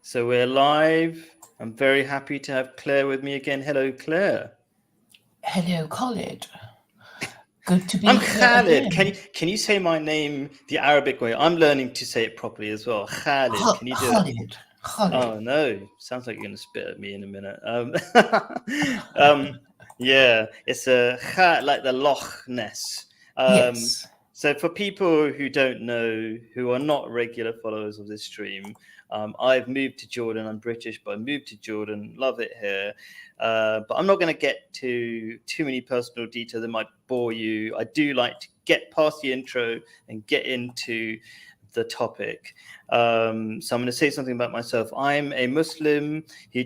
So we're live. I'm very happy to have Claire with me again. Hello, Claire. Hello, Khalid. Good to be I'm here Khalid. again. Can you say my name the Arabic way? I'm learning to say it properly as well. Khalid. Can you do it? Khalid. Khalid. Oh no, sounds like you're gonna spit at me in a minute. Um, yeah, it's a kha like the Loch Ness. Um, Yes. so for people who don't know, who are not regular followers of this stream, I've moved to Jordan. I'm British, but I moved to Jordan. Love it here. But I'm not going to get to too many personal details that might bore you. I do like to get past the intro and get into the topic. So I'm going to say something about myself. I'm a Muslim. He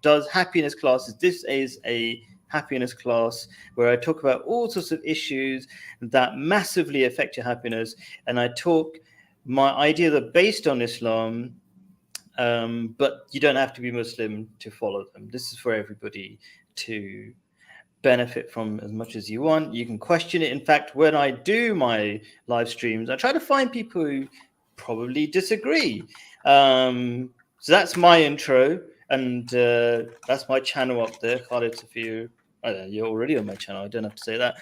does happiness classes. This is a happiness class where I talk about all sorts of issues that massively affect your happiness. And I talk my ideas are based on Islam, but you don't have to be Muslim to follow them. This is for everybody to benefit from as much as you want. You can question it. In fact, when I do my live streams, I try to find people who probably disagree. So that's my intro, and that's my channel up there, Khalid Safiu. You're already on my channel. I don't have to say that.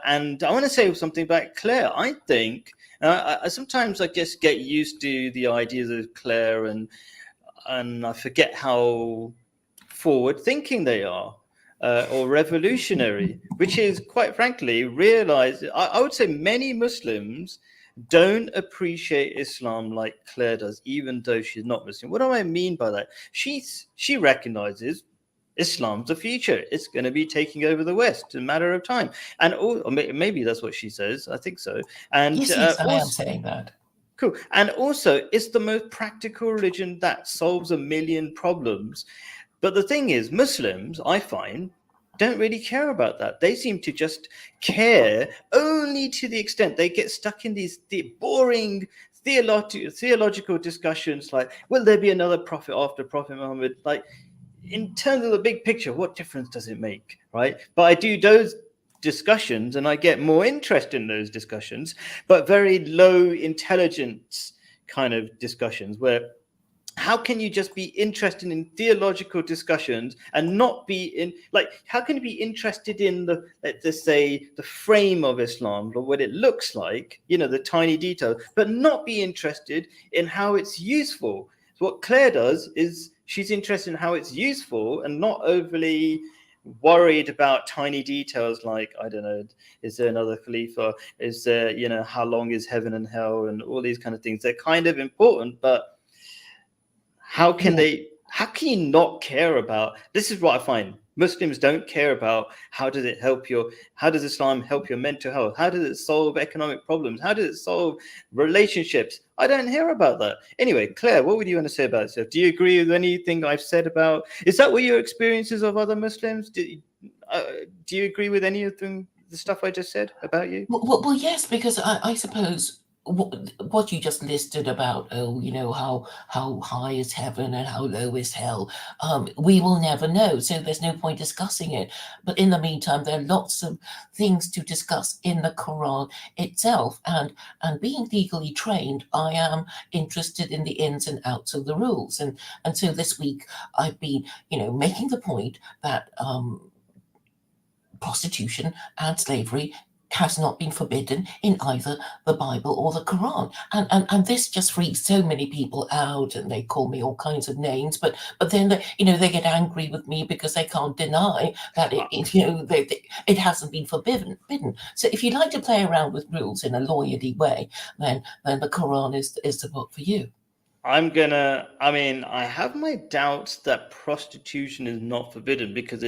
And I want to say something about Claire. I think I sometimes I just get used to the ideas of Claire, and I forget how forward thinking they are. Or revolutionary, which is quite frankly realize. I would say many Muslims don't appreciate Islam like Claire does, even though she's not Muslim. What do I mean by that? She recognizes Islam's the future. It's going to be taking over the West in a matter of time, and or maybe that's what she says. I think so. And Yes, I am also, saying that. cool. And also, it's the most practical religion that solves a million problems. But the thing is, Muslims, I find, don't really care about that. They seem to just care only to the extent they get stuck in these boring theological discussions like, will there be another prophet after Prophet Muhammad? Like, in terms of the big picture, what difference does it make, right? But I do those discussions and I get more interest in those discussions, but very low intelligence kind of discussions where how can you just be interested in theological discussions and not be in, like, how can you be interested in the, let's just say, the frame of Islam or what it looks like, the tiny details, but not be interested in how it's useful? So what Claire does is she's interested in how it's useful and not overly worried about tiny details like, I don't know, is there another Khalifa, is there, how long is heaven and hell, and all these kind of things. They're kind of important, but how can you not care about? This is what I find. Muslims don't care about how does Islam help your mental health? How does it solve economic problems? How does it solve relationships? I don't hear about that. Anyway, Claire, what would you want to say about yourself? Do you agree with anything I've said about? Is that what your experiences of other Muslims? Do you agree with any of the stuff I just said about you? Well, yes, because I suppose what you just listed about, how high is heaven and how low is hell, we will never know, so there's no point discussing it. But in the meantime, there are lots of things to discuss in the Quran itself, and being legally trained, I am interested in the ins and outs of the rules, and so this week I've been making the point that prostitution and slavery has not been forbidden in either the Bible or the Quran, and this just freaks so many people out, and they call me all kinds of names. But then they get angry with me because they can't deny that it hasn't been forbidden. So if you like to play around with rules in a lawyerly way, then the Quran is the book for you. I have my doubts that prostitution is not forbidden because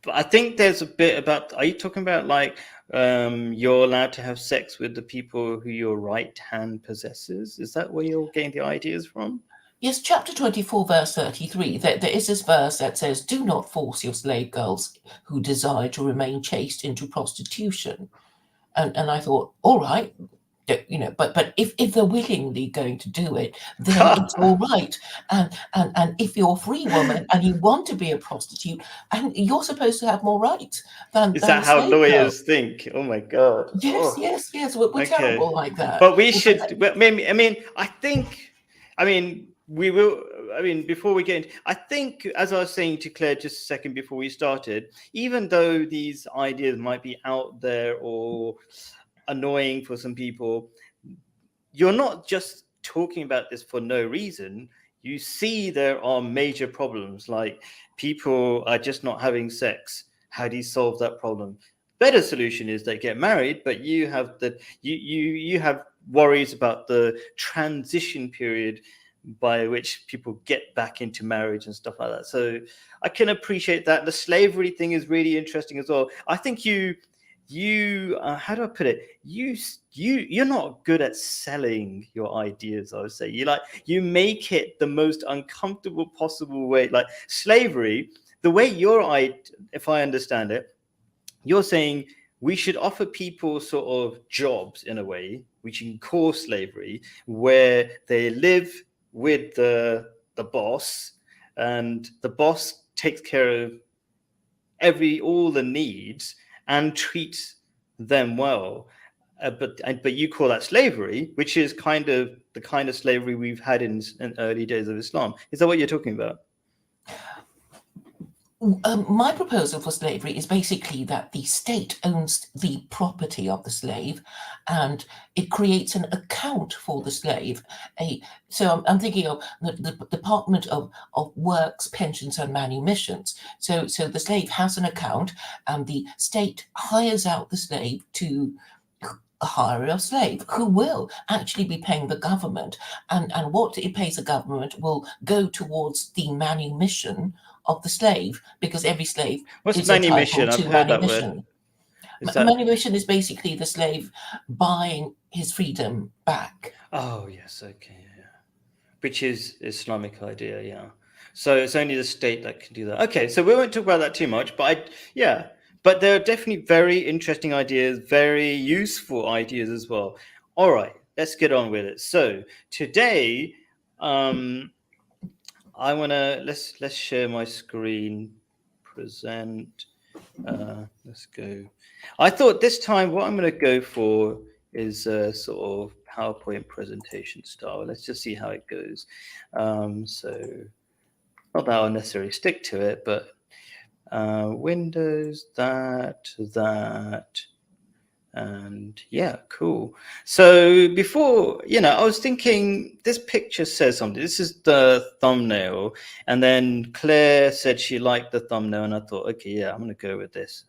but I think there's a bit about, are you talking about like you're allowed to have sex with the people who your right hand possesses? Is that where you're getting the ideas from? Yes, chapter 24, verse 33, there is this verse that says, do not force your slave girls who desire to remain chaste into prostitution. And I thought, all right, but if they're willingly going to do it, then it's all right. And if you're a free woman and you want to be a prostitute, and you're supposed to have more rights than Is that a how slave lawyers girl. think? Oh my God. Yes, Oh, yes. We're okay. terrible like that. But we should, I think I mean, we will. I mean, before we get into, I think, as I was saying to Claire just a second before we started, even though these ideas might be out there or annoying for some people, you're not just talking about this for no reason. You see, there are major problems, like people are just not having sex. How do you solve that problem? Better solution is they get married, but you have you have worries about the transition period by which people get back into marriage and stuff like that. So I can appreciate that. The slavery thing is really interesting as well. I think you how do I put it, you're not good at selling your ideas. I would say you make it the most uncomfortable possible way, like slavery. The way if I understand it, you're saying we should offer people sort of jobs in a way which you can call slavery, where they live with the boss, and the boss takes care of all the needs and treats them well. But you call that slavery, which is kind of the kind of slavery we've had in early days of Islam. Is that what you're talking about? My proposal for slavery is basically that the state owns the property of the slave, and it creates an account for the slave. So I'm thinking of the Department of Works, Pensions and Manumissions. So the slave has an account, and the state hires out the slave to hire a slave who will actually be paying the government, and what it pays the government will go towards the manumission of the slave, because every slave is manumission? entitled I've to heard that word. manumission. Manumission is basically the slave buying his freedom back. Oh yes, okay, yeah. Which is Islamic idea, yeah. So it's only the state that can do that. Okay, so we won't talk about that too much, but but there are definitely very interesting ideas, very useful ideas as well. All right, let's get on with it. So today, I wanna let's share my screen, present. Let's go. I thought this time what I'm going to go for is a sort of PowerPoint presentation style. Let's just see how it goes. So not that I'll necessarily stick to it, but Windows, that, and yeah, cool. So before, I was thinking this picture says something. This is the thumbnail, and then Claire said she liked the thumbnail, and I thought, okay, yeah, I'm going to go with this.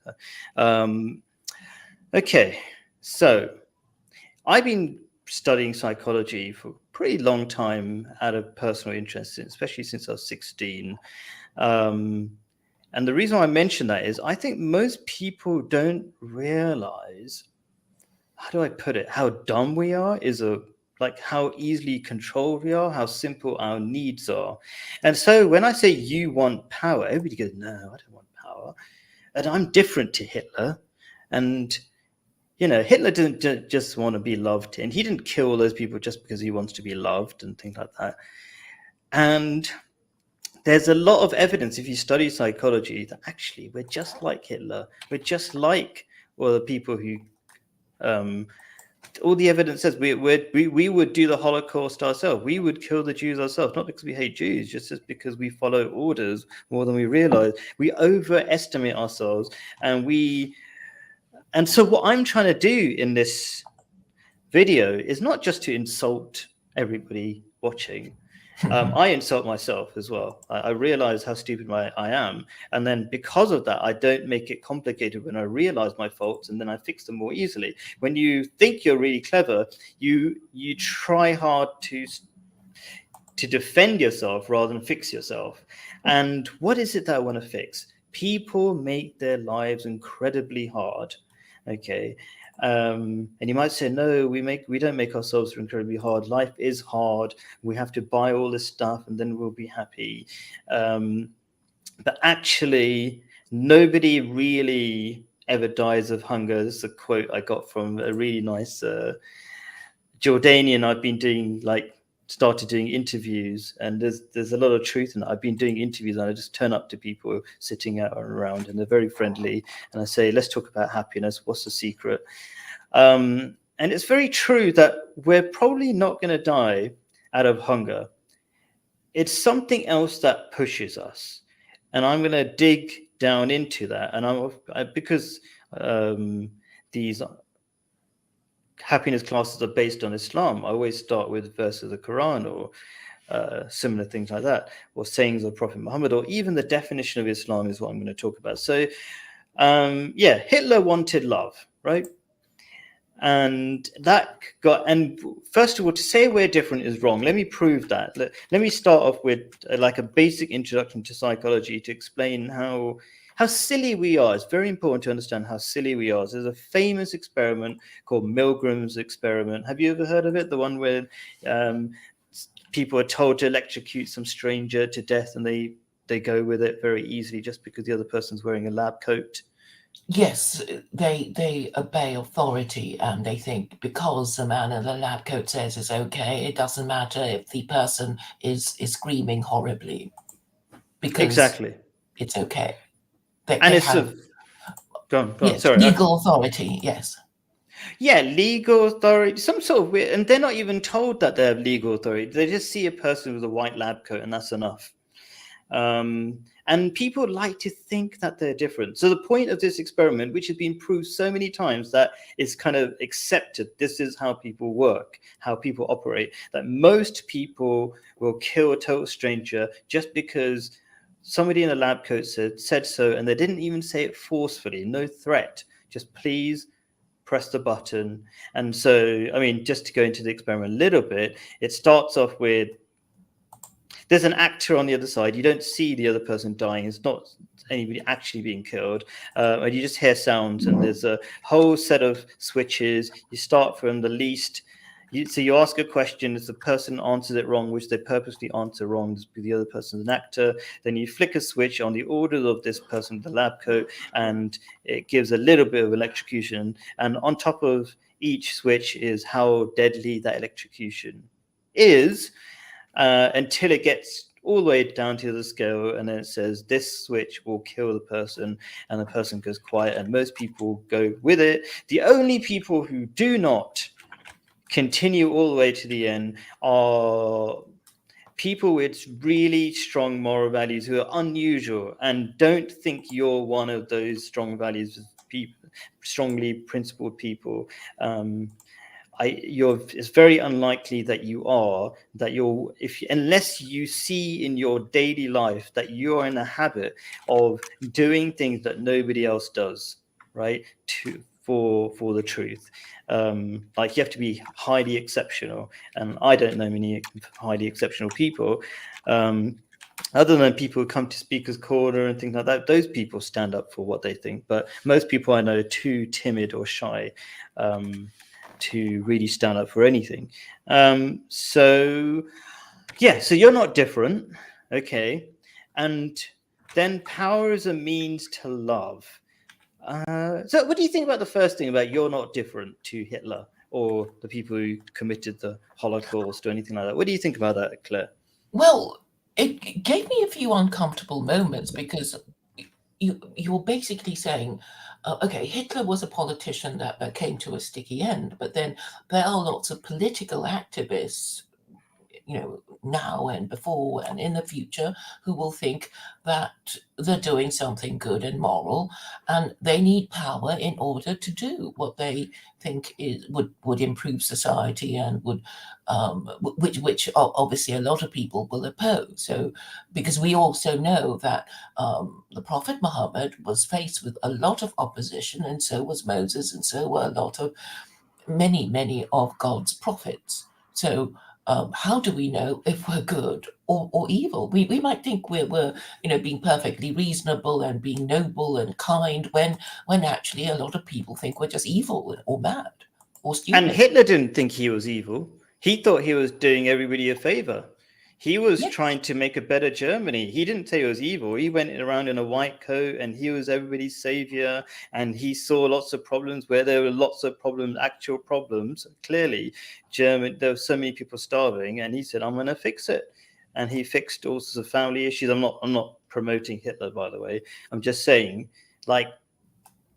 Okay, so I've been studying psychology for a pretty long time out of personal interest, especially since I was 16. And the reason I mention that is I think most people don't realize, how do I put it, how dumb we are, like how easily controlled we are, how simple our needs are. And so when I say you want power, everybody goes, no, I don't want power. And I'm different to Hitler. And, Hitler didn't just want to be loved, and he didn't kill all those people just because he wants to be loved and things like that. And there's a lot of evidence, if you study psychology, that actually we're just like Hitler. We're just like all the people who, all the evidence says we would do the Holocaust ourselves. We would kill the Jews ourselves, not because we hate Jews, just because we follow orders more than we realize. We overestimate ourselves, and so what I'm trying to do in this video is not just to insult everybody watching. I insult myself as well. I realize how stupid I am. And then because of that, I don't make it complicated when I realize my faults, and then I fix them more easily. When you think you're really clever, you try hard to defend yourself rather than fix yourself. And what is it that I want to fix? People make their lives incredibly hard. Okay. And you might say, no, we don't make ourselves incredibly hard. Life is hard. We have to buy all this stuff and then we'll be happy. But actually, nobody really ever dies of hunger. This is a quote I got from a really nice Jordanian. I've been doing started doing interviews, and there's a lot of truth in it. I've been doing interviews, and I just turn up to people sitting out around, and they're very friendly, and I say, let's talk about happiness. What's the secret? And it's very true that we're probably not going to die out of hunger. it's something else that pushes us, and I'm going to dig down into that. And because these happiness classes are based on Islam, I always start with verses of the Quran or similar things like that, or sayings of Prophet Muhammad, or even the definition of Islam is what I'm going to talk about. So, Hitler wanted love, right? And first of all, to say we're different is wrong. Let me prove that. Let me start off with like a basic introduction to psychology to explain how silly we are. It's very important to understand how silly we are. So there's a famous experiment called Milgram's experiment. Have you ever heard of it? The one where um, people are told to electrocute some stranger to death, and they go with it very easily just because the other person's wearing a lab coat. Yes, they obey authority, and they think because the man in the lab coat says it's okay, it doesn't matter if the person is screaming horribly, because Exactly. it's okay. They, And they it's have, go on. yes, Sorry. legal authority, yes. Yeah, legal authority, some sort of weird, and they're not even told that they have legal authority. They just see a person with a white lab coat, and that's enough. And people like to think that they're different. So the point of this experiment, which has been proved so many times that it's kind of accepted, this is how people work, how people operate, that most people will kill a total stranger just because somebody in a lab coat said so, and they didn't even say it forcefully, no threat, just please press the button. And so, I mean, just to go into the experiment a little bit, it starts off with there's an actor on the other side. You don't see the other person dying. It's not anybody actually being killed. And you just hear sounds, and there's a whole set of switches. You start from the least. So you ask a question, if the person answers it wrong, which they purposely answer wrong, the other person's an actor, then you flick a switch on the order of this person with the lab coat, and it gives a little bit of electrocution. And on top of each switch is how deadly that electrocution is, until it gets all the way down to the scale, and then it says this switch will kill the person, and the person goes quiet, and most people go with it. The only people who do not continue all the way to the end are people with really strong moral values who are unusual and don't think you're one of those strong values people, strongly principled people. It's very unlikely that unless you see in your daily life that you're in a habit of doing things that nobody else does, right? For the truth, like you have to be highly exceptional, and I don't know many highly exceptional people. Other than people who come to Speaker's Corner and things like that, those people stand up for what they think. But most people I know are too timid or shy to really stand up for anything. So you're not different, okay? And then power is a means to love. So what do you think about the first thing about you're not different to Hitler or the people who committed the Holocaust or anything like that? What do you think about that, Claire? Well, it gave me a few uncomfortable moments because you're basically saying, okay, Hitler was a politician that came to a sticky end, but then there are lots of political activists, now and before and in the future, who will think that they're doing something good and moral, and they need power in order to do what they think would improve society and would, which obviously a lot of people will oppose. So, because we also know that the Prophet Muhammad was faced with a lot of opposition, and so was Moses, and so were a lot of many of God's prophets. So how do we know if we're good or evil? We might think we're being perfectly reasonable and being noble and kind when actually a lot of people think we're just evil or mad or And stupid. Hitler didn't think he was evil. He thought he was doing everybody a favor. He was Yes. trying to make a better Germany. He didn't say he was evil. He went around in a white coat and he was everybody's savior. And he saw lots of problems where there were lots of problems, actual problems. Clearly, there were so many people starving, and he said, "I'm going to fix it." And he fixed all sorts of family issues. I'm not promoting Hitler, by the way. I'm just saying, like,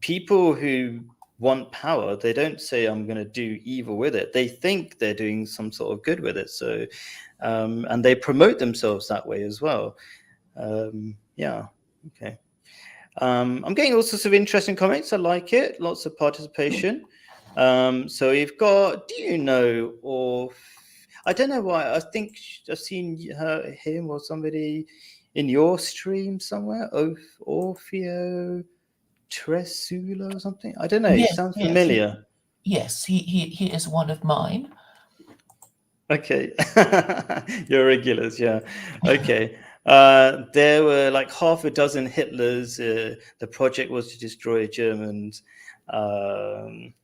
people who want power, they don't say, I'm going to do evil with it. They think they're doing some sort of good with it. So, and they promote themselves that way as well. Yeah. Okay. I'm getting all sorts of interesting comments. I like it. Lots of participation. So you've got, do you know, or I don't know why, I think I've seen him or somebody in your stream somewhere, Orfeo Tresula or something. I don't know. He Yes, sounds yes, familiar. yes. He is one of mine. Okay. You're regulars, yeah. Okay. There were like half a dozen Hitlers. The project was to destroy Germans. Um,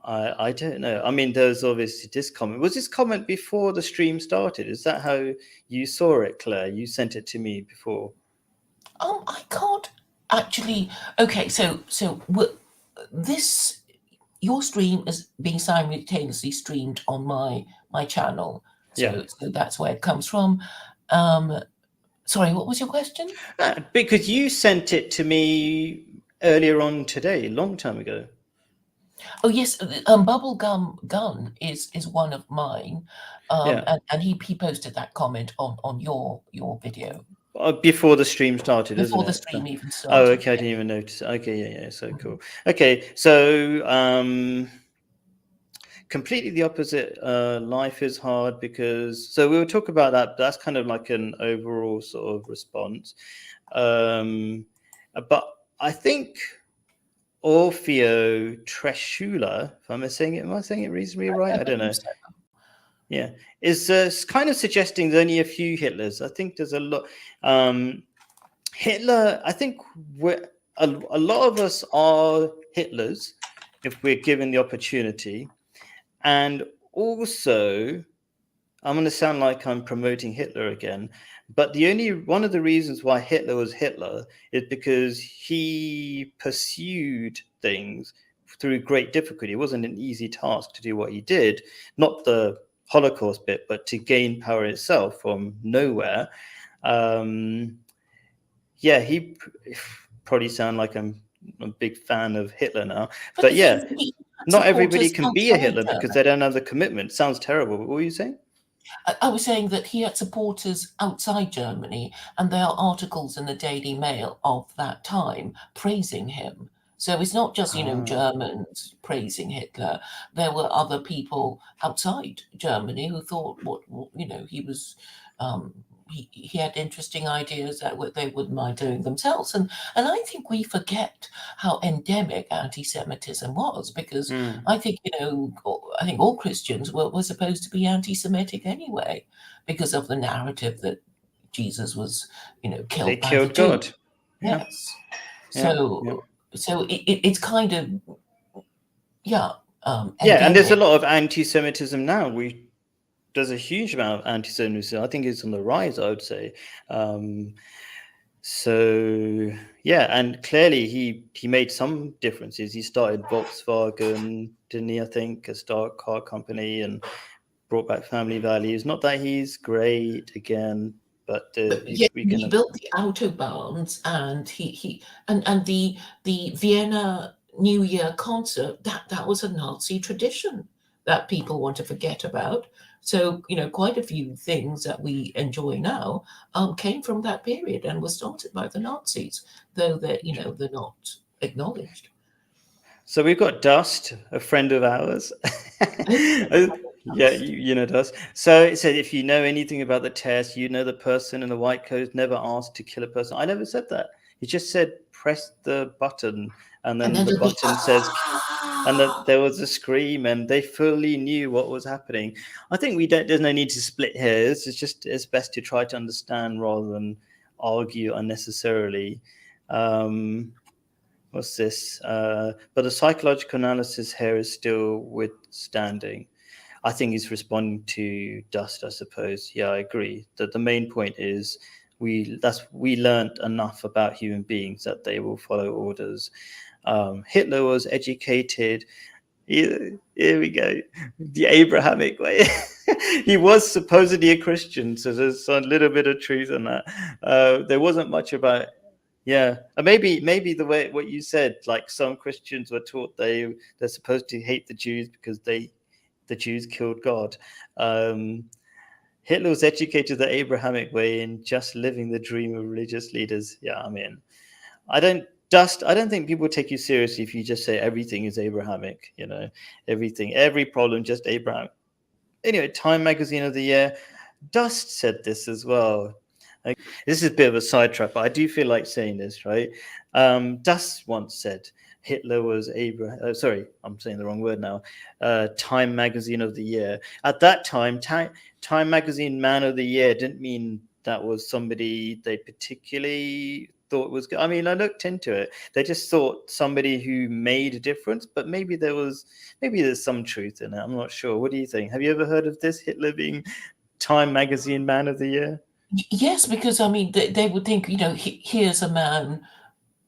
I don't know. I mean, there's obviously this comment. Was this comment before the stream started? Is that how you saw it, Claire? You sent it to me before. I can't actually. Okay, so this your stream is being simultaneously streamed on my channel. Yeah. So that's where it comes from. Sorry, what was your question? Because you sent it to me earlier on today, a long time ago. Oh yes, Bubblegum Gun is one of mine, Yeah. and he posted that comment on your video Before the stream started, isn't before the it? stream even Oh, started. okay. I didn't even notice. Okay, yeah. So cool. Okay, so completely the opposite. Life is hard because. So we will talk about that. That's kind of like an overall sort of response. But I think Orfeo Tresula, if am I saying it reasonably right? I don't know. So. Yeah, is kind of suggesting there's only a few Hitlers. I think there's a lot. Hitler, I think a lot of us are Hitlers if we're given the opportunity. And also, I'm going to sound like I'm promoting Hitler again, but one of the reasons why Hitler was Hitler is because he pursued things through great difficulty. It wasn't an easy task to do what he did, not the Holocaust bit, but to gain power itself from nowhere. Yeah, he probably sound like I'm a big fan of Hitler now, but yeah, not everybody can be a Hitler because they don't have the commitment. Sounds terrible. What were you saying? I was saying that he had supporters outside Germany, and there are articles in the Daily Mail of that time praising him. So it's not just, Germans praising Hitler. There were other people outside Germany who thought he was, he had interesting ideas that they wouldn't mind doing themselves. And I think we forget how endemic anti-Semitism was, because I think, I think all Christians were supposed to be anti-Semitic anyway, because of the narrative that Jesus was, killed They by killed the Jews. God. Yeah. Yes. So it's kind of yeah, endemic. and there's a lot of anti-Semitism now. There's a huge amount of anti-Semitism. I think it's on the rise, I would say. So yeah, and clearly he made some differences. He started Volkswagen, didn't he? I think a car company, and brought back family values. Not that he's great again, but he built the autobahns, and the Vienna New Year concert. That was a Nazi tradition that people want to forget about. So quite a few things that we enjoy now came from that period and were started by the Nazis, though they're not acknowledged. So we've got Dust, a friend of ours. Yeah, you know Dust. So it said, if you know anything about the test, you know the person in the white coat never asked to kill a person. I never said that. He just said press the button, and then the button says, and there was a scream, and they fully knew what was happening. I think there's no need to split hairs. It's best to try to understand rather than argue unnecessarily. What's this? But the psychological analysis here is still withstanding. I think he's responding to Dust, I suppose. Yeah, I agree. That the main point is we learned enough about human beings that they will follow orders. Hitler was educated. Here we go. The Abrahamic way. He was supposedly a Christian, so there's a little bit of truth in that. There wasn't much about Yeah, and maybe the way what you said, like some Christians were taught they're supposed to hate the Jews because the Jews killed God. Um, Hitler was educated the Abrahamic way in just living the dream of religious leaders. Yeah, I mean, I don't think people take you seriously if you just say everything is Abrahamic. You know, everything, every problem, just Abraham. Anyway, Time Magazine of the Year, Dust said this as well. Like, this is a bit of a sidetrack, but I do feel like saying this, right? Dust once said Hitler was Abraham. Sorry, I'm saying the wrong word now. Time Magazine of the Year. At that time, Time Magazine Man of the Year didn't mean that was somebody they particularly thought was good. I mean, I looked into it. They just thought somebody who made a difference, but maybe there's some truth in it. I'm not sure. What do you think? Have you ever heard of this, Hitler being Time Magazine Man of the Year? Yes, because I mean, they would think, here's a man,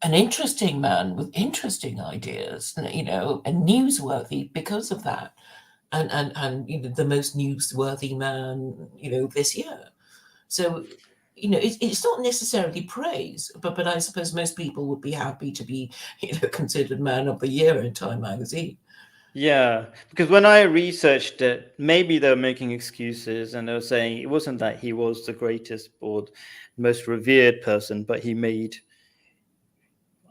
an interesting man with interesting ideas, and newsworthy because of that, and the most newsworthy man, this year. So, it's not necessarily praise, but I suppose most people would be happy to be, considered man of the year in Time magazine. Yeah, because when I researched it, maybe they were making excuses and they were saying it wasn't that he was the greatest or most revered person, but he made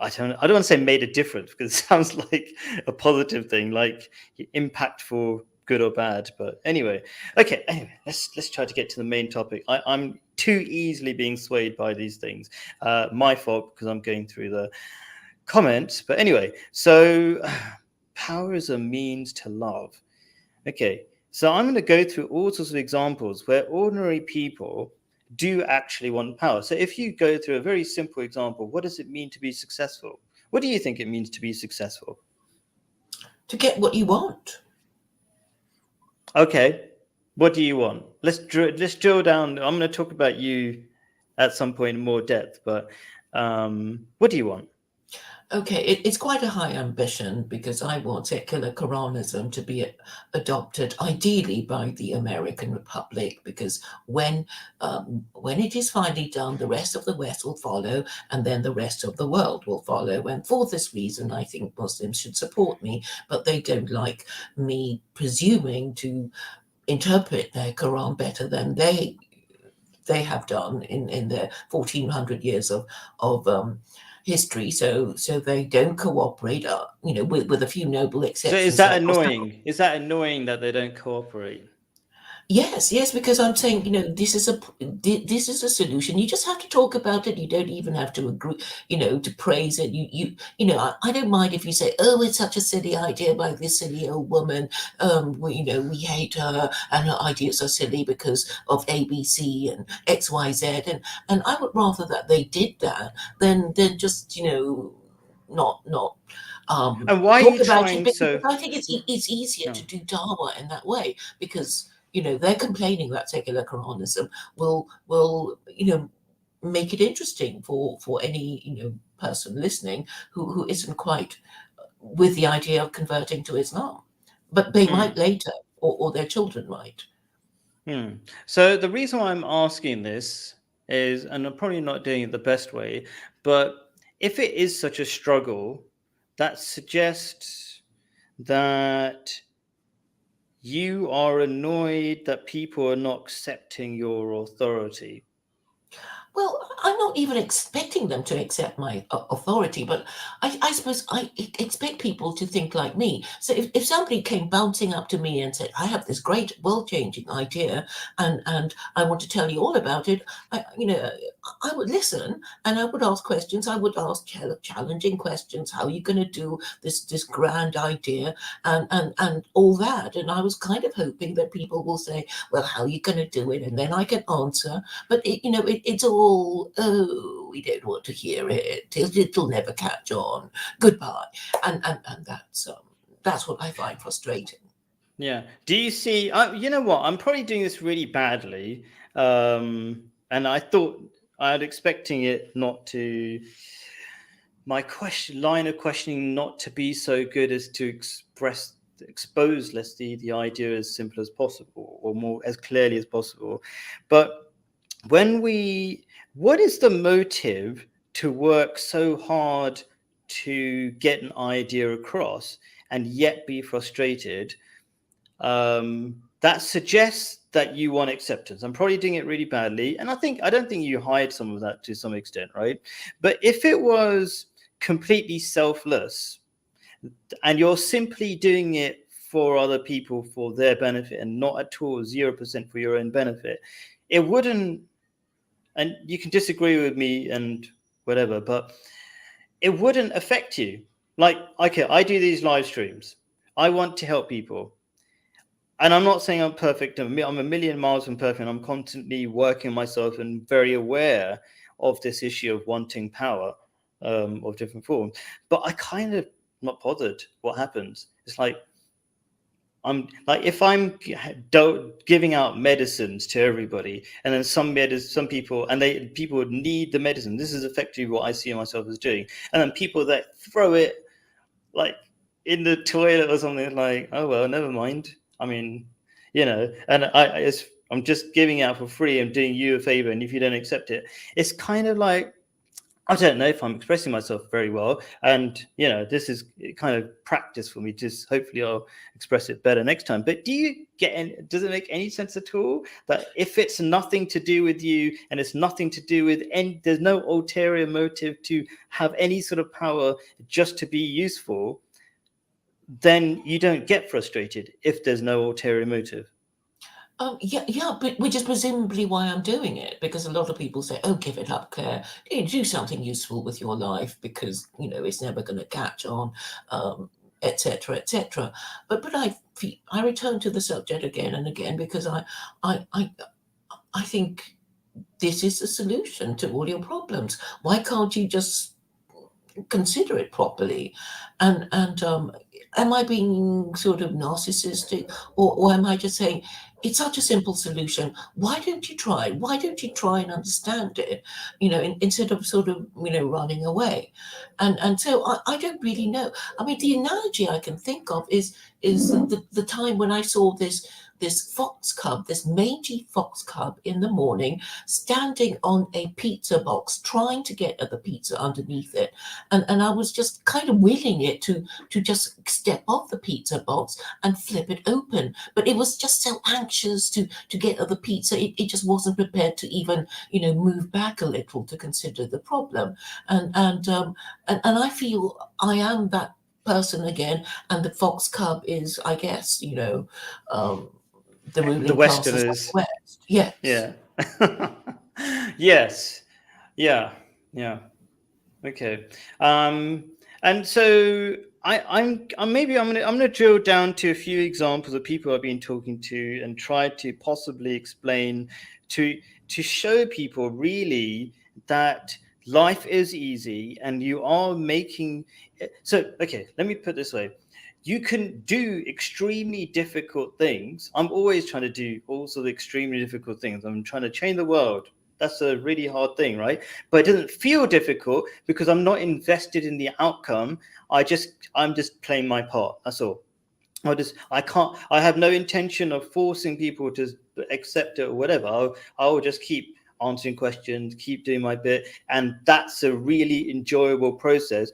I don't want to say made a difference because it sounds like a positive thing, like impactful, good or bad. But anyway, okay. Anyway, let's try to get to the main topic. I'm too easily being swayed by these things. My fault because I'm going through the comments. But anyway, so power is a means to love. Okay, so I'm going to go through all sorts of examples where ordinary people do actually want power. So if you go through a very simple example, what does it mean to be successful? What do you think it means to be successful? To get what you want. Okay, what do you want? Let's drill down. I'm going to talk about you at some point in more depth, but what do you want? Okay, it's quite a high ambition because I want secular Quranism to be adopted ideally by the American Republic, because when it is finally done, the rest of the West will follow, and then the rest of the world will follow. And for this reason, I think Muslims should support me, but they don't like me presuming to interpret their Quran better than they have done in their 1400 years of history. So they don't cooperate, with a few noble So is exceptions that like annoying? Is that annoying that they don't cooperate? Yes, because I'm saying, this is a solution. You just have to talk about it. You don't even have to agree, to praise it. I don't mind if you say, "Oh, it's such a silly idea by this silly old woman. We hate her, and her ideas are silly because of ABC and XYZ." And I would rather that they did that than just, not And why are talk you about it, trying because so? I think it's easier No. to do dawah in that way, because they're complaining that secular Quranism will make it interesting for any person listening who isn't quite with the idea of converting to Islam, but they might Hmm. later, or their children might. Hmm. So the reason why I'm asking this is, and I'm probably not doing it the best way, but if it is such a struggle, that suggests that you are annoyed that people are not accepting your authority. Well, I'm not even expecting them to accept my authority, but I suppose I expect people to think like me. So if somebody came bouncing up to me and said, "I have this great world-changing idea, and I want to tell you all about it," I would listen, and I would ask questions. I would ask challenging questions. How are you going to do this grand idea, and all that? And I was kind of hoping that people will say, "Well, how are you going to do it?" And then I can answer. But it's all, "Oh, we don't want to hear it. It'll never catch on. Goodbye." And that's what I find frustrating. Yeah. Do you see? You know what? I'm probably doing this really badly, and I thought I'd expecting it not to. My question line of questioning not to be so good as to expose, let's see, the idea as simple as possible or more as clearly as possible. But when we what is the motive to work so hard to get an idea across and yet be frustrated, that suggests that you want acceptance. I'm probably doing it really badly, and I don't think you hide some of that to some extent, right? But if it was completely selfless and you're simply doing it for other people for their benefit and not at all 0% for your own benefit, it wouldn't. And you can disagree with me and whatever, but it wouldn't affect you. Like, okay, I do these live streams. I want to help people. And I'm not saying I'm perfect. I'm a million miles from perfect. I'm constantly working myself and very aware of this issue of wanting power of different forms. But I kind of not bothered what happens. It's like, I'm like, if I'm giving out medicines to everybody, and then some people, and people need the medicine. This is effectively what I see myself as doing. And then people that throw it like in the toilet or something, like, oh well, never mind. I mean, and I'm just giving it out for free. I'm doing you a favor, and if you don't accept it, it's kind of like, I don't know if I'm expressing myself very well, and this is kind of practice for me. Just hopefully I'll express it better next time. But does it make any sense at all that if it's nothing to do with you and it's nothing to do with there's no ulterior motive to have any sort of power, just to be useful, then you don't get frustrated if there's no ulterior motive? Yeah, but which is presumably why I'm doing it, because a lot of people say, "Oh, give it up, Claire. Do something useful with your life because it's never going to catch on, etc., etc." But I return to the subject again and again because I think this is the solution to all your problems. Why can't you just consider it properly? And am I being sort of narcissistic, or am I just saying it's such a simple solution? Why don't you try? Why don't you try and understand it? Instead of sort of running away. And so I don't really know. I mean, the analogy I can think of is the time when I saw this fox cub, this mangy fox cub in the morning, standing on a pizza box, trying to get at the pizza underneath it. And I was just kind of willing it to just step off the pizza box and flip it open. But it was just so anxious to get at the pizza. It just wasn't prepared to even, move back a little to consider the problem. And I feel I am that person again, and the fox cub is, I guess, the ruling The classes of Westerners. the West. Yes. Yeah. Yes. Yeah. Yeah. Okay. And so I'm gonna drill down to a few examples of people I've been talking to and try to possibly explain to show people really that life is easy and you are making. So okay, let me put it this way. You can do extremely difficult things. I'm always trying to do all sorts of extremely difficult things. I'm trying to change the world. That's a really hard thing, right? But it doesn't feel difficult because I'm not invested in the outcome. I'm just playing my part. That's all. I have no intention of forcing people to accept it or whatever. I'll just keep answering questions, keep doing my bit. And that's a really enjoyable process.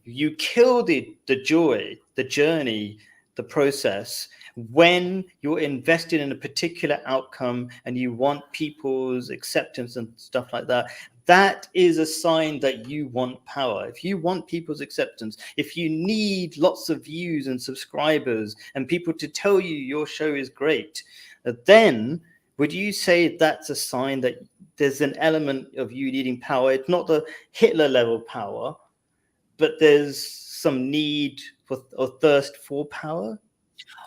You kill the joy, the journey, the process when you're invested in a particular outcome and you want people's acceptance and stuff like that. That is a sign that you want power. If you want people's acceptance, if you need lots of views and subscribers and people to tell you your show is great, then would you say that's a sign that there's an element of you needing power? It's not the Hitler level power, but there's some need for or thirst for power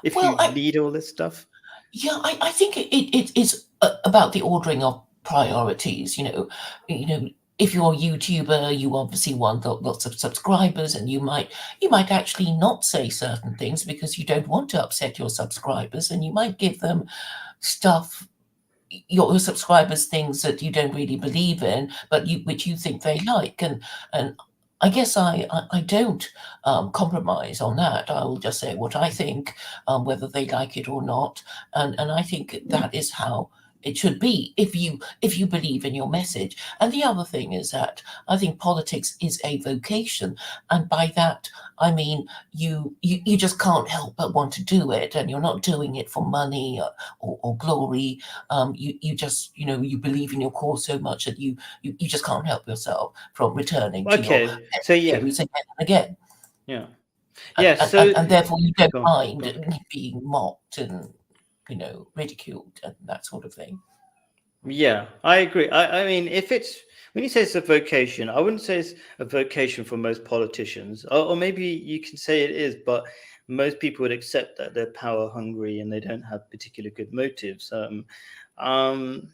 if you need all this stuff. Yeah, I think it's about the ordering of priorities. If you're a YouTuber, you obviously want lots of subscribers, and you might actually not say certain things because you don't want to upset your subscribers, and you might give them stuff, your subscribers, things that you don't really believe in, but which you think they like, and I guess I don't compromise on that. I will just say what I think, whether they like it or not, and I think that is how it should be if you believe in your message. And the other thing is that I think politics is a vocation, and by that I mean you just can't help but want to do it, and you're not doing it for money or glory. You just you believe in your cause so much that you just can't help yourself from returning to your Okay. So yeah, views again and again, yeah, and, yeah. and, So and and therefore you don't go on, go mind on. being mocked and ridiculed and that sort of thing. Yeah, I agree. I mean, if it's when you say it's a vocation, I wouldn't say it's a vocation for most politicians, or maybe you can say it is, but most people would accept that they're power hungry and they don't have particular good motives. Um,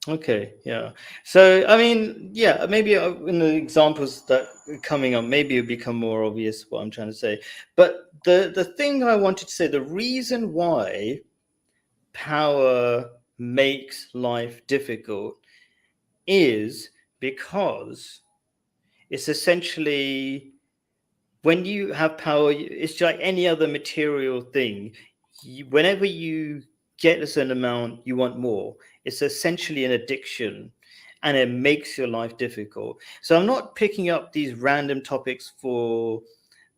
okay, yeah. So, I mean, yeah, maybe in the examples that are coming up, maybe it'll become more obvious what I'm trying to say. But the thing I wanted to say, the reason why power makes life difficult is because it's essentially when you have power, it's like any other material thing. Whenever you get a certain amount, you want more. It's essentially an addiction and it makes your life difficult. So I'm not picking up these random topics for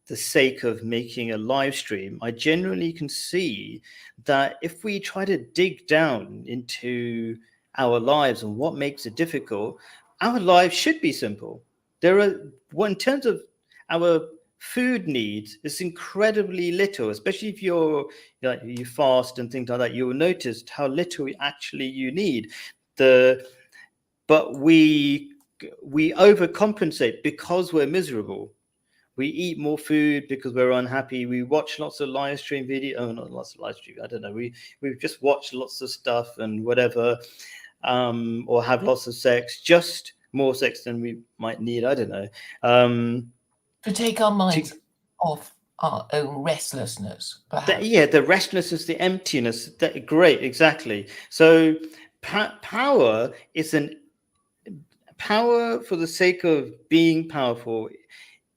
the sake of making a live stream. I genuinely can see that if we try to dig down into our lives and what makes it difficult, our lives should be simple. There are, well, in terms of our food needs, it's incredibly little, especially if you fast and things like that. You will notice how little actually you need. The but we overcompensate because we're miserable. We eat more food because we're unhappy. We watch lots of live stream video. Oh, not lots of live stream. I don't know. We've just watched lots of stuff and whatever, or have lots of sex, just more sex than we might need. I don't know. To take our To, minds off our own restlessness, perhaps. yeah, the restlessness, the emptiness. Great, exactly. So power is an power for the sake of being powerful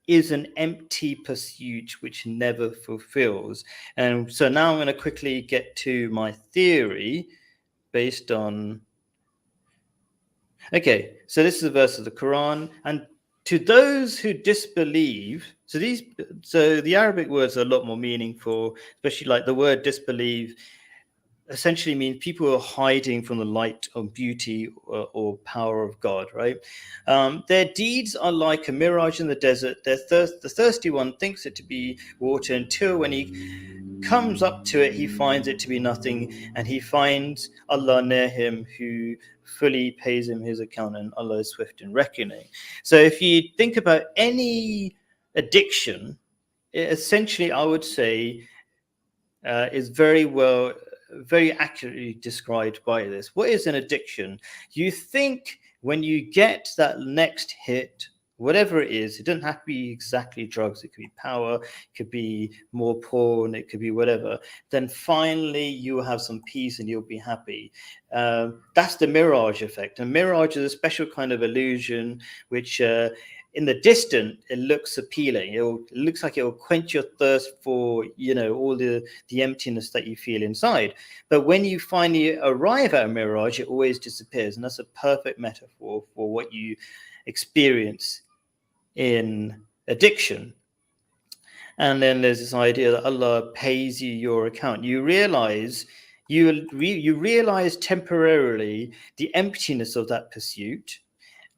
is an empty pursuit which never fulfills. And so now I'm going to quickly get to my theory based on. Okay, so this is a verse of the Quran, and to those who disbelieve, so the Arabic words are a lot more meaningful, especially like the word disbelieve essentially means people who are hiding from the light of beauty or power of God, right? Their deeds are like a mirage in the desert. The thirsty one thinks it to be water until when he comes up to it, he finds it to be nothing, and he finds Allah near him who fully pays him his account, and Allah is swift in reckoning. So if you think about any addiction, it essentially, I would say, is very accurately described by this. What is an addiction? You think when you get that next hit, whatever it is, it doesn't have to be exactly drugs, it could be power, it could be more porn, it could be whatever, then finally you'll have some peace and you'll be happy. That's the mirage effect. And mirage is a special kind of illusion which in the distant it looks appealing. It looks like it will quench your thirst for all the emptiness that you feel inside. But when you finally arrive at a mirage, it always disappears, and that's a perfect metaphor for what you experience in addiction. And then there's this idea that Allah pays you your account. You realize temporarily the emptiness of that pursuit,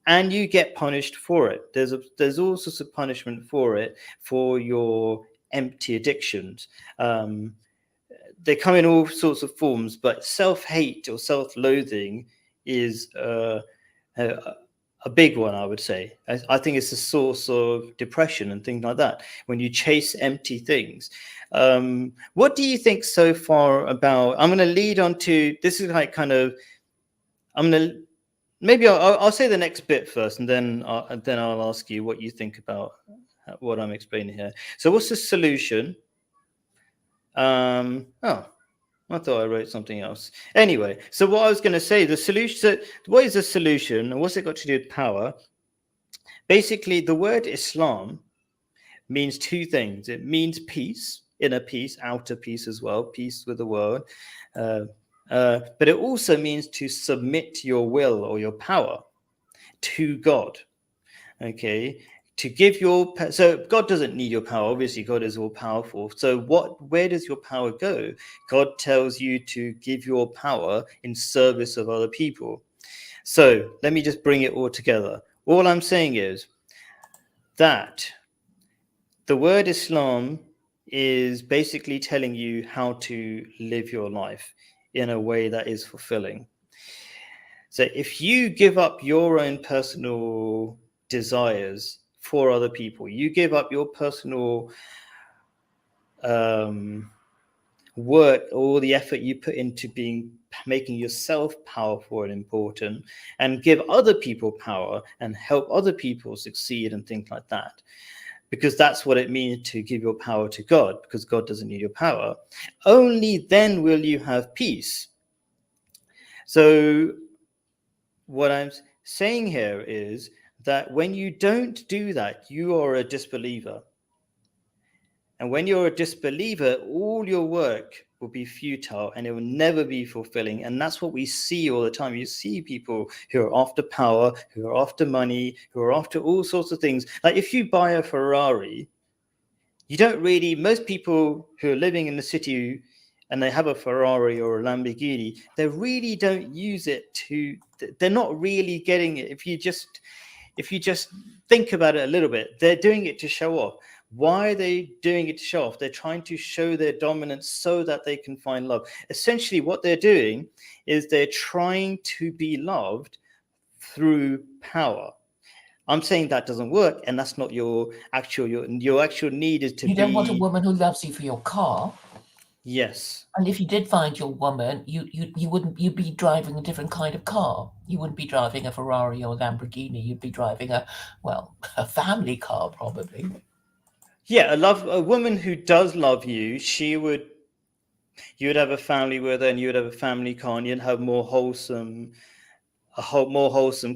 and you get punished for it. There's all sorts of punishment for it, for your empty addictions. They come in all sorts of forms, but self-hate or self-loathing is a, a big one, I would say. I think it's a source of depression and things like that when you chase empty things. What do you think so far about? I'm going to lead on to this is like kind of. I'm going to maybe I'll say the next bit first, and then I'll ask you what you think about what I'm explaining here. So, what's the solution? Oh, I thought I wrote something else. Anyway, so what I was going to say, the solution. So what is the solution, and what's it got to do with power? Basically, the word Islam means two things. It means peace, inner peace, outer peace as well, peace with the world. Uh, But it also means to submit your will or your power to God. Okay, to give your so God doesn't need your power. Obviously, God is all powerful. So where does your power go? God tells you to give your power in service of other people. So let me just bring it all together. All I'm saying is that the word Islam is basically telling you how to live your life in a way that is fulfilling. So if you give up your own personal desires for other people, you give up your personal work, all the effort you put into making yourself powerful and important, and give other people power and help other people succeed and things like that, because that's what it means to give your power to God, because God doesn't need your power, only then will you have peace. So what I'm saying here is that when you don't do that, you are a disbeliever. And when you're a disbeliever, all your work will be futile and it will never be fulfilling. And that's what we see all the time. You see people who are after power, who are after money, who are after all sorts of things. Like if you buy a Ferrari, you don't really, most people who are living in the city and they have a Ferrari or a Lamborghini, they really don't use it to, they're not really getting it. If you just think about it a little bit, they're doing it to show off. Why are they doing it to show off? They're trying to show their dominance so that they can find love. Essentially, what they're doing is they're trying to be loved through power. I'm saying that doesn't work, and that's not your actual need is to You don't want a be. woman who loves you for your car. Yes. And if you did find your woman, you'd be driving a different kind of car. You wouldn't be driving a Ferrari or Lamborghini. You'd be driving a a family car probably. Yeah, a woman who does love you, you would have a family with her, and you would have a family car, and you'd have more wholesome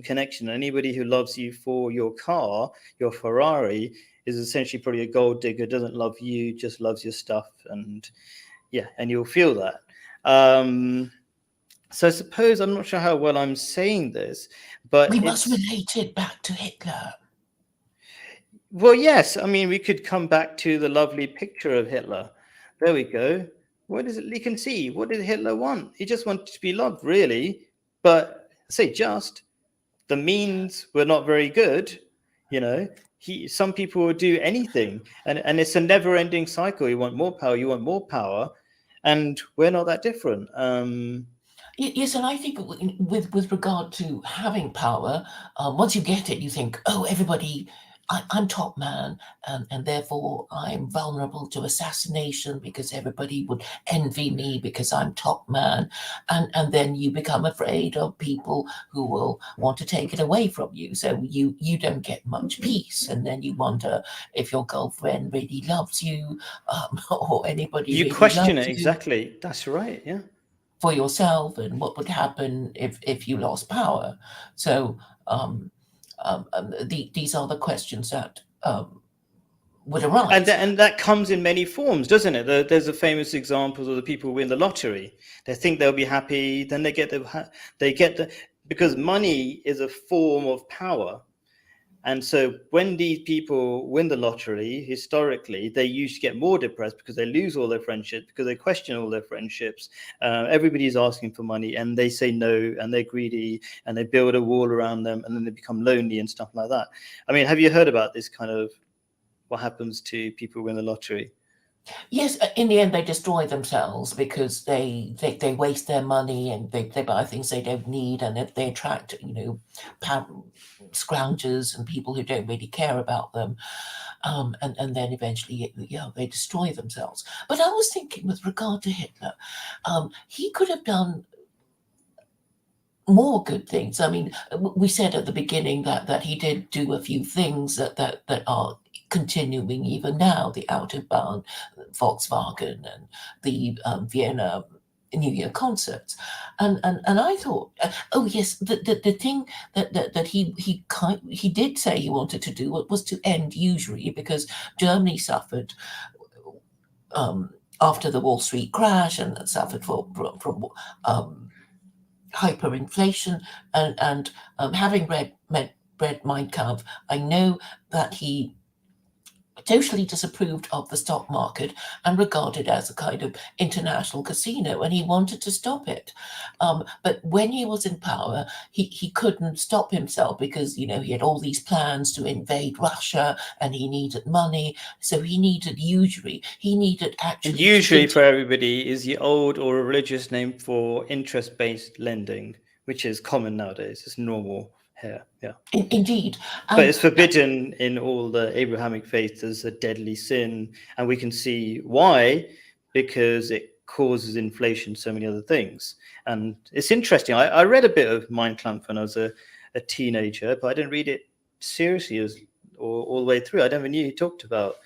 connection. Anybody who loves you for your car, your Ferrari, is essentially probably a gold digger, doesn't love you, just loves your stuff, and you'll feel that. So I suppose, I'm not sure how well I'm saying this, but we must relate it back to Hitler. Well, yes. I mean, we could come back to the lovely picture of Hitler. There we go. What is it? You can see. What did Hitler want? He just wanted to be loved, really. But say just the means were not very good. You know, some people would do anything, and it's a never-ending cycle. You want more power. You want more power, and we're not that different. Yes, and I think with regard to having power, once you get it, you think, oh, everybody, I'm top man, and therefore I'm vulnerable to assassination because everybody would envy me because I'm top man, and then you become afraid of people who will want to take it away from you. So you don't get much peace, and then you wonder if your girlfriend really loves you, or anybody You really question loves it, you exactly. That's right. Yeah. for yourself, and what would happen if you lost power. So these are the questions that would arise. And that comes in many forms, doesn't it? There's a famous examples of the people who win the lottery. They think they'll be happy, then they get the because money is a form of power. And so when these people win the lottery, historically, they usually get more depressed because they lose all their friendships, because they question all their friendships. Everybody's asking for money, and they say no, and they're greedy, and they build a wall around them, and then they become lonely and stuff like that. I mean, have you heard about this kind of what happens to people who win the lottery? Yes, in the end, they destroy themselves because they waste their money, and they buy things they don't need, and they attract, scroungers and people who don't really care about them. And then eventually, they destroy themselves. But I was thinking with regard to Hitler, he could have done more good things. I mean, we said at the beginning that he did do a few things that are continuing even now, the Autobahn, Volkswagen, and the Vienna New Year concerts, and I thought, oh yes, the thing that he did say he wanted to do was to end usury, because Germany suffered after the Wall Street crash and suffered from hyperinflation. And having read Mein Kampf, I know that he totally disapproved of the stock market and regarded it as a kind of international casino, and he wanted to stop it. But when he was in power, he couldn't stop himself because, you know, he had all these plans to invade Russia and he needed money. So he needed usury. He needed And actually usually for everybody is the old or a religious name for interest-based lending, which is common nowadays. It's normal here. Yeah. indeed. But And it's forbidden in all the Abrahamic faiths as a deadly sin. And we can see why, because it causes inflation, so many other things. And it's interesting. I read a bit of Mein Kampf when I was a teenager, but I didn't read it seriously all the way through. I never knew he talked about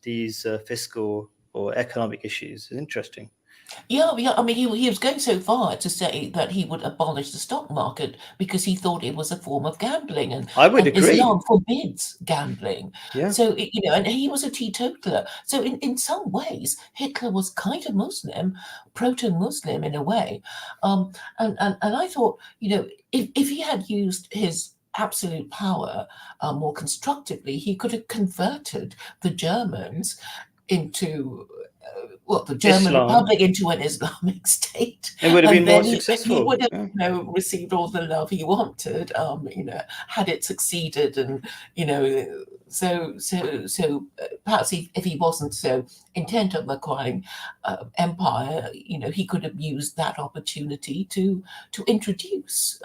these fiscal or economic issues. It's interesting. yeah, I mean, he was going so far to say that he would abolish the stock market because he thought it was a form of gambling, I would and agree. Islam forbids gambling. Yeah. So, you know, and he was a teetotaler. So, in some ways, Hitler was kind of Muslim, proto-Muslim in a way. And I thought, you know, if he had used his absolute power more constructively, he could have converted the Germans into the German Islam. Republic into an Islamic state, It would have and been more then he successful. would have, Yeah. you know, received all the love he wanted, you know, had it succeeded. And, you know, so perhaps if he wasn't so intent on acquiring empire, you know, he could have used that opportunity to introduce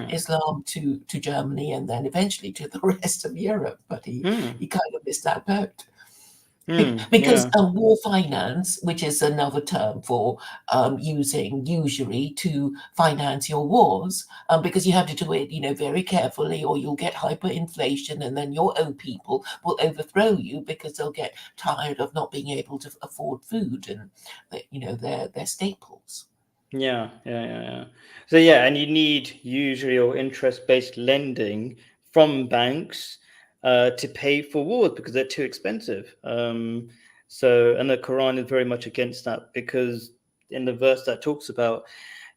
Islam to Germany and then eventually to the rest of Europe. But he kind of missed that boat. Because Yeah. war finance, which is another term for using usury to finance your wars, because you have to do it, you know, very carefully, or you'll get hyperinflation, and then your own people will overthrow you because they'll get tired of not being able to afford food and, you know, their staples. Yeah. So yeah, and you need usury or interest-based lending from banks to pay for wars because they're too expensive. So, and the Quran is very much against that because in the verse that talks about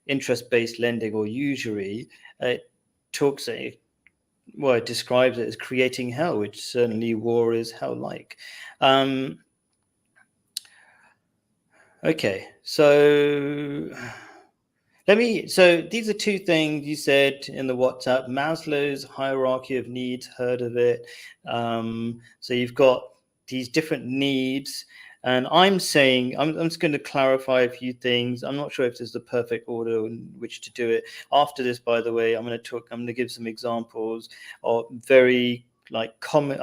interest-based lending or usury, it talks well, it describes it as creating hell, which certainly war is hell-like. Okay, so so these are two things you said in the WhatsApp. Maslow's hierarchy of needs, heard of it? So you've got these different needs, and I'm saying I'm just going to clarify a few things. I'm not sure if this is the perfect order in which to do it. After this, by the way, I'm going to give some examples of very like common.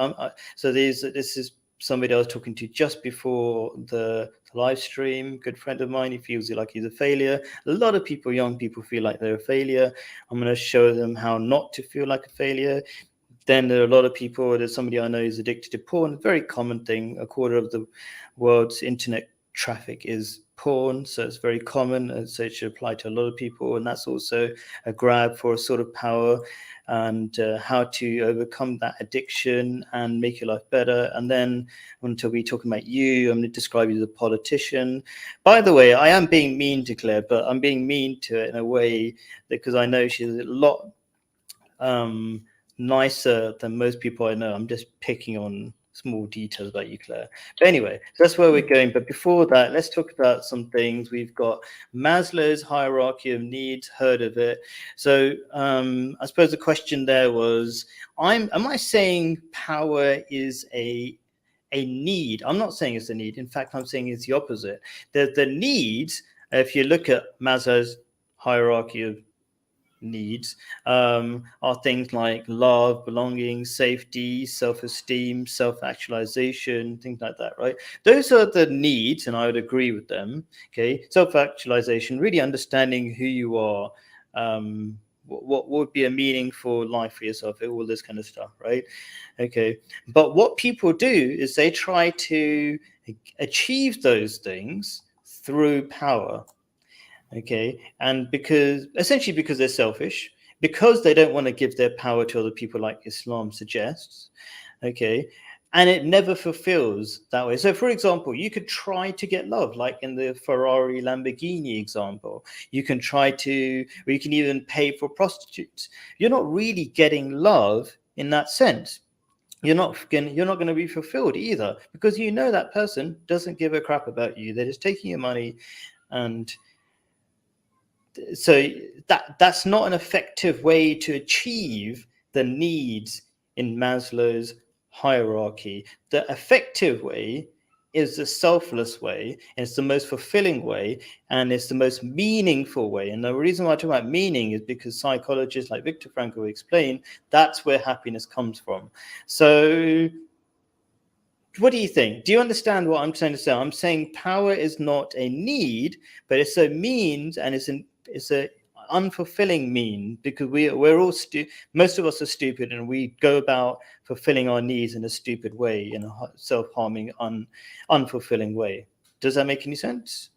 So this is somebody I was talking to just before the live stream. Good friend of mine. He feels like he's a failure. A lot of people, young people, feel like they're a failure. I'm going to show them how not to feel like a failure. Then there are a lot of people. There's somebody I know who's addicted to porn. Very common thing. A quarter of the world's internet traffic is porn, so it's very common, and so it should apply to a lot of people. And that's also a grab for a sort of power and how to overcome that addiction and make your life better. And then I'm going to be talking about you. I'm going to describe you as a politician. By the way, I am being mean to Claire, but I'm being mean to it in a way because I know she's a lot nicer than most people I know. I'm just picking on small details about you, Claire. But anyway, so that's where we're going. But before that, let's talk about some things. We've got Maslow's hierarchy of needs, heard of it. So I suppose the question there was, am I saying power is a need? I'm not saying it's a need. In fact, I'm saying it's the opposite. The needs, if you look at Maslow's hierarchy of needs, are things like love, belonging, safety, self-esteem, self-actualization, things like that, right? Those are the needs, and I would agree with them. Okay, self-actualization, really understanding who you are, what would be a meaningful life for yourself, all this kind of stuff, right? Okay, but what people do is they try to achieve those things through power. Okay, and because they're selfish, because they don't want to give their power to other people like Islam suggests. Okay, and it never fulfills that way. So, for example, you could try to get love, like in the Ferrari Lamborghini example. You can try to, or you can even pay for prostitutes. You're not really getting love in that sense. You're not going to be fulfilled either, because you know that person doesn't give a crap about you. They're just taking your money, and so that's not an effective way to achieve the needs in Maslow's hierarchy. The effective way is the selfless way, and it's the most fulfilling way, and it's the most meaningful way. And the reason why I talk about meaning is because psychologists like Viktor Frankl explain that's where happiness comes from. So what do you think? Do you understand what I'm trying to say? I'm saying power is not a need, but it's a means, and it's a unfulfilling mean, because we're all most of us are stupid, and we go about fulfilling our needs in a stupid way, in a self-harming, unfulfilling way. Does that make any sense?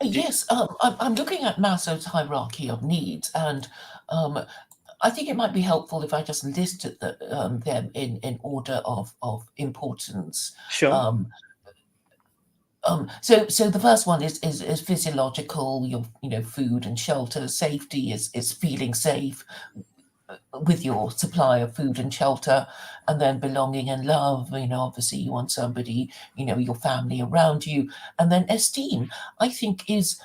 Yes, I'm looking at Maslow's hierarchy of needs, and I think it might be helpful if I just listed them in order of importance. Sure. So the first one is physiological. Food and shelter. Safety is feeling safe with your supply of food and shelter, and then belonging and love. Obviously you want somebody, your family around you, and then esteem. I think is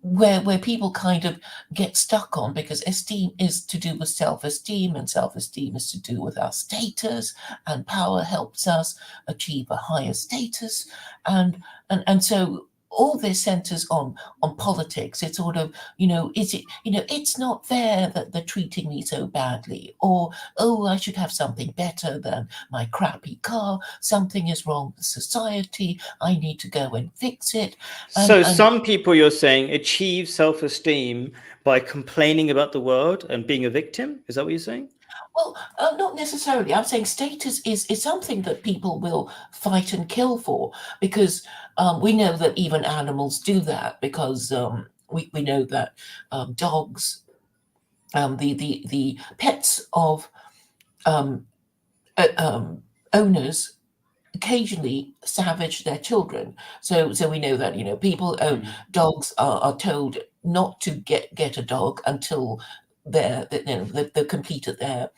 where people kind of get stuck on, because esteem is to do with self-esteem, and self-esteem is to do with our status, and power helps us achieve a higher status, and so all this centers on politics. It's sort of, is it, it's not fair that they're treating me so badly, or, oh, I should have something better than my crappy car. Something is wrong with society. I need to go and fix it. So And some people, you're saying, achieve self-esteem by complaining about the world and being a victim. Is that what you're saying? well, not necessarily. I'm saying status is something that people will fight and kill for, because we know that even animals do that, because we know that dogs, the pets of owners occasionally savage their children. So we know that, people own dogs are told not to get a dog until they've completed their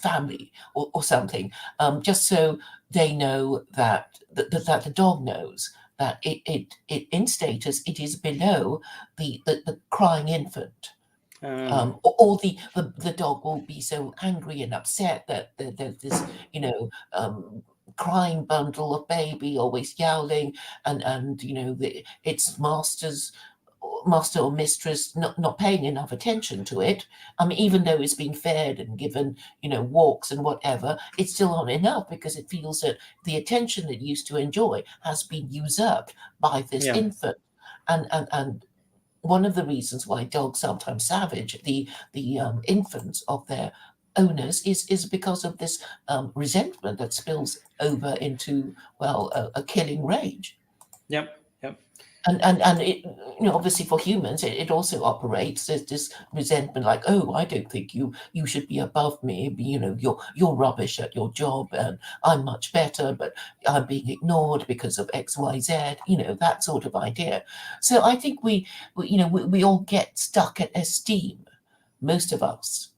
family, or something, just so they know that the dog knows that it in status it is below the crying infant. Or the dog will be so angry and upset that there's this, crying bundle of baby always yowling, and its master or mistress not paying enough attention to it. I mean, even though it's been fed and given, walks and whatever, it's still not enough, because it feels that the attention it used to enjoy has been usurped by this Yeah. infant. And one of the reasons why dogs sometimes savage the infants of their owners is because of this resentment that spills over into, well, a killing rage. Yep. Yep. And it, obviously for humans, it also operates as this resentment, like, oh, I don't think you should be above me. You're rubbish at your job, and I'm much better, but I'm being ignored because of X, Y, Z. That sort of idea. So I think we all get stuck at esteem, most of us,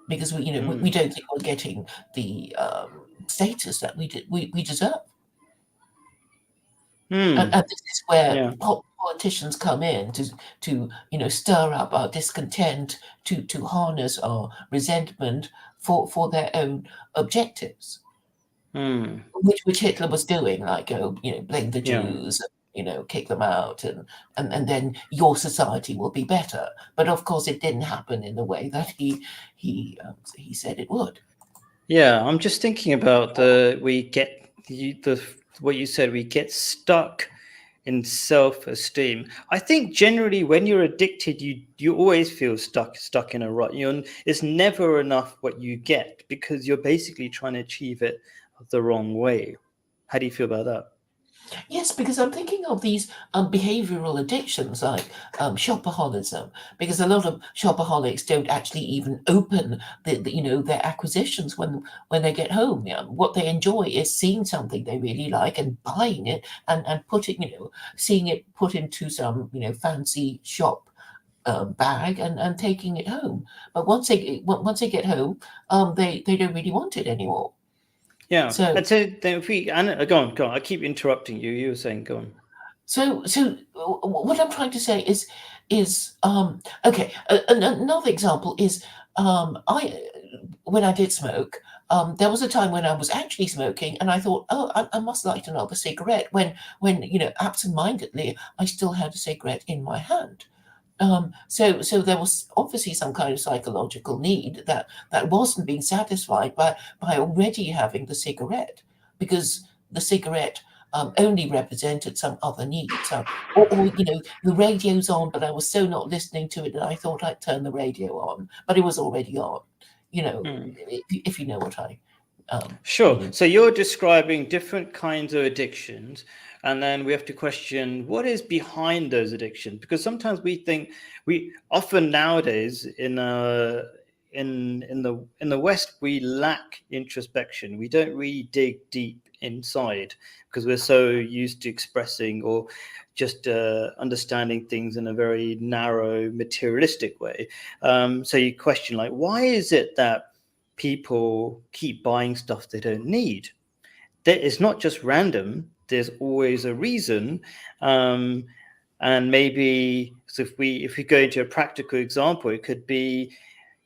because we don't think we're getting the status that we deserve. And this is where Yeah. politicians come in to stir up our discontent, to harness our resentment for their own objectives, which Hitler was doing, like, blame the Yeah. Jews, kick them out, and then your society will be better. But of course, it didn't happen in the way that he said it would. Yeah, I'm just thinking about what you said. We get stuck in self-esteem. I think generally when you're addicted, you always feel stuck in a rut. It's never enough what you get, because you're basically trying to achieve it the wrong way. How do you feel about that? Yes, because I'm thinking of these behavioral addictions like shopaholism, because a lot of shopaholics don't actually even open their acquisitions when they get home. What they enjoy is seeing something they really like and buying it and putting seeing it put into some fancy shop bag and taking it home. But once they get home, they don't really want it anymore. Yeah. So And so then if we, and go on, go on. I keep interrupting you. You were saying, go on. What I'm trying to say is okay. Another example is I when I did smoke, there was a time when I was actually smoking, and I thought, oh, I must light another cigarette. When absent-mindedly, I still had a cigarette in my hand. So there was obviously some kind of psychological need that wasn't being satisfied by already having the cigarette, because the cigarette only represented some other need. So, or the radio's on, but I was so not listening to it that I thought I'd turn the radio on, but it was already on. Hmm. If you know what I Sure. mean. So you're describing different kinds of addictions, and then we have to question what is behind those addictions. Because sometimes we think we often nowadays in the West we lack introspection. We don't really dig deep inside because we're so used to expressing or just understanding things in a very narrow materialistic way. So you question like, why is it that people keep buying stuff they don't need? It's not just random. There's always a reason. Um, and maybe so if we go into a practical example, it could be,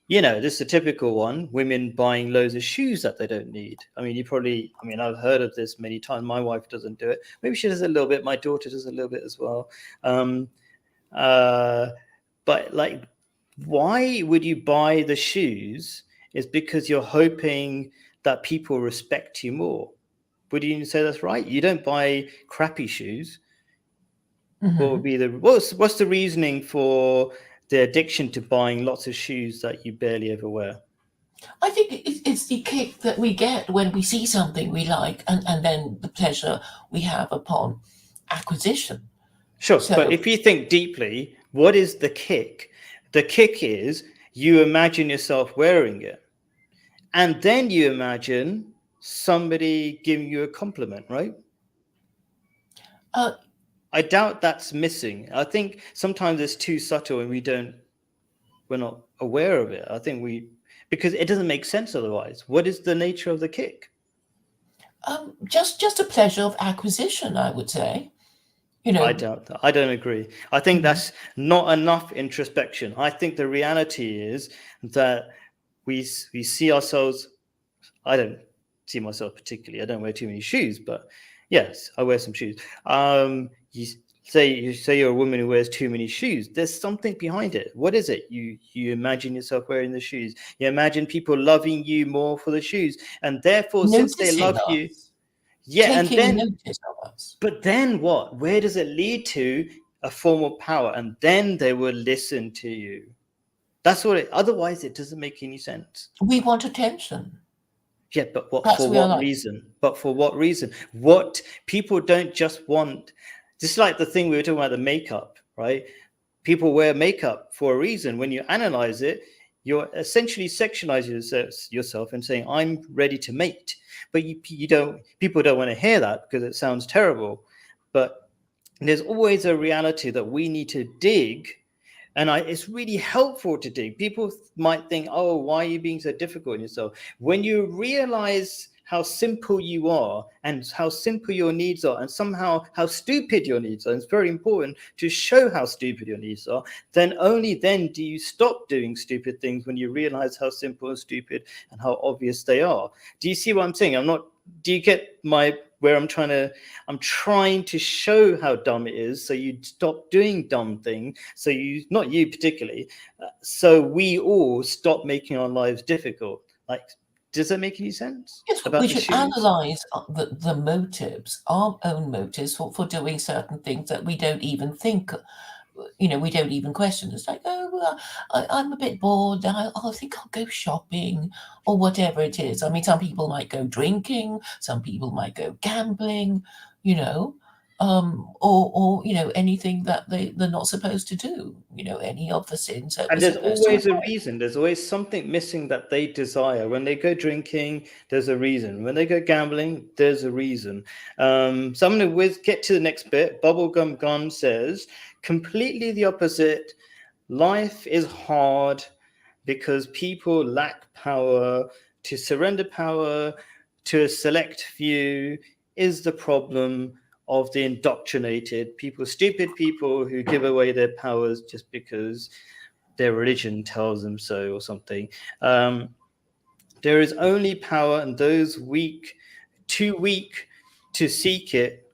this is a typical one: women buying loads of shoes that they don't need. I mean, I've heard of this many times. My wife doesn't do it. Maybe she does a little bit. My daughter does a little bit as well. Um, uh, but like, why would you buy the shoes? Is because you're hoping that people respect you more. Would you say that's right? You don't buy crappy shoes. What would Mhm. be what's the reasoning for the addiction to buying lots of shoes that you barely ever wear? I think it's the kick that we get when we see something we like, and then the pleasure we have upon acquisition. Sure, but So, if you think deeply, what is the kick? The kick is you imagine yourself wearing it, and then you imagine somebody giving you a compliment, right? uh, I doubt that's missing. I think sometimes it's too subtle and we're not aware of it. I think because it doesn't make sense otherwise. What is the nature of the kick? just a pleasure of acquisition, I would say. You I know, doubt that. I don't agree. I think Mhm. that's not enough introspection. I think the reality is that we see ourselves. I don't see myself particularly. I don't wear too many shoes, but yes, I wear some shoes. You say you're a woman who wears too many shoes. There's something behind it. What is it? You imagine yourself wearing the shoes. You imagine people loving you more for the shoes, and therefore, since they Noticing love you, us, yeah, and taking then notice of us. but then what? Where does it lead to? A form of power, and then they will listen to you. That's what it. Otherwise, it doesn't make any sense. We want attention. Yeah, but what That's for what we are what like. reason? But for what reason? What people don't just want, just like the thing we were talking about, the makeup, right? People wear makeup for a reason. When you analyze it, you're essentially sexualizing yourself and saying, I'm ready to mate. But you don't, people don't want to hear that because it sounds terrible. But there's always a reality that we need to dig, and it's really helpful to dig. People might think, oh, why are you being so difficult on yourself? When you realize how simple you are and how simple your needs are, and somehow how stupid your needs are, it's very important to show how stupid your needs are. Then only then do you stop doing stupid things, when you realize how simple and stupid and how obvious they are. Do you see what I'm saying? Do you get my where I'm trying to show how dumb it is, so you stop doing dumb things, so you, not you particularly, so we all stop making our lives difficult. Like, does that make any sense Yes, we about the should shoes? analyze the motives, our own motives for doing certain things that we don't even think, we don't even question. It's like, oh, well, I'm a bit bored. I think I'll go shopping or whatever it is. I mean, some people might go drinking, some people might go gambling, you know. or anything that they're not supposed to do. Any of the sins that we're And there's supposed to always a avoid. reason. There's always something missing that they desire. When they go drinking, there's a reason. When they go gambling, there's a reason. So I'm going to get to the next bit. Bubblegum Gun says completely the opposite. Life is hard because people lack power. To surrender power to a select few is the problem of the indoctrinated people, stupid people who give away their powers just because their religion tells them so or something. There is only power, and those too weak to seek it.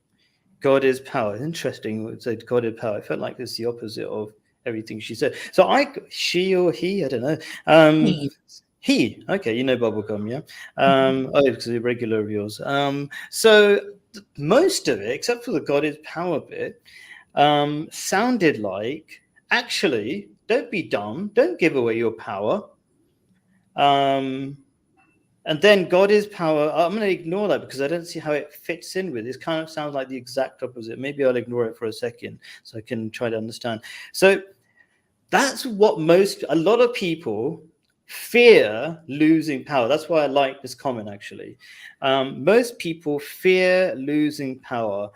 God is power. Interesting. Said God is power. I felt like it's the opposite of everything she said. So she or he, I don't know. He. Okay, you know bubblegum, yeah. Because a regular of yours. So most of it, except for the God is power bit, sounded like actually don't be dumb, don't give away your power. And then God is power. I'm going to ignore that because I don't see how it fits in with this. Kind of sounds like the exact opposite. Maybe I'll ignore it for a second so I can try to understand. So that's what a lot of people fear losing power. That's why I like this comment, actually. Most people fear losing power.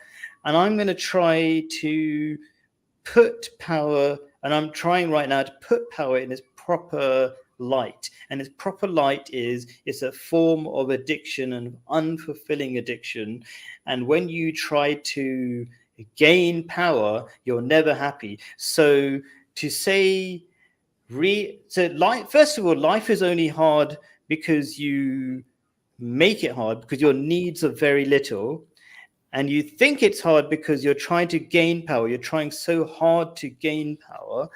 And I'm going to try to put power, and I'm trying right now to put power in its proper light. And its proper light is it's a form of addiction, and unfulfilling addiction. And when you try to gain power, you're never happy. So to say first of all, life is only hard because you make it hard because your needs are very little. And you think it's hard because you're trying to gain power. You're trying so hard to gain power.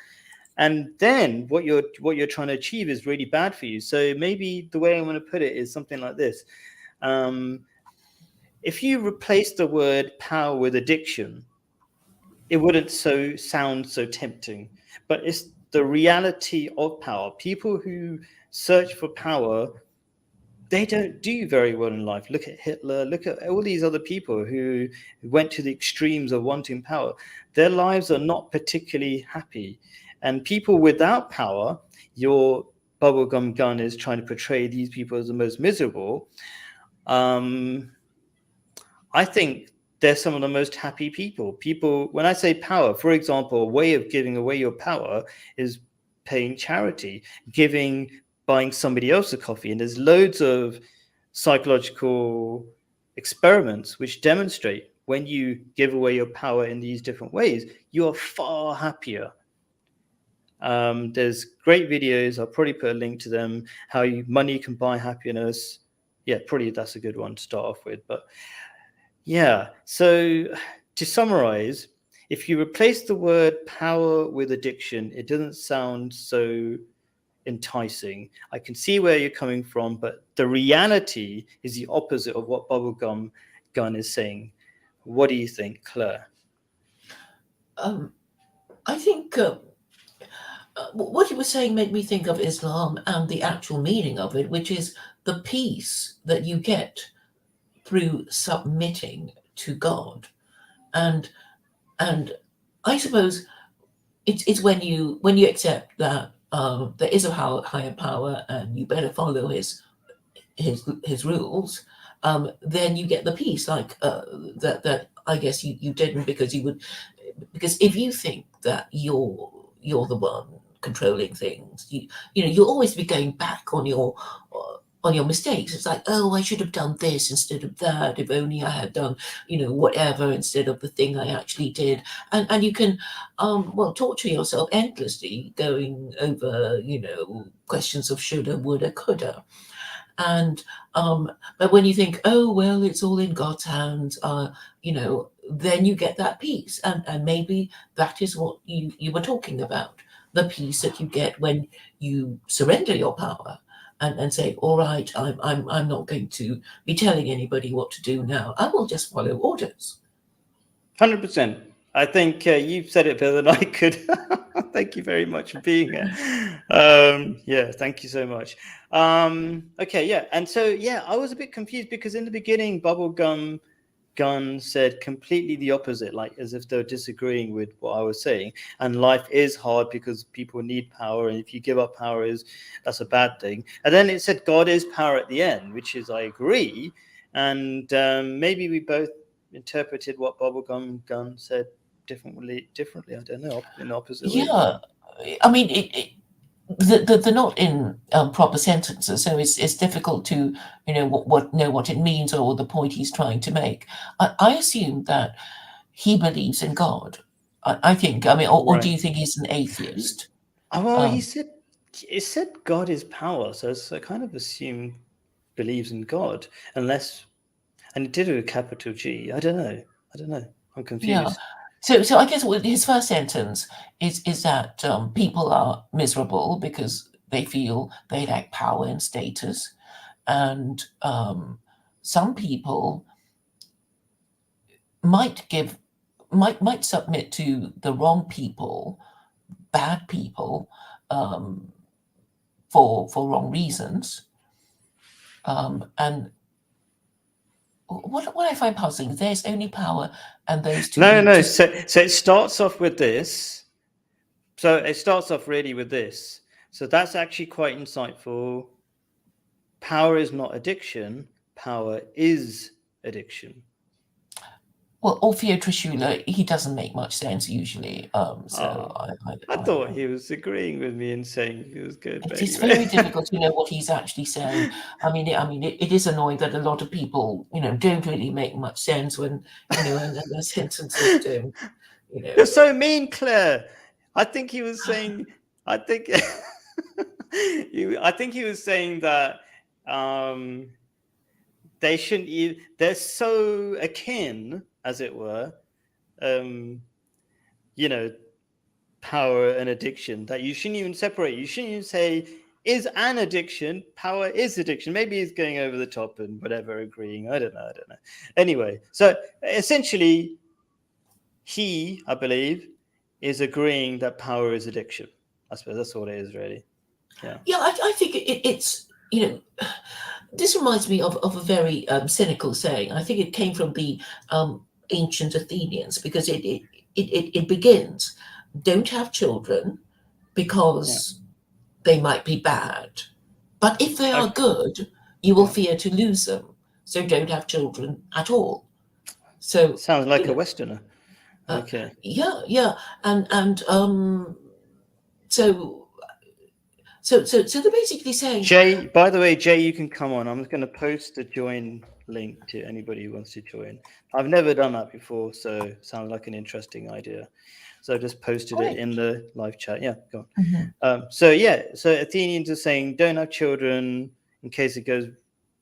And then what you're trying to achieve is really bad for you. So maybe the way I want to put it is something like this. If you replace the word power with addiction, it wouldn't sound so tempting. But it's the reality of power. People who search for power, they don't do very well in life. Look at Hitler. Look at all these other people who went to the extremes of wanting power. Their lives are not particularly happy. And people without power, your bubblegum gun is trying to portray these people as the most miserable. I think they're some of the most happy people. When I say power, for example, a way of giving away your power is paying charity, buying somebody else a coffee. And there's loads of psychological experiments which demonstrate when you give away your power in these different ways, you are far happier. There's great videos. I'll probably put a link to them. How money can buy happiness. Yeah, probably that's a good one to start off with. But yeah, so to summarize, if you replace the word power with addiction, it doesn't sound so enticing. I can see where you're coming from, but the reality is the opposite of what Bubblegum Gun is saying. What do you think, Claire? I think what you were saying made me think of Islam and the actual meaning of it, which is the peace that you get through submitting to God. And I suppose it's when you accept that there is a higher power and you better follow his rules, then you get the peace like that I guess you didn't, because if you think that you're the one controlling things, you'll always be going back on your mistakes. It's like, oh, I should have done this instead of that. If only I had done, whatever instead of the thing I actually did. And you can, torture yourself endlessly going over, questions of shoulda, woulda, coulda. And but when you think, oh well, it's all in God's hands, then you get that peace, and maybe that is what you were talking about, the peace that you get when you surrender your power and say, all right, I'm not going to be telling anybody what to do now. I will just follow orders. 100%. I think you've said it better than I could. Thank you very much for being here. Yeah, thank you so much. Okay, yeah. And so, yeah, I was a bit confused because in the beginning, Bubblegum Gunn said completely the opposite, like as if they're disagreeing with what I was saying. And life is hard because people need power, and if you give up power, that's a bad thing. And then it said God is power at the end, which is I agree. And maybe we both interpreted what Bubblegum Gunn said differently. I don't know, in the opposite way. Yeah, I mean, they're not in proper sentences, so it's difficult to know what it means or the point he's trying to make. I assume that he believes in God. I think. I mean, or do you think he's an atheist? Well, it said God is power, so I kind of assume believes in God, unless, and it did it with capital G. I don't know. I'm confused. Yeah. So I guess his first sentence is that people are miserable because they feel they lack power and status, and some people might submit to the wrong people, bad people, for wrong reasons, and what I find puzzling, there's only power and those two. No. So it starts off with this. So it starts off really with this. So that's actually quite insightful. Power is not addiction. Power is addiction. Well, Orfeo Trishula, he doesn't make much sense usually. I thought he was agreeing with me and saying he was good. It's very difficult to know what he's actually saying. I mean, it is annoying that a lot of people, don't really make much sense when, and the sentences don't. You're so mean, Claire. I think he was saying. I think he was saying that they shouldn't. They're so akin, as it were, power and addiction, that you shouldn't even separate. You shouldn't even say is an addiction, power is addiction. Maybe he's going over the top and whatever, agreeing. I don't know. Anyway, so essentially, I believe, is agreeing that power is addiction. I suppose that's all it is, really. Yeah. Yeah, I think it's this reminds me of a very cynical saying. I think it came from the ancient Athenians, because it begins, don't have children because they might be bad, but if they are good, you will fear to lose them, so don't have children at all. So sounds like a Westerner. Okay. And so they're basically saying, Jay, by the way, Jay, you can come on. I'm just going to post the join link to anybody who wants to join. I've never done that before, so it sounds like an interesting idea. So I just posted it in the live chat. Yeah, go on. So Athenians are saying don't have children in case it goes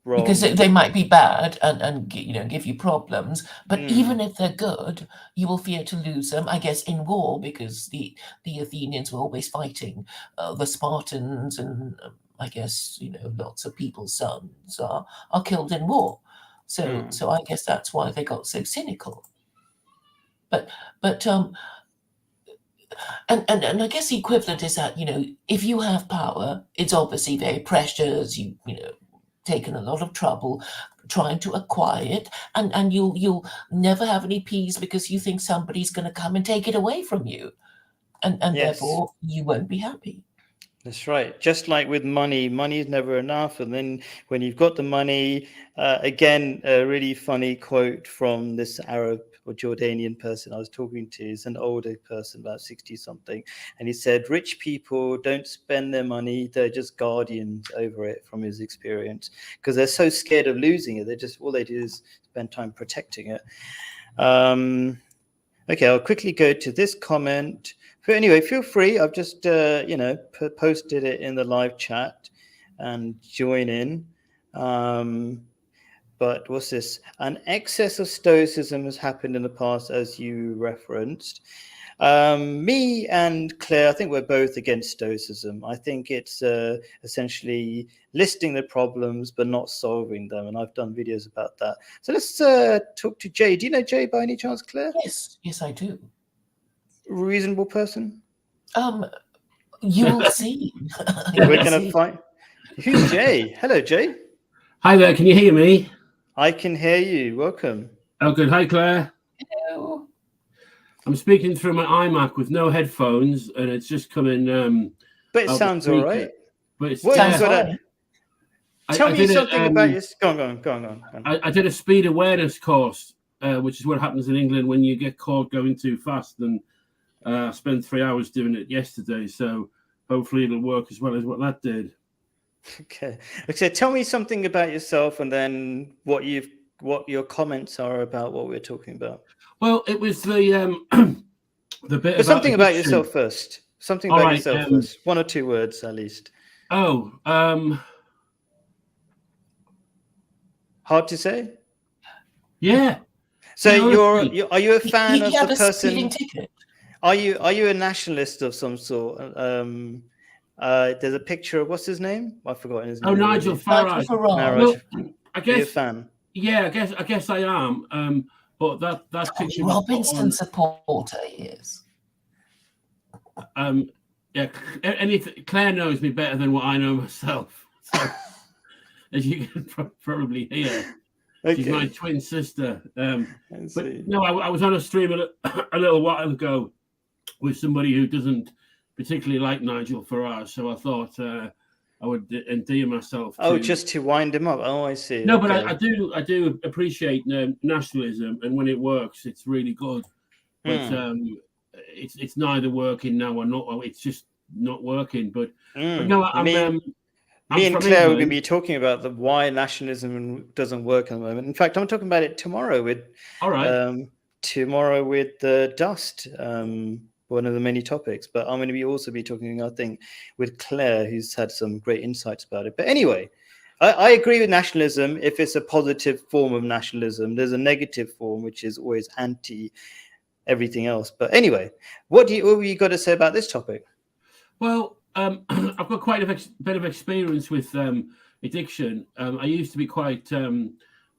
wrong. Because they might be bad and give you problems. But even if they're good, you will fear to lose them, I guess, in war, because the Athenians were always fighting the Spartans, and I guess, lots of people's sons are killed in war. So I guess that's why they got so cynical. But and I guess the equivalent is that, if you have power, it's obviously very precious. You taken a lot of trouble trying to acquire it, and you'll never have any peace because you think somebody's going to come and take it away from you, and therefore you won't be happy. That's right. Just like with money is never enough. And then when you've got the money, again, a really funny quote from this Arab or Jordanian person I was talking to. Is an older person, about 60 something. And he said, rich people don't spend their money. They're just guardians over it, from his experience, because they're so scared of losing it. All they do is spend time protecting it. Okay, I'll quickly go to this comment. But anyway, feel free. I've just, posted it in the live chat and join in. But what's this? An excess of stoicism has happened in the past, as you referenced. Me and Claire, I think we're both against stoicism. I think it's essentially listing the problems but not solving them. And I've done videos about that. So let's talk to Jay. Do you know Jay by any chance, Claire? Yes, I do. Reasonable person? You'll see. We're going to find... Who's Jay? Hello, Jay. Hi there, can you hear me? I can hear you. Welcome. Oh, good. Hi, Claire. Hello. I'm speaking through my iMac with no headphones, and it's just coming. But it out the sounds all speaker. right. But it's What Sounds sort of? fine. Tell I me did something a, about your. Go on. Go on. I did a speed awareness course, which is what happens in England when you get caught going too fast. And I spent 3 hours doing it yesterday, so hopefully it'll work as well as what that did. Okay. Tell me something about yourself, and then what your comments are about what we're talking about. Well, it was the the bit But about something about addiction. yourself first. Something All about right, yourself first. 1 or 2 words at least. Oh, Hard to say. yeah. So Yeah, are you a fan He of had the a speeding person? ticket. Are you a nationalist of some sort? There's a picture of what's his name? I've forgotten his name. Oh, Nigel already. Farage. Farage. Well, I Are you a guess. fan? Yeah, I guess I am. But that Tony picture Robinson supporter he is. Yeah, Claire knows me better than what I know myself. So, as you can probably hear, she's my twin sister. But no, I was on a stream a little while ago with somebody who doesn't particularly like Nigel Farage, so I thought I would endear myself. Just to wind him up. Oh, I see. No, but I do appreciate nationalism, and when it works, it's really good. But it's neither working now or not. It's just not working. But no, me and Claire are going to be talking about why nationalism doesn't work at the moment. In fact, I'm talking about it tomorrow with Dust. One of the many topics, but I'm going to also be talking, I think, with Claire, who's had some great insights about it. But anyway, I agree with nationalism if it's a positive form of nationalism. There's a negative form, which is always anti everything else. But anyway, what have you got to say about this topic? Well, I've got quite a bit of experience with addiction. I used to be quite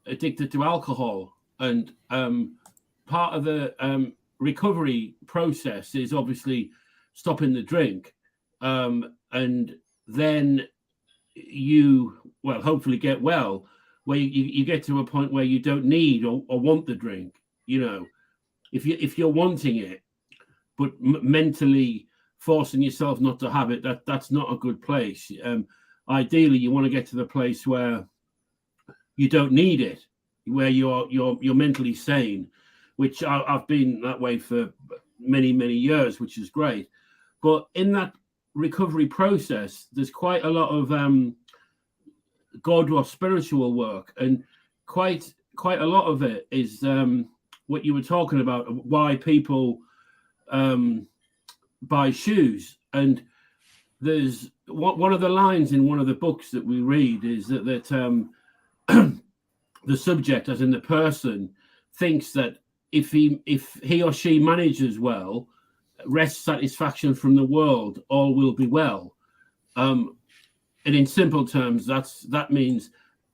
addicted to alcohol, and part of the recovery process is obviously stopping the drink, and then you hopefully get well, where you get to a point where you don't need or want the drink. If you're wanting it, but mentally forcing yourself not to have it, that's not a good place. Ideally, you want to get to the place where you don't need it, where you're mentally sane, which I've been that way for many years, which is great. But in that recovery process, there's quite a lot of God or spiritual work, and quite a lot of it is what you were talking about, why people buy shoes. And there's one of the lines in one of the books that we read is that the subject, as in the person, thinks that if he or she manages well, rest, satisfaction from the world, all will be well. And in simple terms, that means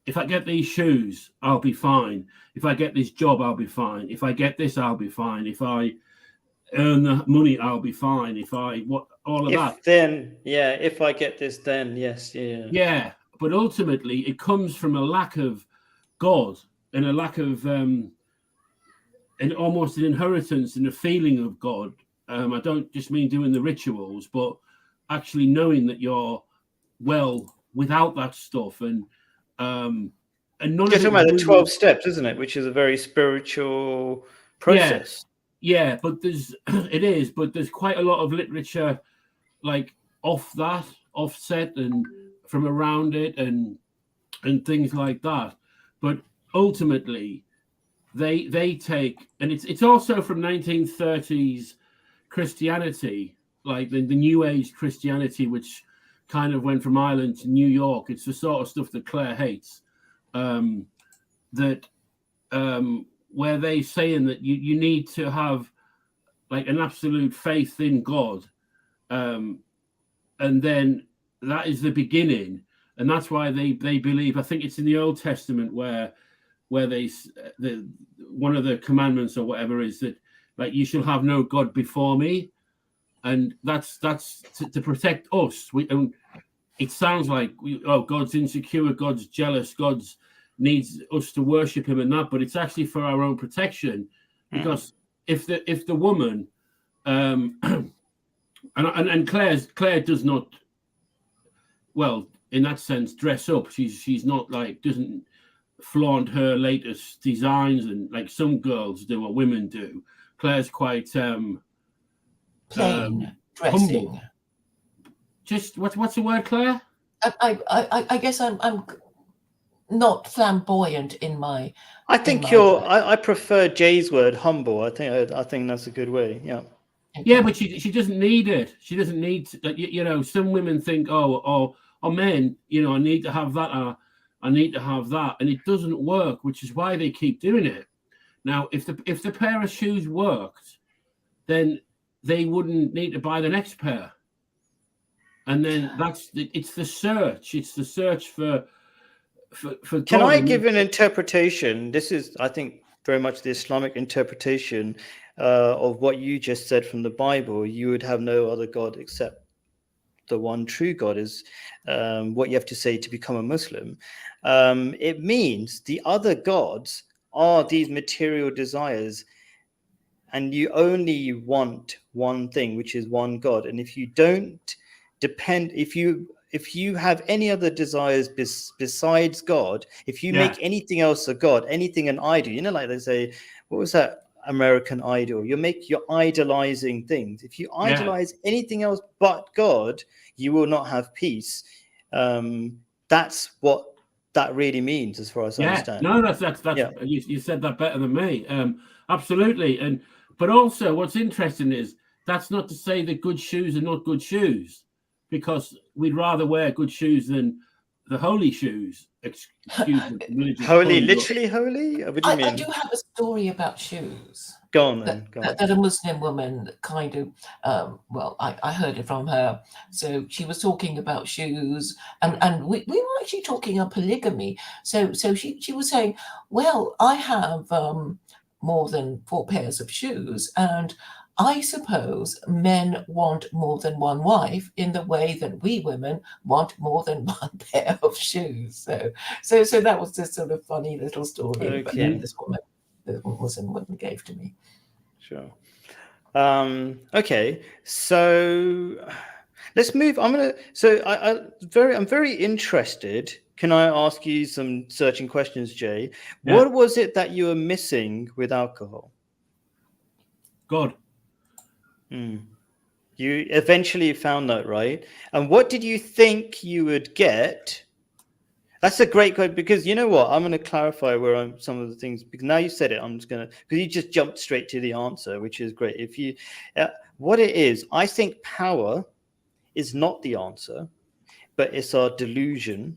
if I get these shoes, I'll be fine. If I get this job, I'll be fine. If I get this, I'll be fine. If I earn the money, I'll be fine. If I if I get this, then yes, yeah. But ultimately, it comes from a lack of God and a lack of and almost an inheritance and a feeling of God. I don't just mean doing the rituals, but actually knowing that you're well without that stuff. And none you're talking about the 12 steps, isn't it? Which is a very spiritual process. Yeah, but there's quite a lot of literature like offset and from around it and things like that. But ultimately, they take, and it's also from 1930s Christianity, like the New Age Christianity, which kind of went from Ireland to New York. It's the sort of stuff that Claire hates. Where they saying that you need to have like an absolute faith in God, and then that is the beginning, and that's why they believe. I think it's in the Old Testament where one of the commandments or whatever is that like you shall have no God before me, and that's to protect us. And it sounds like God's insecure, God's jealous, God's needs us to worship him and that, but it's actually for our own protection, because if the woman and Claire does not, well, in that sense, dress up. She's not like, doesn't flaunt her latest designs and like some girls do or women do. Claire's quite plain dressing. humble. Just what's the word, Claire? I guess I'm not flamboyant in my. I think I prefer Jay's word, humble. I think that's a good way. Yeah. Okay. Yeah, but she doesn't need it. She doesn't need to, you know. Some women think, oh, men, you know, I need to have that. I need to have that, and it doesn't work, which is why they keep doing it. Now, if the pair of shoes worked, then they wouldn't need to buy the next pair. And then it's the search. It's the search for. Can I give an interpretation? This is, I think, very much the Islamic interpretation of what you just said from the Bible. You would have no other God except the one true God, is what you have to say to become a Muslim. It means the other gods are these material desires, and you only want one thing, which is one God. And if you don't depend, if you have any other desires besides God, if you make anything else a God, anything an idol, you know, like they say, what was that American Idol? You're idolizing things. If you idolize anything else but God, you will not have peace. That's what that really means, as far as I understand. No, that's you said that better than me. Absolutely. But also what's interesting is that's not to say that good shoes are not good shoes, because we'd rather wear good shoes than the holy shoes. Excuse me. Holy, literally holy? What do you mean? I do have a story about shoes. Go on then. Go on. That a Muslim woman kind of, well, I heard it from her. So she was talking about shoes, and we were actually talking about polygamy. So she was saying, well, I have more than 4 pairs of shoes, and I suppose men want more than one wife in the way that we women want more than one pair of shoes. So that was this sort of funny little story that this woman, the Muslim woman, gave to me. Sure. Okay. So let's move. I'm very interested. Can I ask you some searching questions, Jay? Yeah. What was it that you were missing with alcohol? God. You eventually found that, right? And what did you think you would get? That's a great question, because you know what? I'm going to clarify some of the things, because now you said it, I'm just going to, because you just jumped straight to the answer, which is great. If you, what it is, I think power is not the answer, but it's our delusion,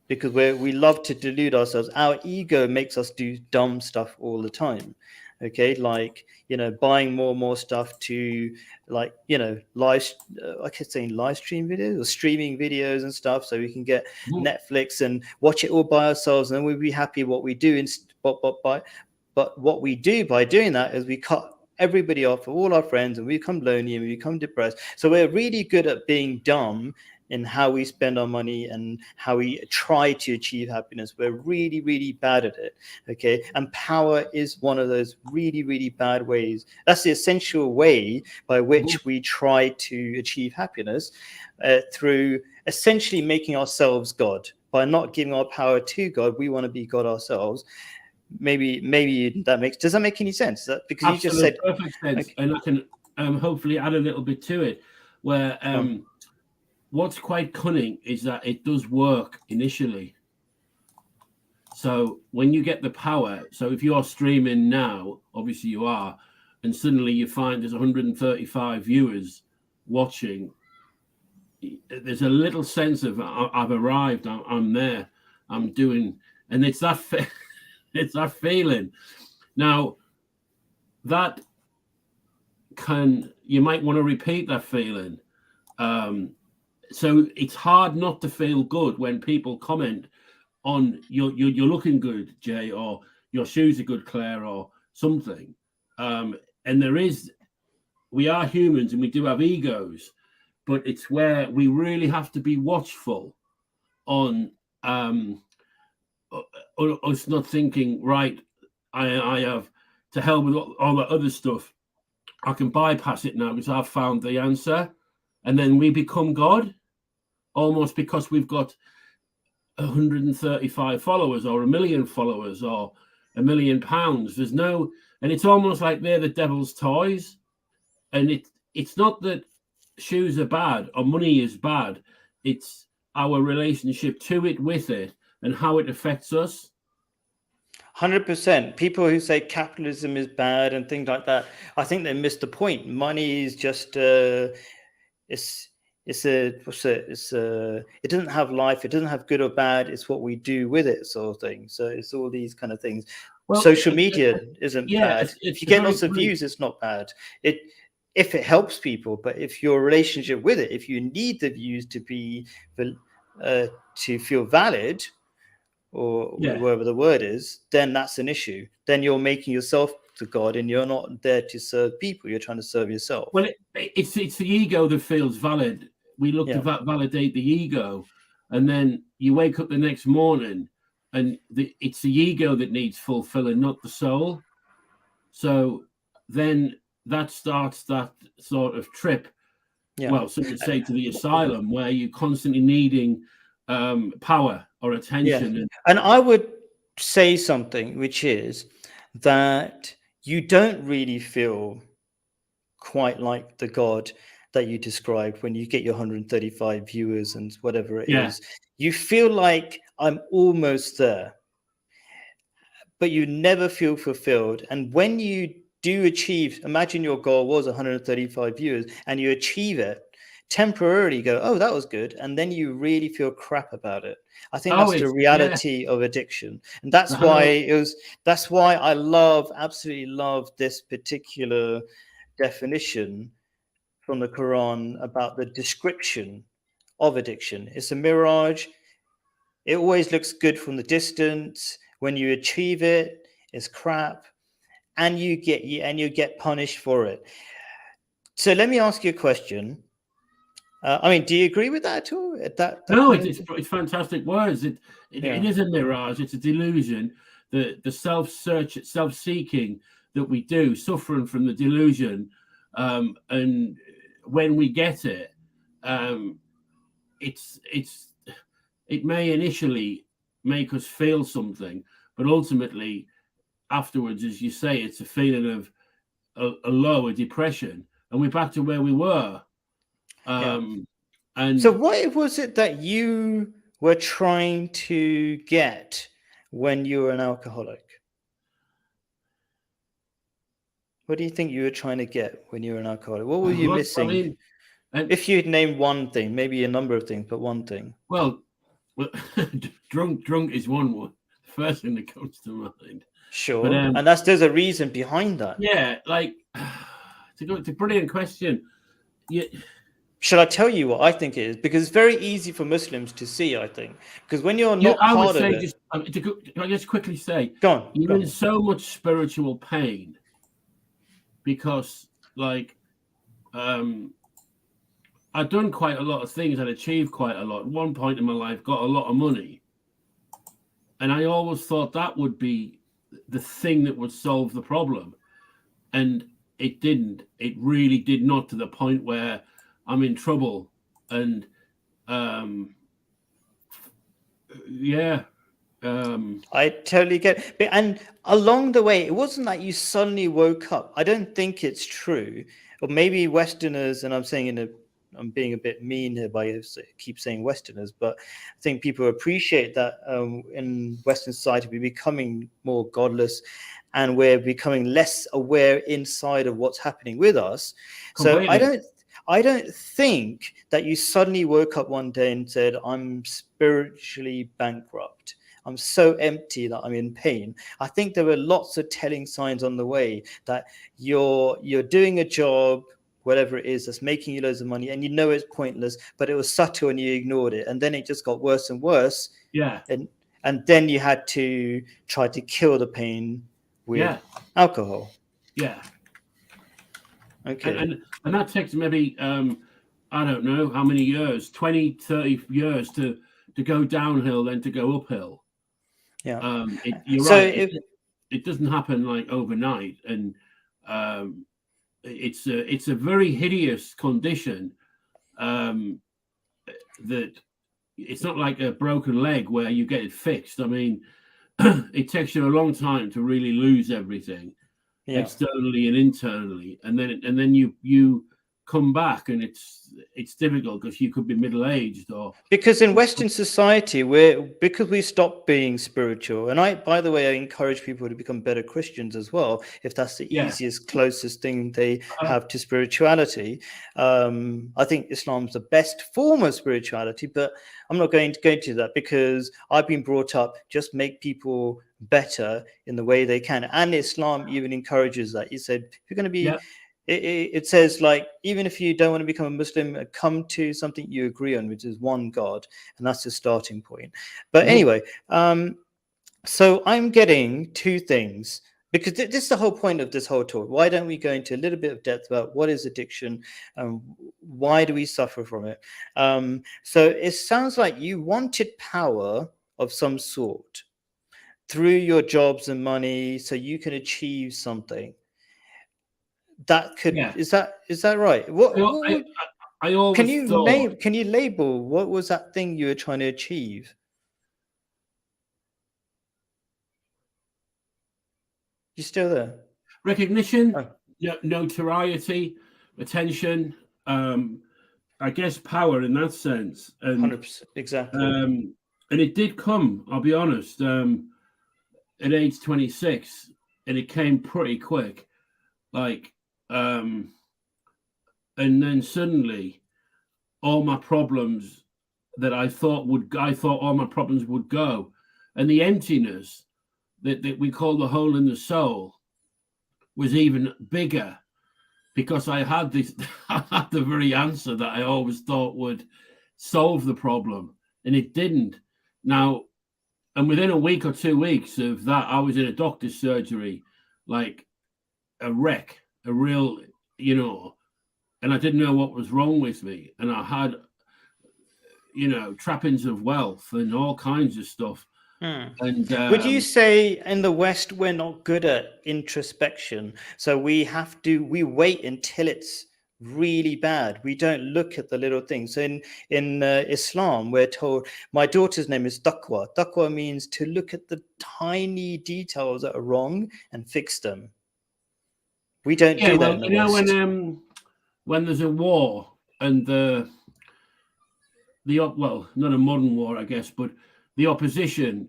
because we love to delude ourselves. Our ego makes us do dumb stuff all the time. Okay, like, you know, buying more and more stuff to, like, you know, live stream videos or streaming videos and stuff, so we can get Netflix and watch it all by ourselves, and then we'll be happy what we do. But what we do by doing that is we cut everybody off, all our friends, and we become lonely and we become depressed. So we're really good at being dumb in how we spend our money and how we try to achieve happiness. We're really, really bad at it, okay? And power is one of those really, really bad ways. That's the essential way by which we try to achieve happiness, through essentially making ourselves God. By not giving our power to God, we want to be God ourselves. Maybe does that make any sense? Because absolutely, you just said perfect sense, okay. And I can hopefully add a little bit to it, where what's quite cunning is that it does work initially. So when you get the power, so if you're streaming now, obviously you are, and suddenly you find there's 135 viewers watching, there's a little sense of I've arrived, I'm there, I'm doing, and it's that it's that feeling. Now that you might want to repeat that feeling. So it's hard not to feel good when people comment on you're looking good, Jay, or your shoes are good, Claire, or something. And we are humans and we do have egos, but it's where we really have to be watchful on us not thinking, right, I have to hell with all that other stuff. I can bypass it now because I've found the answer. And then we become God, almost because we've got 135 followers or 1 million followers or £1 million. There's no, and it's almost like they're the devil's toys. And it's not that shoes are bad or money is bad. It's our relationship to it, with it, and how it affects us. 100%. People who say capitalism is bad and things like that, I think they missed the point. Money is just it doesn't have life. It doesn't have good or bad. It's what we do with it, sort of thing. So it's all these kind of things. Well, social media isn't bad. If you get lots of views, it's not bad. If it helps people, but if your relationship with it, if you need the views to be to feel valid, or wherever the word is, then that's an issue. Then you're making yourself to God, and you're not there to serve people. You're trying to serve yourself. Well, it's the ego that feels valid. We look to validate the ego, and then you wake up the next morning, and it's the ego that needs fulfilling, not the soul. So then that starts that sort of trip. Well, some would say to the asylum, where you're constantly needing power or attention. And I would say something, which is that you don't really feel quite like the God that you described when you get your 135 viewers and whatever it is. You feel like I'm almost there, but you never feel fulfilled. And when you do achieve, imagine your goal was 135 viewers and you achieve it, temporarily go, oh, that was good, and then you really feel crap about it. I think that's the reality of addiction, and that's why I absolutely love this particular definition from the Quran about the description of addiction. It's a mirage. It always looks good from the distance. When you achieve it, it's crap, and you get punished for it. So let me ask you a question. I mean, do you agree with that at all? No, it's fantastic words. It is a mirage. It's a delusion. The self-search, self-seeking that we do, suffering from the delusion, and when we get it, it may initially make us feel something, but ultimately, afterwards, as you say, it's a feeling of a lower depression, and we're back to where we were. And so what was it that you were trying to get when you were an alcoholic? What do you think you were trying to get when you were an alcoholic? What were you missing? I mean, if you'd name one thing, maybe a number of things, but one thing. Well, drunk is one word. The first thing that comes to mind. Sure, but, and there's a reason behind that. Yeah, like it's a brilliant question. Should I tell you what I think it is? Because it's very easy for Muslims to see, I think. Because when you're not part of it... I just quickly say, you're in so much spiritual pain because, like, I'd done quite a lot of things. I'd achieved quite a lot. At one point in my life, got a lot of money. And I always thought that would be the thing that would solve the problem. And it didn't. It really did not, to the point where I'm in trouble. And I totally get it. And along the way, it wasn't like you suddenly woke up. I don't think it's true. Or maybe Westerners, and I'm being a bit mean here by keep saying Westerners, but I think people appreciate that in Western society we're becoming more godless, and we're becoming less aware inside of what's happening with us. Completely. So I don't think that you suddenly woke up one day and said, I'm spiritually bankrupt. I'm so empty that I'm in pain. I think there were lots of telling signs on the way that you're doing a job, whatever it is, that's making you loads of money, and you know it's pointless, but it was subtle and you ignored it. And then it just got worse and worse. Yeah. And then you had to try to kill the pain with alcohol. Yeah. Okay. And that takes maybe, I don't know how many years, 20, 30 years to go downhill, then to go uphill. Yeah. You're So right. It doesn't happen like overnight, and it's a very hideous condition. That it's not like a broken leg where you get it fixed. I mean, it takes you a long time to really lose everything, externally and internally, and then you come back, and it's difficult because you could be middle-aged or because in Western society, because we stopped being spiritual, and by the way, I encourage people to become better Christians as well, if that's the easiest, closest thing they have to spirituality. I think Islam's the best form of spirituality, but I'm not going to go into that because I've been brought up just make people better in the way they can, and Islam even encourages that. He said, if you're going to be it says, like, even if you don't want to become a Muslim, come to something you agree on, which is one God, and that's the starting point. But anyway, so I'm getting two things, because this is the whole point of this whole talk. Why don't we go into a little bit of depth about what is addiction and why do we suffer from it? So it sounds like you wanted power of some sort through your jobs and money so you can achieve something. That could is that right? I always can you label what was that thing you were trying to achieve? You still there? Recognition, notoriety, attention, I guess power in that sense. And 100%, exactly. And it did come, I'll be honest, at age 26, and it came pretty quick. Like, and then suddenly all my problems that I thought all my problems would go, and the emptiness that we call the hole in the soul was even bigger, because I had the very answer that I always thought would solve the problem, and it didn't. Now, and within a week or 2 weeks of that, I was in a doctor's surgery, like a wreck, a real, and I didn't know what was wrong with me. And I had, trappings of wealth and all kinds of stuff. And would you say in the West we're not good at introspection? So we wait until it's really bad. We don't look at the little things. So in Islam, we're told, my daughter's name is Taqwa. Taqwa means to look at the tiny details that are wrong and fix them. We don't do that in the West. When there's a war and well, not a modern war, I guess, but the opposition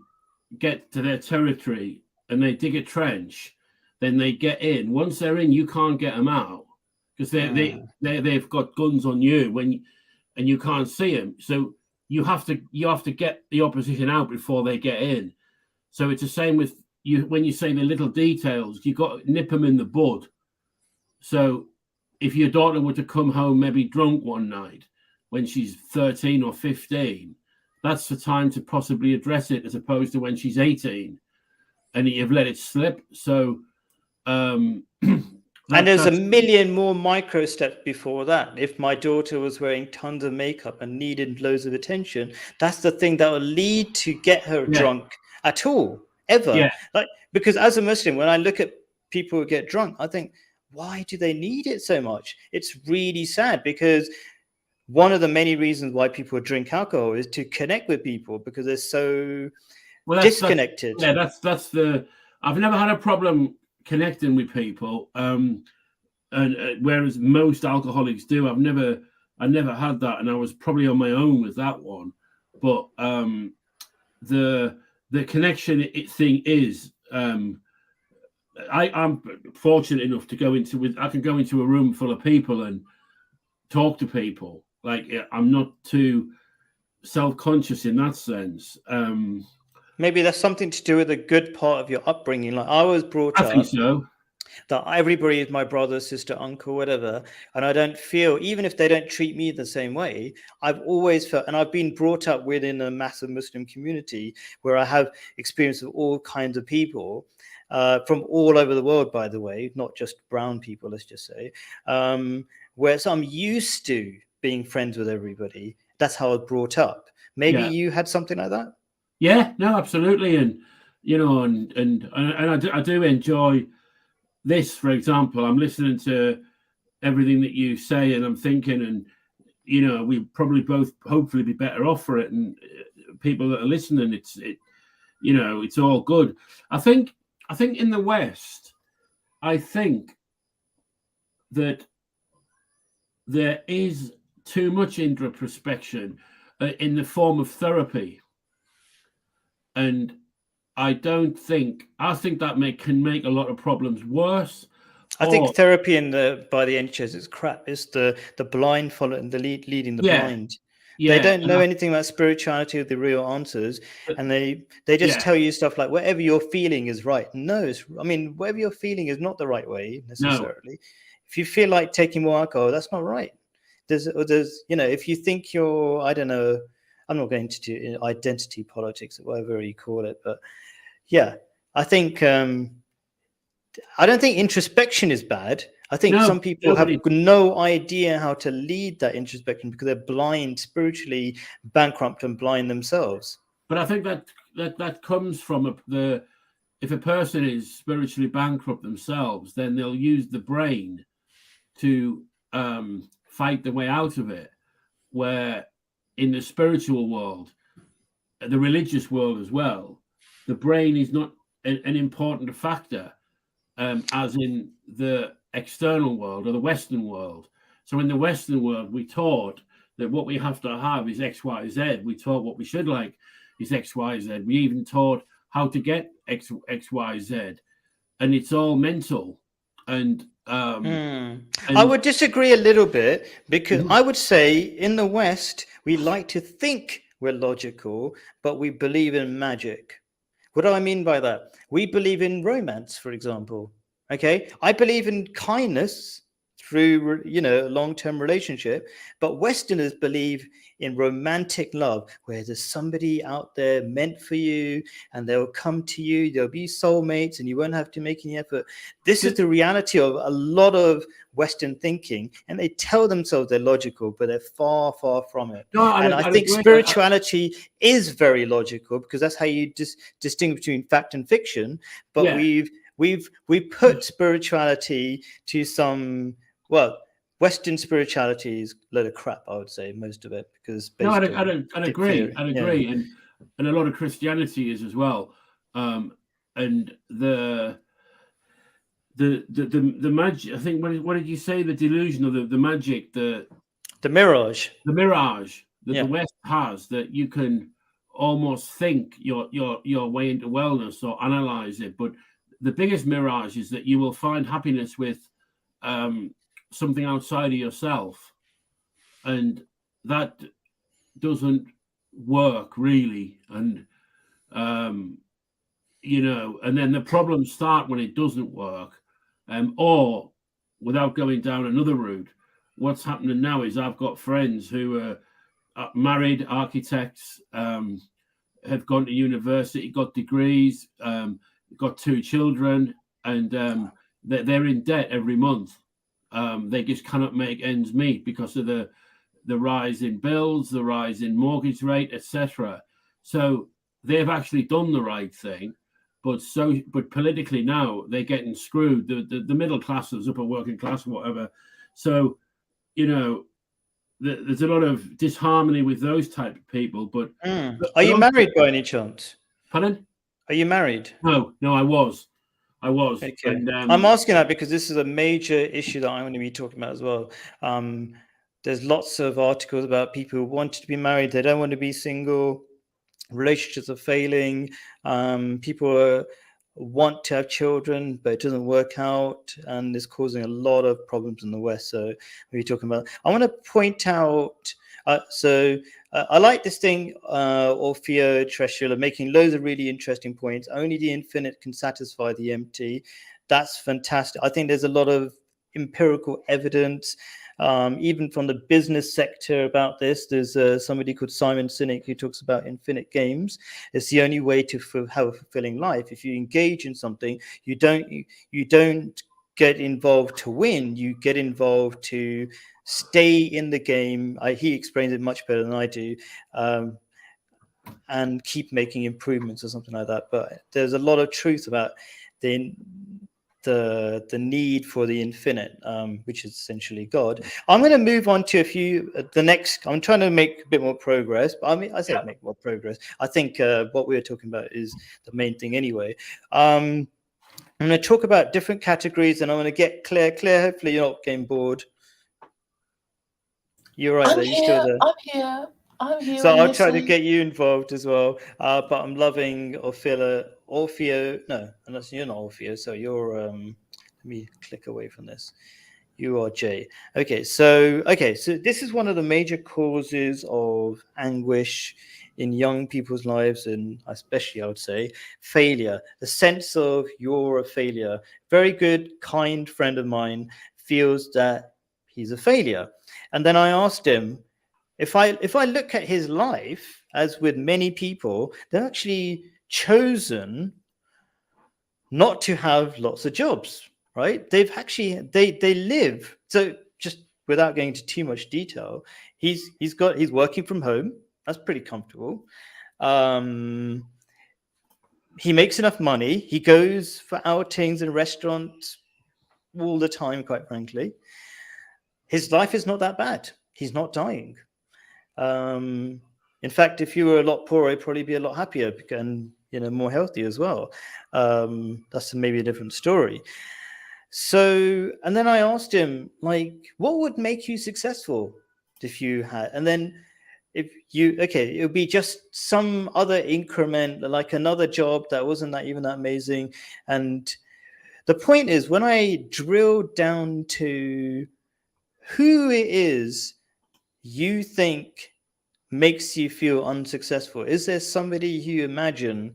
get to their territory and they dig a trench, then they get in. Once they're in, you can't get them out, because they've got guns on you and you can't see them. So you have to get the opposition out before they get in. So it's the same with you when you say the little details. You got to nip them in the bud. So if your daughter were to come home maybe drunk one night when she's 13 or 15, that's the time to possibly address it, as opposed to when she's 18 and you've let it slip. So and there's a million more micro steps before that. If my daughter was wearing tons of makeup and needed loads of attention, that's the thing that will lead to get her drunk at all, ever. Like, because as a Muslim, when I look at people who get drunk, I think, why do they need it so much? It's really sad, because one of the many reasons why people drink alcohol is to connect with people, because they're so disconnected. I've never had a problem connecting with people, and whereas most alcoholics do. I never had that, and I was probably on my own with that one. But the connection thing is, I'm fortunate enough to I can go into a room full of people and talk to people. Like, I'm not too self-conscious in that sense. Maybe that's something to do with a good part of your upbringing. Like, I was brought up, think so, that everybody is my brother, sister, uncle, whatever, and I don't feel, even if they don't treat me the same way, I've always felt, and I've been brought up within a massive Muslim community where I have experience of all kinds of people, from all over the world, by the way, not just brown people, let's just say, where so I'm used to being friends with everybody. That's how I was brought up. Maybe you had something like that? Yeah, no, absolutely. And you know, and I do enjoy this. For example, I'm listening to everything that you say, and I'm thinking, and you know, we probably both hopefully be better off for it, and people that are listening, you know, it's all good. I think in the West, I think that there is too much introspection in the form of therapy, and I think that can make a lot of problems worse. I think therapy by the NHS is crap. It's the blind following the leading the blind. Yeah, they don't know anything about spirituality or the real answers, and they just tell you stuff like whatever you're feeling is right. No, whatever you're feeling is not the right way necessarily. No. If you feel like taking more alcohol, that's not right. There's you know, if you think you're, I don't know, I'm not going to do identity politics or whatever you call it, but yeah, I think I don't think introspection is bad. I think some people have no idea how to lead that introspection because they're blind, spiritually bankrupt and blind themselves. But I think that comes from if a person is spiritually bankrupt themselves, then they'll use the brain to fight the way out of it. Where in the spiritual world, the religious world as well, the brain is not an important factor. As in the external world or the Western world. So in the Western world, we taught that what we have to have is X, Y, Z. We taught what we should like is X, Y, Z. We even taught how to get X, Y, Z. And it's all mental. And I would disagree a little bit because I would say in the West, we like to think we're logical, but we believe in magic. What do I mean by that? We believe in romance, for example. Okay, I believe in kindness through, you know, a long-term relationship, but Westerners believe in romantic love, where there's somebody out there meant for you, and they'll come to you. They'll be soulmates, and you won't have to make any effort. This is the reality of a lot of Western thinking, and they tell themselves they're logical, but they're far, far from it. I think spirituality is very logical because that's how you distinguish between fact and fiction. But we've put spirituality to some, well, Western spirituality is a load of crap, I would say, most of it, because I'd agree. And a lot of Christianity is as well. And the magic, I think, what did you say? The delusion or the magic, the mirage, that the West has, that you can almost think your way into wellness or analyze it. But the biggest mirage is that you will find happiness with something outside of yourself, and that doesn't work really. And you know, and then the problems start when it doesn't work. Or without going down another route, what's happening now is I've got friends who are married architects, have gone to university, got degrees, got 2 children, and they're in debt every month. They just cannot make ends meet because of the rise in bills, the rise in mortgage rate, etc. So they've actually done the right thing, but politically now they're getting screwed. The middle class is upper working class, whatever. So, you know, there's a lot of disharmony with those type of people. But are you married by any chance? Pardon? Are you married? No, I was. Okay. And, I'm asking that because this is a major issue that I'm going to be talking about as well. There's lots of articles about people who want to be married. They don't want to be single. Relationships are failing. People want to have children, but it doesn't work out. And it's causing a lot of problems in the West. So we're talking about, I want to point out, I like this thing, Orfeo Treasurer, making loads of really interesting points. Only the infinite can satisfy the empty. That's fantastic. I think there's a lot of empirical evidence, even from the business sector about this. There's somebody called Simon Sinek who talks about infinite games. It's the only way to have a fulfilling life. If you engage in something, you don't get involved to win. You get involved to stay in the game. He explains it much better than I do. and keep making improvements or something like that. But there's a lot of truth about the need for the infinite, which is essentially God. I'm going to move on to I'm trying to make a bit more progress, but I mean, I said make more progress. I think what we were talking about is the main thing anyway. I'm going to talk about different categories, and I'm going to get Claire. Claire, hopefully you're not getting bored. You're right there. You're still there. I'm here. So I'll try to get you involved as well. But I'm loving Orfeo. No, unless you're not Orfeo. So you're. Let me click away from this. You are Jay. Okay. So this is one of the major causes of anguish in young people's lives, and especially I would say failure. The sense of you're a failure. Very good, kind friend of mine feels that he's a failure, and then I asked him. If I look at his life, as with many people, they're actually chosen not to have lots of jobs, right? They live. So just without going into too much detail, he's working from home. That's pretty comfortable. He makes enough money. He goes for outings and restaurants all the time, quite frankly. His life is not that bad. He's not dying. In fact, if you were a lot poorer, you'd probably be a lot happier and more healthy as well. That's maybe a different story. So, and then I asked him, like, what would make you successful if you had? And then it would be just some other increment, like another job that wasn't even that amazing. And the point is, when I drilled down to who it is you think makes you feel unsuccessful, is there somebody you imagine?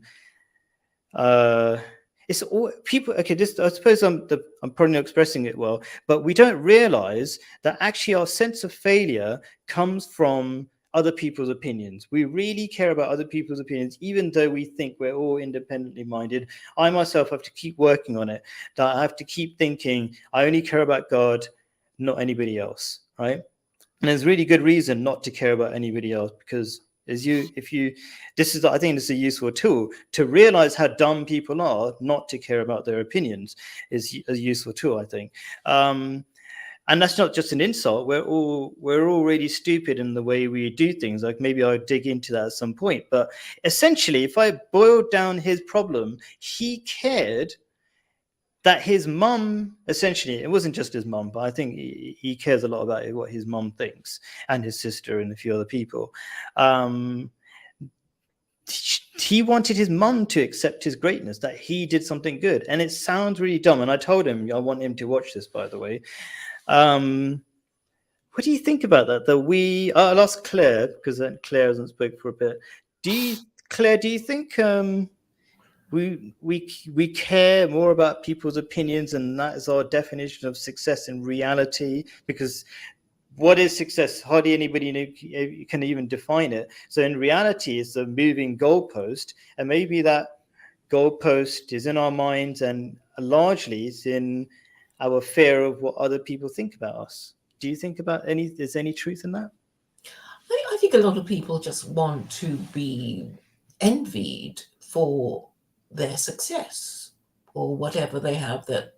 It's all people. Okay, I suppose I'm probably not expressing it well, but we don't realize that actually our sense of failure comes from other people's opinions. We really care about other people's opinions, even though we think we're all independently minded. I myself have to keep working on it. That I have to keep thinking I only care about God, not anybody else, right? And there's really good reason not to care about anybody else, because I think this is a useful tool to realize how dumb people are. Not to care about their opinions is a useful tool, I think. And that's not just an insult. We're all really stupid in the way we do things. Like, maybe I'll dig into that at some point. But essentially, if I boiled down his problem, he cared that his mum, essentially, it wasn't just his mum, but I think he cares a lot about what his mum thinks, and his sister and a few other people. He wanted his mum to accept his greatness, that he did something good. And it sounds really dumb. And I told him, I want him to watch this, by the way. What do you think about that? I'll ask Claire, because Claire hasn't spoken for a bit. Claire, do you think we care more about people's opinions, and that is our definition of success in reality? Because what is success? Hardly anybody can even define it. So in reality, it's a moving goalpost, and maybe that goalpost is in our minds, and largely it's in our fear of what other people think about us. Do you think is any truth in that? I think a lot of people just want to be envied for their success, or whatever they have that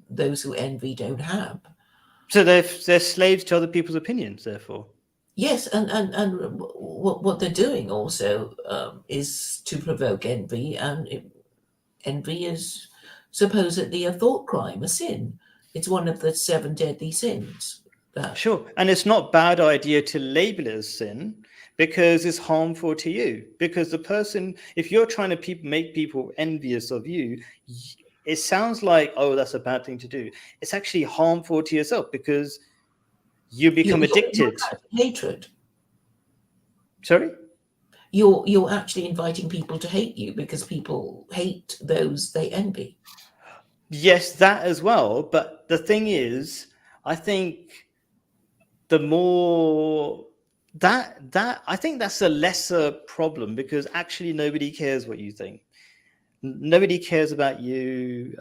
those who envy don't have. So they're slaves to other people's opinions, therefore. Yes, and what they're doing also is to provoke envy, and envy is supposedly a thought crime, a sin. It's one of the 7 deadly sins. Sure, and it's not a bad idea to label it as sin, because it's harmful to you. Because the person, if you're trying to make people envious of you, it sounds like, oh, that's a bad thing to do. It's actually harmful to yourself, because you become addicted. Hatred. Sorry? You're actually inviting people to hate you, because people hate those they envy. Yes, that as well. But the thing is, I think the more I think that's a lesser problem, because actually nobody cares what you think. Nobody cares about you,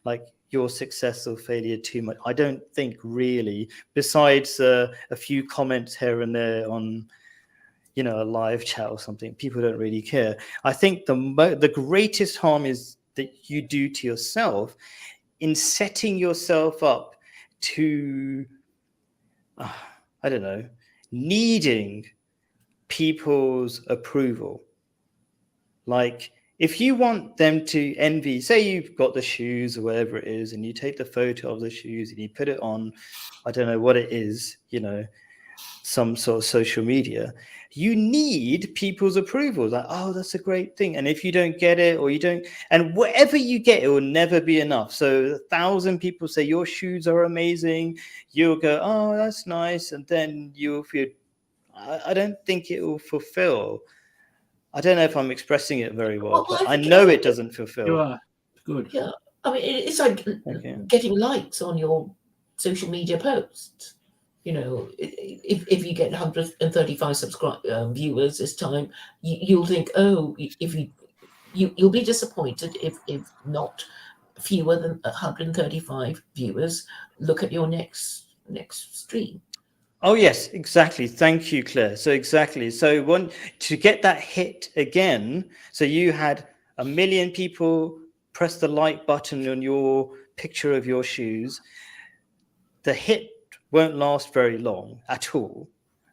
like your success or failure too much. I don't think, really, besides a few comments here and there on you know, a live chat or something. People don't really care. I think the greatest harm is that you do to yourself in setting yourself up to, I don't know, needing people's approval. Like, if you want them to envy, say you've got the shoes or whatever it is, and you take the photo of the shoes and you put it on, I don't know what it is, you know, some sort of social media, you need people's approval. Like, oh, that's a great thing. And if you don't get it, or you don't, and whatever you get, it will never be enough. So 1,000 people say your shoes are amazing, you'll go, oh, that's nice, and then you'll feel, I don't think it will fulfill. I don't know if I'm expressing it very well, but I know it doesn't fulfill. You are. Good. Yeah, I mean, it's like getting likes on your social media posts. You know, if you get 135 viewers this time, you'll think, oh, if you'll be disappointed if not fewer than 135 viewers look at your next stream. Oh yes, exactly. Thank you, Claire. So exactly. So to get that hit again, so you had 1 million people press the like button on your picture of your shoes. The hit won't last very long at all.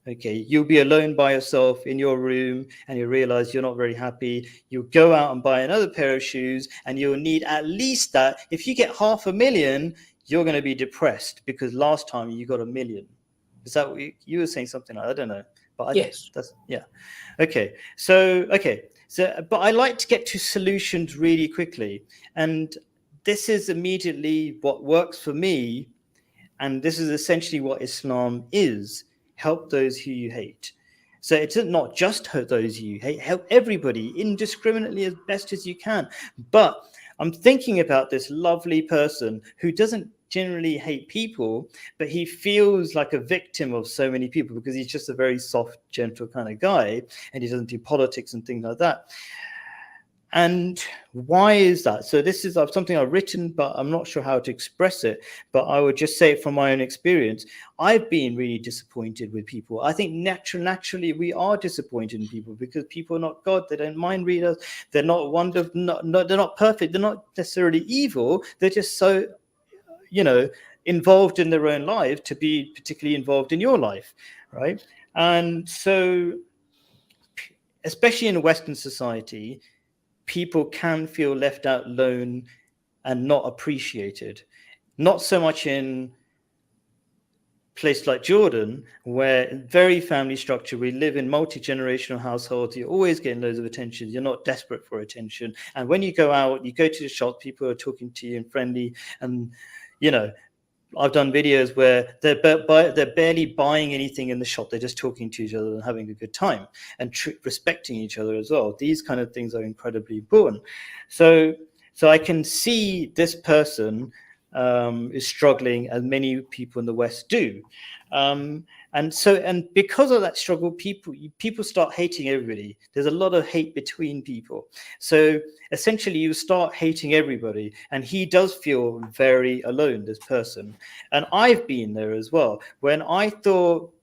Okay, you'll be alone by yourself in your room and you realize you're not very happy. You'll go out and buy another pair of shoes and you'll need at least that. If you get 500,000, you're going to be depressed because last time you got 1 million. Is that what you were saying? Something like, I don't know, but yes, that's yeah. Okay, so but I like to get to solutions really quickly, and this is immediately what works for me, and this is essentially what Islam is: help those who you hate. So it's not just hurt those you hate, help everybody indiscriminately as best as you can. But I'm thinking about this lovely person who doesn't generally hate people, but he feels like a victim of so many people because he's just a very soft, gentle kind of guy, and he doesn't do politics and things like that. And why is that? So this is something I've written, but I'm not sure how to express it. But I would just say it from my own experience. I've been really disappointed with people. I think naturally we are disappointed in people because people are not God. They don't mind readers. They're not wonderful. They're not perfect. They're not necessarily evil. They're just so, you know, involved in their own life to be particularly involved in your life, right? And so, especially in Western society, people can feel left out, alone, and not appreciated. Not so much in a place like Jordan, where very family structure, we live in multi-generational households, you're always getting loads of attention, you're not desperate for attention. And when you go out, you go to the shop, people are talking to you and friendly, and, you know, I've done videos where they're barely buying anything in the shop. They're just talking to each other and having a good time and respecting each other as well. These kind of things are incredibly important. So I can see this person is struggling, as many people in the West do. And because of that struggle, people start hating everybody. There's a lot of hate between people. So essentially you start hating everybody, and he does feel very alone, this person. And I've been there as well, when I thought,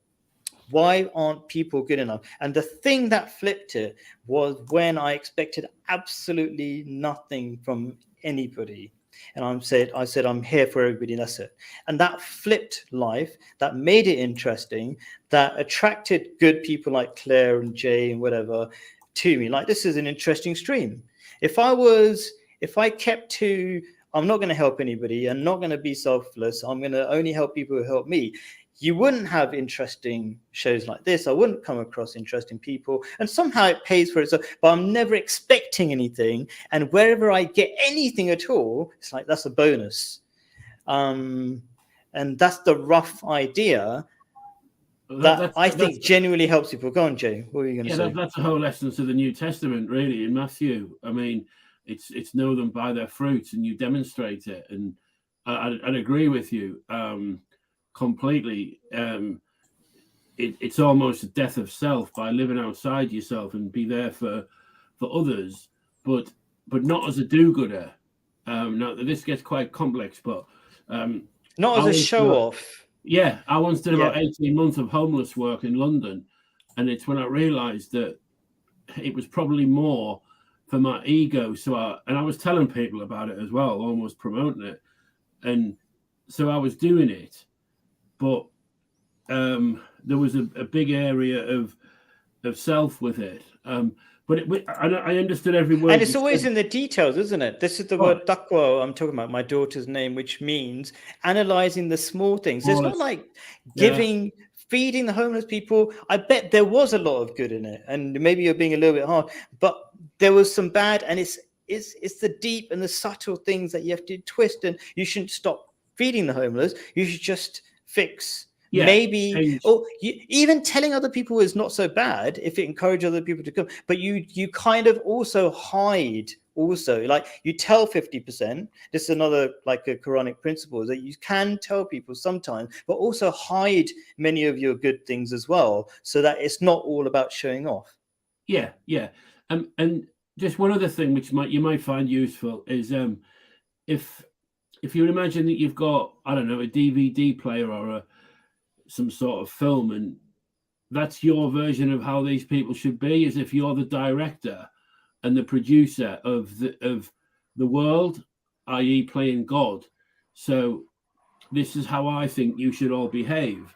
why aren't people good enough? And the thing that flipped it was when I expected absolutely nothing from anybody. And I said, I'm here for everybody, and that's it. And that flipped life, that made it interesting, that attracted good people like Claire and Jay and whatever to me. Like, this is an interesting stream. If I kept to, I'm not going to help anybody, I'm not going to be selfless, I'm going to only help people who help me, you wouldn't have interesting shows like this. I wouldn't come across interesting people, and somehow it pays for itself. But I'm never expecting anything, and wherever I get anything at all, it's like that's a bonus. And that's the rough idea that I think genuinely helps people. Go on, Jay. What are you going to say? That's the whole essence of the New Testament, really, in Matthew. I mean, it's know them by their fruits, and you demonstrate it. And I'd agree with you. Completely. It's almost a death of self by living outside yourself and be there for others, but not as a do-gooder. Now this gets quite complex, but not as a show-off. Yeah, I once did about 18 months of homeless work in London, And it's when I realized that it was probably more for my ego. And I was telling people about it as well, almost promoting it. And so I was doing it, but there was a big area of self with it. But I understood every word. And it's always in the details, isn't it? This is the word taqwa I'm talking about, my daughter's name, which means analyzing the small things. It's not like feeding the homeless people. I bet there was a lot of good in it, and maybe you're being a little bit hard, but there was some bad, and it's the deep and the subtle things that you have to twist, and you shouldn't stop feeding the homeless. You should just fix. Maybe, or even telling other people is not so bad if it encourages other people to come. But you kind of also hide. Also, like you tell 50%. This is another like a Quranic principle, that you can tell people sometimes, but also hide many of your good things as well, so that it's not all about showing off. Yeah. And just one other thing which you might find useful is if you imagine that you've got, I don't know, a DVD player or some sort of film, and that's your version of how these people should be, as if you're the director and the producer of the world, i.e. playing God. So this is how I think you should all behave.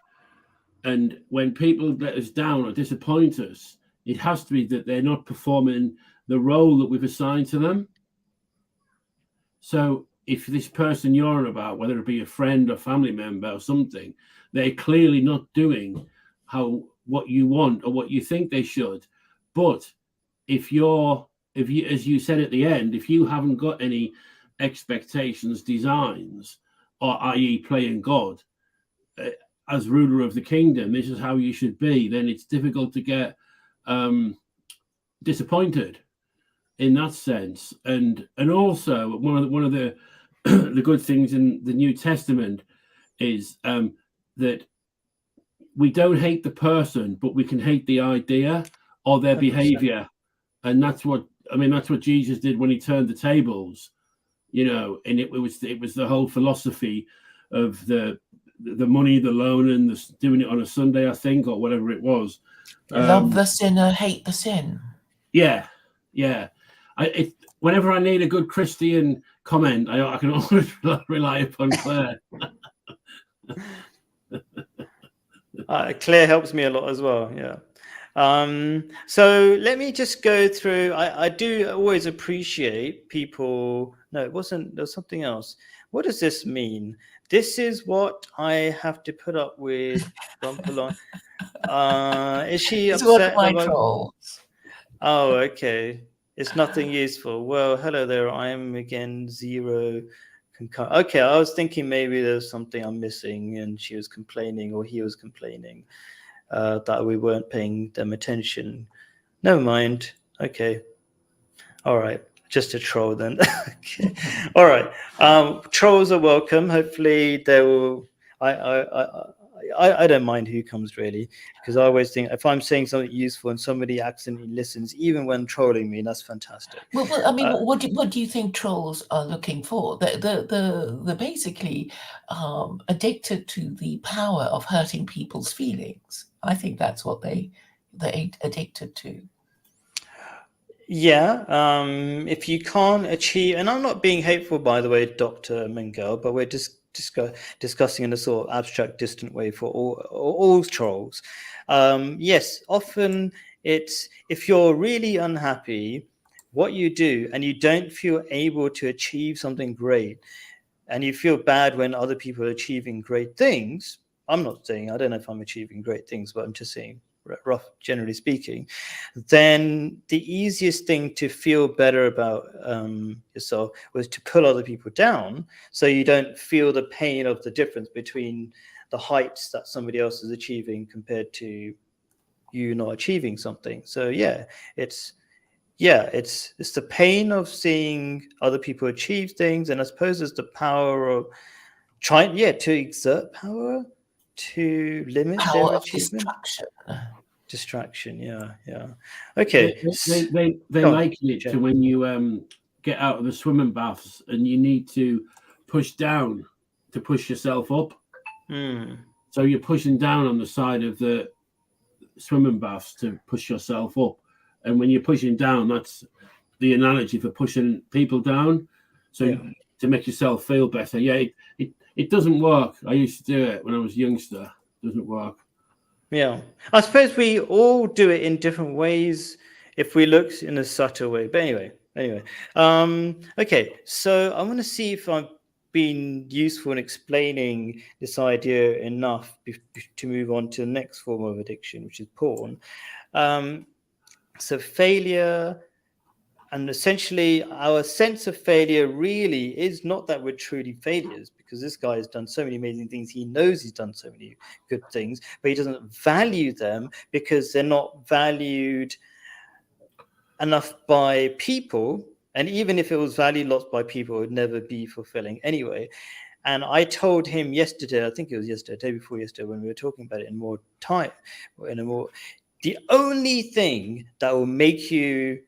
And when people let us down or disappoint us, it has to be that they're not performing the role that we've assigned to them. So if this person you're on about, whether it be a friend or family member or something, they're clearly not doing what you want or what you think they should. But if you, as you said at the end, if you haven't got any expectations, designs, or i.e. playing God as ruler of the kingdom, this is how you should be, then it's difficult to get disappointed in that sense. And also one of the the good things in the New Testament is that we don't hate the person, but we can hate the idea or their 100%. Behavior. And that's what Jesus did when he turned the tables, and it was the whole philosophy of the money, the loan, and doing it on a Sunday, I think, or whatever it was. Love the sinner, hate the sin. Yeah. Whenever I need a good Christian comment, I can always rely upon Claire. Claire helps me a lot as well. Yeah. So let me just go through. I do always appreciate people. No, it wasn't. There's something else. What does this mean? This is what I have to put up with. Is she upset about trolls? Oh, okay. It's nothing useful. Well, hello there. I am again zero. Okay, I was thinking maybe there's something I'm missing, and she was complaining, or he was complaining that we weren't paying them attention. Never mind. Okay. All right. Just a troll then. Okay. All right. Trolls are welcome. Hopefully they will. I don't mind who comes, really, because I always think if I'm saying something useful and somebody accidentally listens, even when trolling me, that's fantastic. Well, I mean, what do you think trolls are looking for? They're basically addicted to the power of hurting people's feelings. I think that's what they're addicted to. Yeah, if you can't achieve, and I'm not being hateful, by the way, Dr. Mengel, but we're just discussing in a sort of abstract, distant way for all trolls. Yes, often it's if you're really unhappy, what you do, and you don't feel able to achieve something great, and you feel bad when other people are achieving great things. I'm not saying, I don't know if I'm achieving great things, but I'm just saying, rough, generally speaking, then the easiest thing to feel better about yourself was to pull other people down, so you don't feel the pain of the difference between the heights that somebody else is achieving compared to you not achieving something. So it's the pain of seeing other people achieve things, and I suppose it's the power of trying to exert power to limit power their of achievement. Distraction. Yeah. Okay. They liken it to when you get out of the swimming baths and you need to push down to push yourself up. So you're pushing down on the side of the swimming baths to push yourself up, and when you're pushing down, that's the analogy for pushing people down. So to make yourself feel better. Yeah, it doesn't work. I used to do it when I was a youngster. It doesn't work. Yeah, I suppose we all do it in different ways if we look in a subtle way. But anyway, okay. So I want to see if I've been useful in explaining this idea enough to move on to the next form of addiction, which is porn. So failure. And essentially, our sense of failure really is not that we're truly failures, because this guy has done so many amazing things. He knows he's done so many good things, but he doesn't value them because they're not valued enough by people. And even if it was valued lots by people, it would never be fulfilling anyway. And I told him yesterday, I think it was yesterday, day before yesterday, when we were talking about it in more time, the only thing that will make you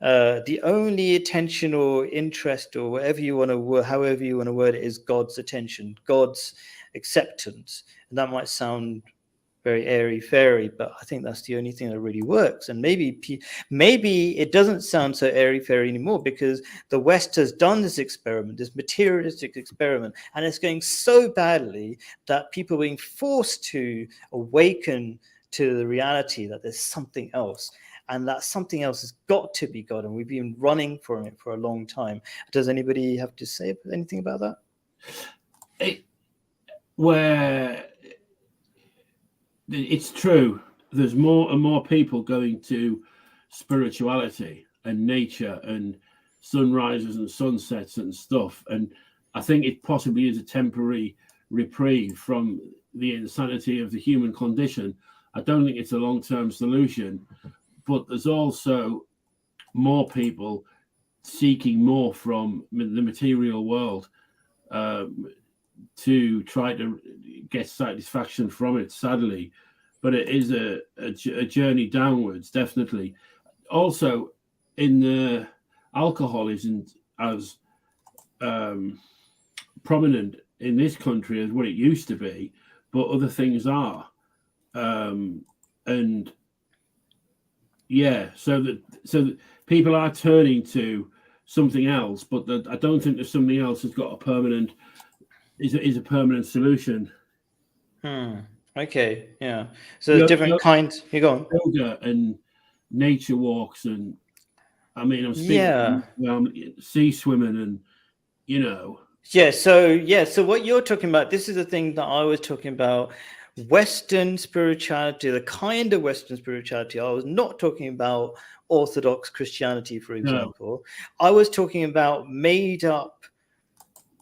the only attention or interest or whatever you want to however you want to word it is God's attention, God's acceptance. And that might sound very airy fairy, but I think that's the only thing that really works. And maybe it doesn't sound so airy fairy anymore, because the West has done this experiment, this materialistic experiment, and it's going so badly that people are being forced to awaken to the reality that there's something else. And that something else has got to be God, and we've been running from it for a long time. Does anybody have to say anything about that? Where it's true, there's more and more people going to spirituality and nature and sunrises and sunsets and stuff. And I think it possibly is a temporary reprieve from the insanity of the human condition. I don't think it's a long-term solution. But there's also more people seeking more from the material world to try to get satisfaction from it, sadly. But it is a journey downwards, definitely. Also, in the alcohol isn't as prominent in this country as what it used to be, but other things are. And yeah, so that people are turning to something else, but I don't think there's something else that's got a permanent is a permanent solution. Okay, yeah. So there's different kinds. You go on. Yoga and nature walks, and I mean, I'm speaking sea swimming, and So what you're talking about, this is the thing that I was talking about. Western spirituality, the kind of Western spirituality. I was not talking about Orthodox Christianity, for example. No. I was talking about made up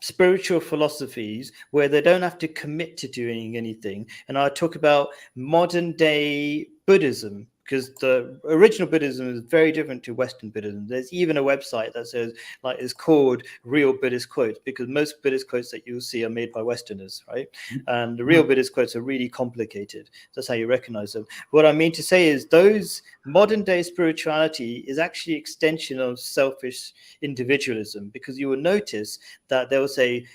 spiritual philosophies where they don't have to commit to doing anything. And I talk about modern day Buddhism, because the original Buddhism is very different to Western Buddhism. There's even a website that says, like, it's called Real Buddhist Quotes, because most Buddhist quotes that you'll see are made by Westerners, right? And the real Buddhist quotes are really complicated. That's how you recognize them. What I mean to say is those modern day spirituality is actually extension of selfish individualism, because you will notice that they will say,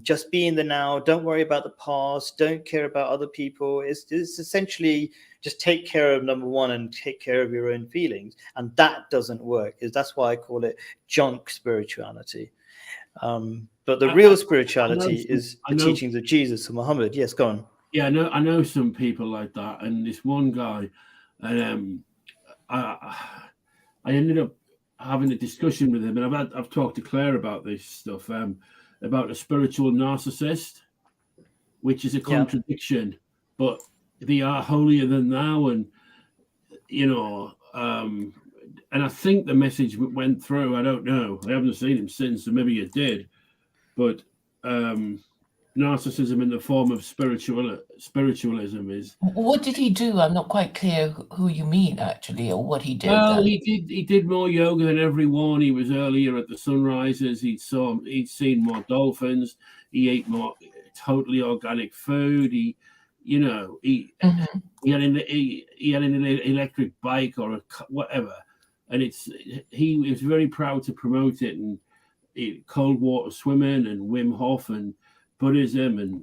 just be in the now, don't worry about the past, don't care about other people. It's essentially just take care of number one and take care of your own feelings. And that doesn't work. That's why I call it junk spirituality. But the real spirituality is the teachings of Jesus and Muhammad. Yes, go on. Yeah, I know some people like that. And this one guy, and I ended up having a discussion with him, and I've talked to Claire about this stuff, about a spiritual narcissist, which is a contradiction, but they are holier than thou, and and I think the message went through. I don't know. I haven't seen him since, so maybe it did. But narcissism in the form of spiritualism is. What did he do? I'm not quite clear who you mean, actually, or what he did. Well, he did more yoga than everyone. He was earlier at the sunrises. He'd seen more dolphins. He ate more totally organic food. He had an electric bike or whatever, and he was very proud to promote it, and cold water swimming and Wim Hof and Buddhism, and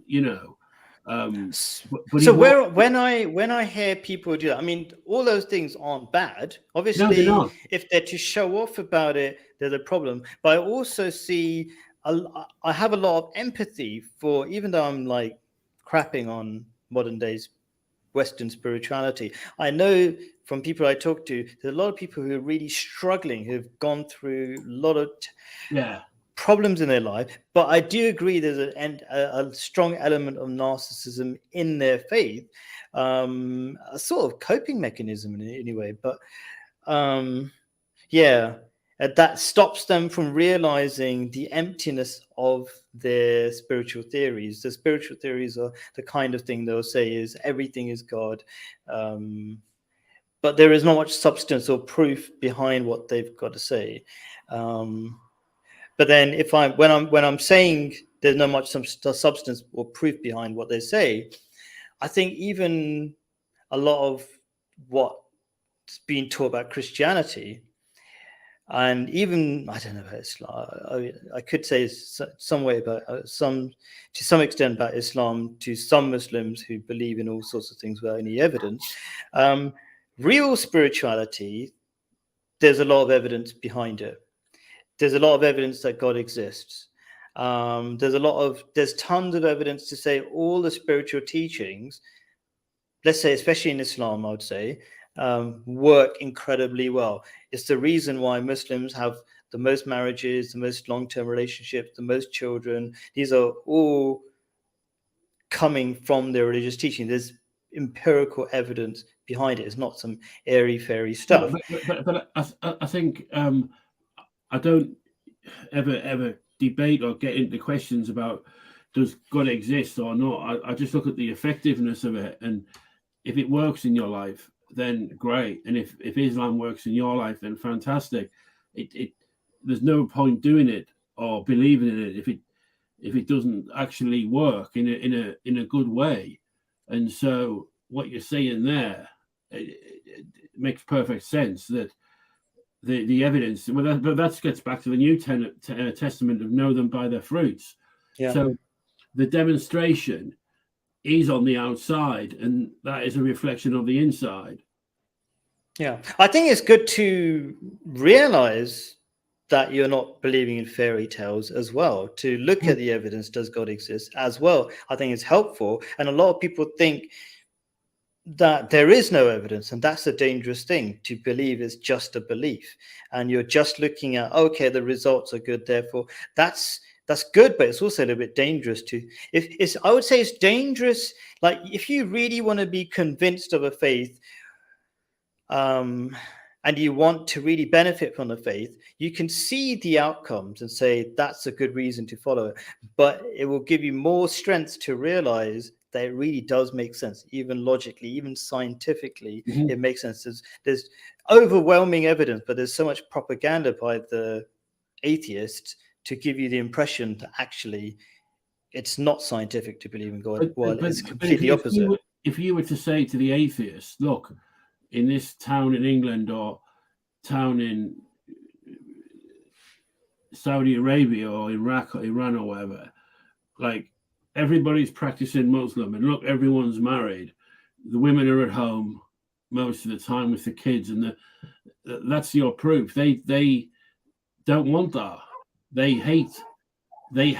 But So when I hear people do that, I mean, all those things aren't bad. Obviously, they're not. if they're to show off about it, there's a problem. But I also see, I have a lot of empathy for, even though I'm like crapping on modern days Western spirituality, I know from people I talk to, there's a lot of people who are really struggling, who've gone through a lot of problems in their life. But I do agree there's a strong element of narcissism in their faith, a sort of coping mechanism in any way. But that stops them from realizing the emptiness of their spiritual theories. The spiritual theories are the kind of thing they'll say is everything is God. But there is not much substance or proof behind what they've got to say. But then when I'm saying there's not much substance or proof behind what they say, I think even a lot of what's being taught about Christianity, and even I don't know about Islam, I could say some way about to some extent about Islam to some Muslims who believe in all sorts of things without any evidence. Real spirituality, there's a lot of evidence behind it. There's a lot of evidence that God exists. There's tons of evidence to say all the spiritual teachings, let's say, especially in Islam, I would say, work incredibly well. It's the reason why Muslims have the most marriages, the most long-term relationships, the most children. These are all coming from their religious teaching. There's empirical evidence behind it. It's not some airy-fairy stuff. But I think I don't ever debate or get into questions about does God exist or not. I just look at the effectiveness of it, and if it works in your life, then great. And if Islam works in your life, then fantastic. There's no point doing it or believing in it if it doesn't actually work in a good way. And so what you're saying there, it makes perfect sense that the evidence, but that gets back to the New Testament of know them by their fruits. Yeah. So the demonstration is on the outside, and that is a reflection of the inside. Yeah, I think it's good to realize that you're not believing in fairy tales as well, to look at the evidence, does God exist as well. I think it's helpful. And a lot of people think that there is no evidence, and that's a dangerous thing, to believe it's just a belief. And you're just looking at, okay, the results are good, therefore that's good, but it's also a little bit dangerous to, I would say it's dangerous. Like if you really want to be convinced of a faith, and you want to really benefit from the faith, you can see the outcomes and say that's a good reason to follow it. But it will give you more strength to realize that it really does make sense, even logically, even scientifically. It makes sense. There's overwhelming evidence, but there's so much propaganda by the atheists to give you the impression that actually it's not scientific to believe in God. It's completely opposite. If you were to say to the atheist, look, in this town in England or town in Saudi Arabia or Iraq or Iran or whatever, like everybody's practicing Muslim, and look, everyone's married. The women are at home most of the time with the kids, and that's your proof. They don't want that. They hate the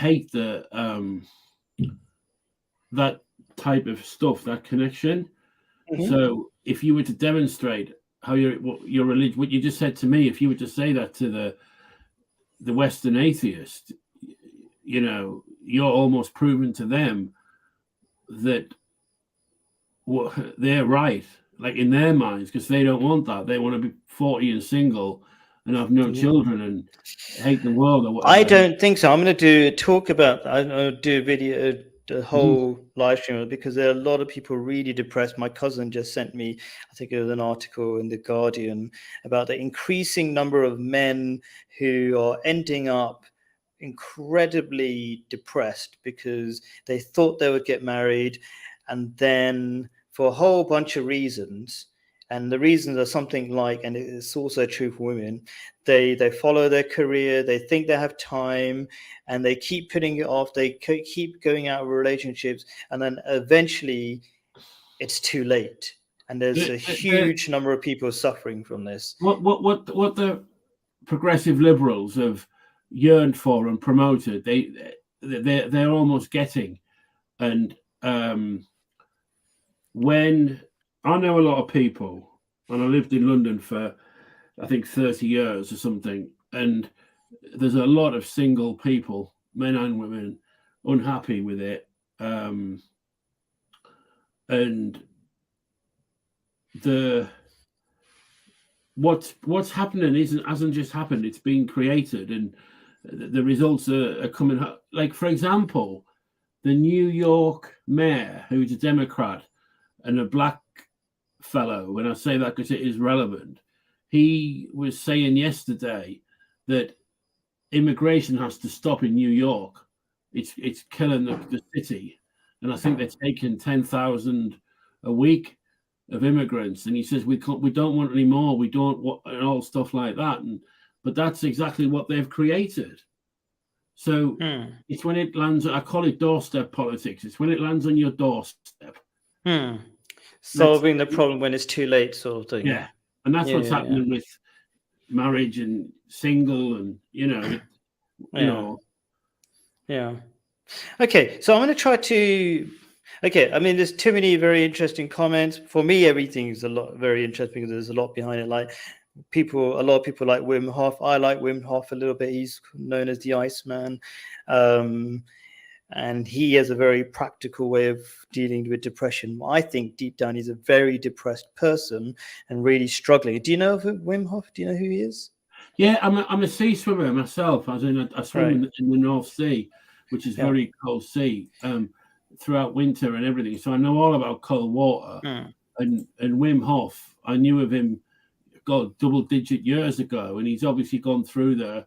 that type of stuff, that connection. So if you were to demonstrate how your religion, what you just said to me, if you were to say that to the Western atheist, you're almost proving to them that they're right, like in their minds, because they don't want that. They want to be 40 and single and have no children and hate the world or whatever. I don't think so. I'm going to do a talk about that. I'm going to do a video, the whole live stream, because there are a lot of people really depressed. My cousin just sent me, I think it was an article in The Guardian about the increasing number of men who are ending up incredibly depressed because they thought they would get married, and then for a whole bunch of reasons, And the reasons are something like, and it's also true for women, they follow their career, they think they have time, and they keep putting it off. They keep going out of relationships, and then eventually it's too late. And there's a huge number of people suffering from this. What the progressive liberals have yearned for and promoted, they're almost getting. And when I know a lot of people, and I lived in London for I think 30 years or something, and there's a lot of single people, men and women, unhappy with it, and what's happening hasn't just happened, it's been created, and the results are coming. Like, for example, the New York mayor, who's a Democrat and a black fellow, when I say that because it is relevant, he was saying yesterday that immigration has to stop in New York. It's killing the city, and I think they're taking 10,000 a week of immigrants, and he says we don't want any more, we don't want, and all stuff like that. But that's exactly what they've created. So it's when it lands, I call it doorstep politics. It's when it lands on your doorstep. Solving the problem when it's too late, sort of thing. Yeah, and that's what's happening with marriage and single, and you know. Yeah. Okay, so I'm going to try to. Okay, I mean, there's too many very interesting comments. For me, everything is very interesting because there's a lot behind it. Like a lot of people like Wim Hof. I like Wim Hof a little bit. He's known as the Iceman. And he has a very practical way of dealing with depression. I think deep down he's a very depressed person and really struggling. Do you know of Wim Hof? Do you know who he is? Yeah, I'm a sea swimmer myself. As in, I swim in the North Sea, which is very cold sea, throughout winter and everything. So I know all about cold water. And Wim Hof, I knew of him, God, double-digit years ago, and he's obviously gone through the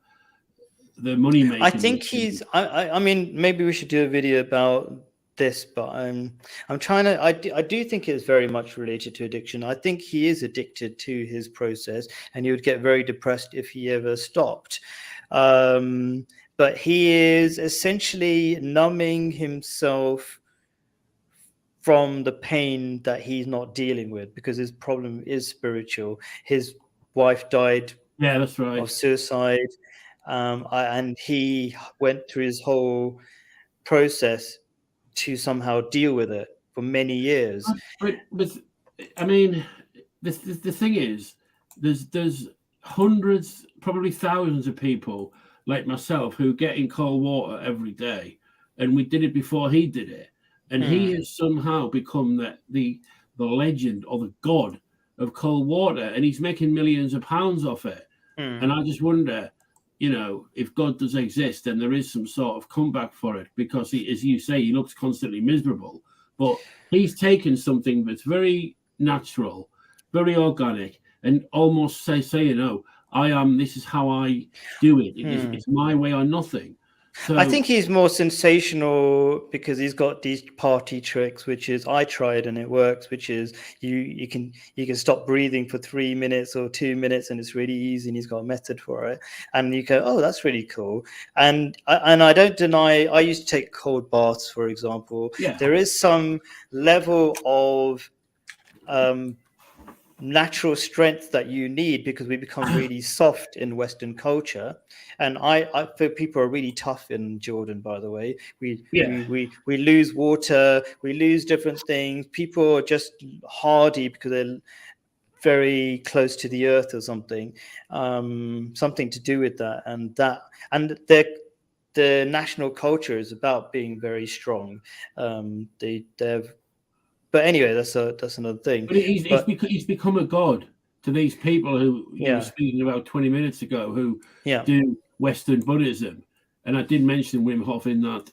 money making. I think he's. I mean, maybe we should do a video about this, but I'm trying to. I do think it's very much related to addiction. I think he is addicted to his process, and he would get very depressed if he ever stopped. But he is essentially numbing himself from the pain that he's not dealing with, because his problem is spiritual. His wife died. Yeah, that's right. Of suicide. And he went through his whole process to somehow deal with it for many years. But I mean, the thing is, there's hundreds, probably thousands of people like myself who get in cold water every day, and we did it before he did it, and he has somehow become the legend or the god of cold water, and he's making millions of pounds off it. And I just wonder, if God does exist, then there is some sort of comeback for it, because he, as you say, he looks constantly miserable, but he's taken something that's very natural, very organic, and almost say, this is how I do it. It's my way or nothing. So I think he's more sensational because he's got these party tricks, which is, I tried and it works, which is you can stop breathing for 3 minutes or 2 minutes, and it's really easy, and he's got a method for it. And you go, oh, that's really cool. And I don't deny, I used to take cold baths, for example. Yeah. There is some level of natural strength that you need, because we become really soft in Western culture. And I feel people are really tough in Jordan, by the way. We lose water, we lose different things. People are just hardy because they're very close to the earth or something. Something to do with that. And the national culture is about being very strong. But anyway, that's another thing. But he's become a god to these people who you were speaking about 20 minutes ago, who do Western Buddhism. And I did mention Wim Hof in that,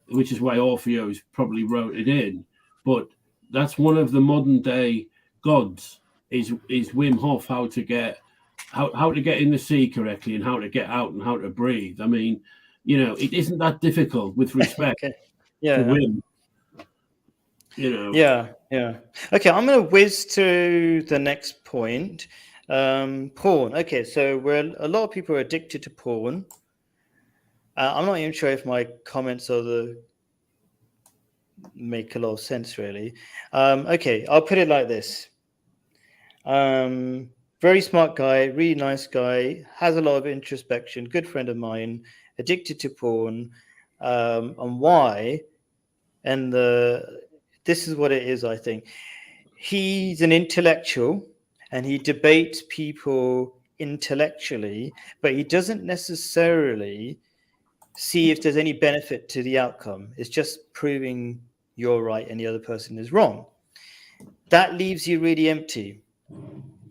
which is why Orpheus probably wrote it in. But that's one of the modern day gods is Wim Hof, how to get in the sea correctly, and how to get out, and how to breathe. I mean, it isn't that difficult with respect to Wim. Yeah. Okay, I'm going to whiz to the next point. Porn. Okay, so a lot of people are addicted to porn. I'm not even sure if my comments make a lot of sense, really. Okay, I'll put it like this. Very smart guy, really nice guy, has a lot of introspection, good friend of mine, addicted to porn. And why? And this is what it is, I think. He's an intellectual and he debates people intellectually, but he doesn't necessarily see if there's any benefit to the outcome. It's just proving you're right and the other person is wrong. That leaves you really empty.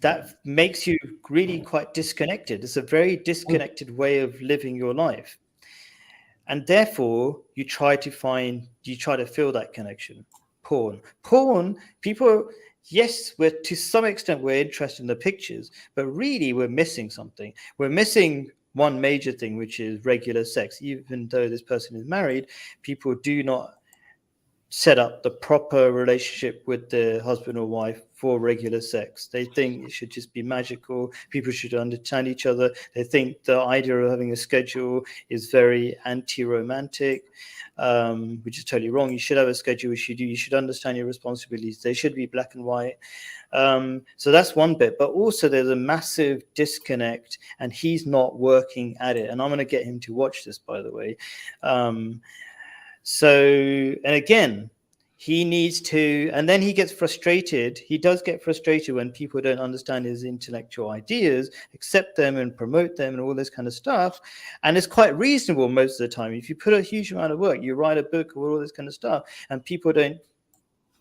That makes you really quite disconnected. It's a very disconnected way of living your life. And therefore, you try to fill that connection. Porn, people, yes, to some extent, we're interested in the pictures, but really we're missing something. We're missing one major thing, which is regular sex. Even though this person is married, people do not set up the proper relationship with the husband or wife for regular sex. They think it should just be magical. People should understand each other. They think the idea of having a schedule is very anti-romantic, which is totally wrong. You should have a schedule. You should understand your responsibilities. They should be black and white. So that's one bit, but also there's a massive disconnect and he's not working at it. And I'm going to get him to watch this, by the way. And again, he needs to, and then he gets frustrated. He does get frustrated when people don't understand his intellectual ideas, accept them and promote them and all this kind of stuff. And it's quite reasonable most of the time. If you put a huge amount of work, you write a book or all this kind of stuff, and people don't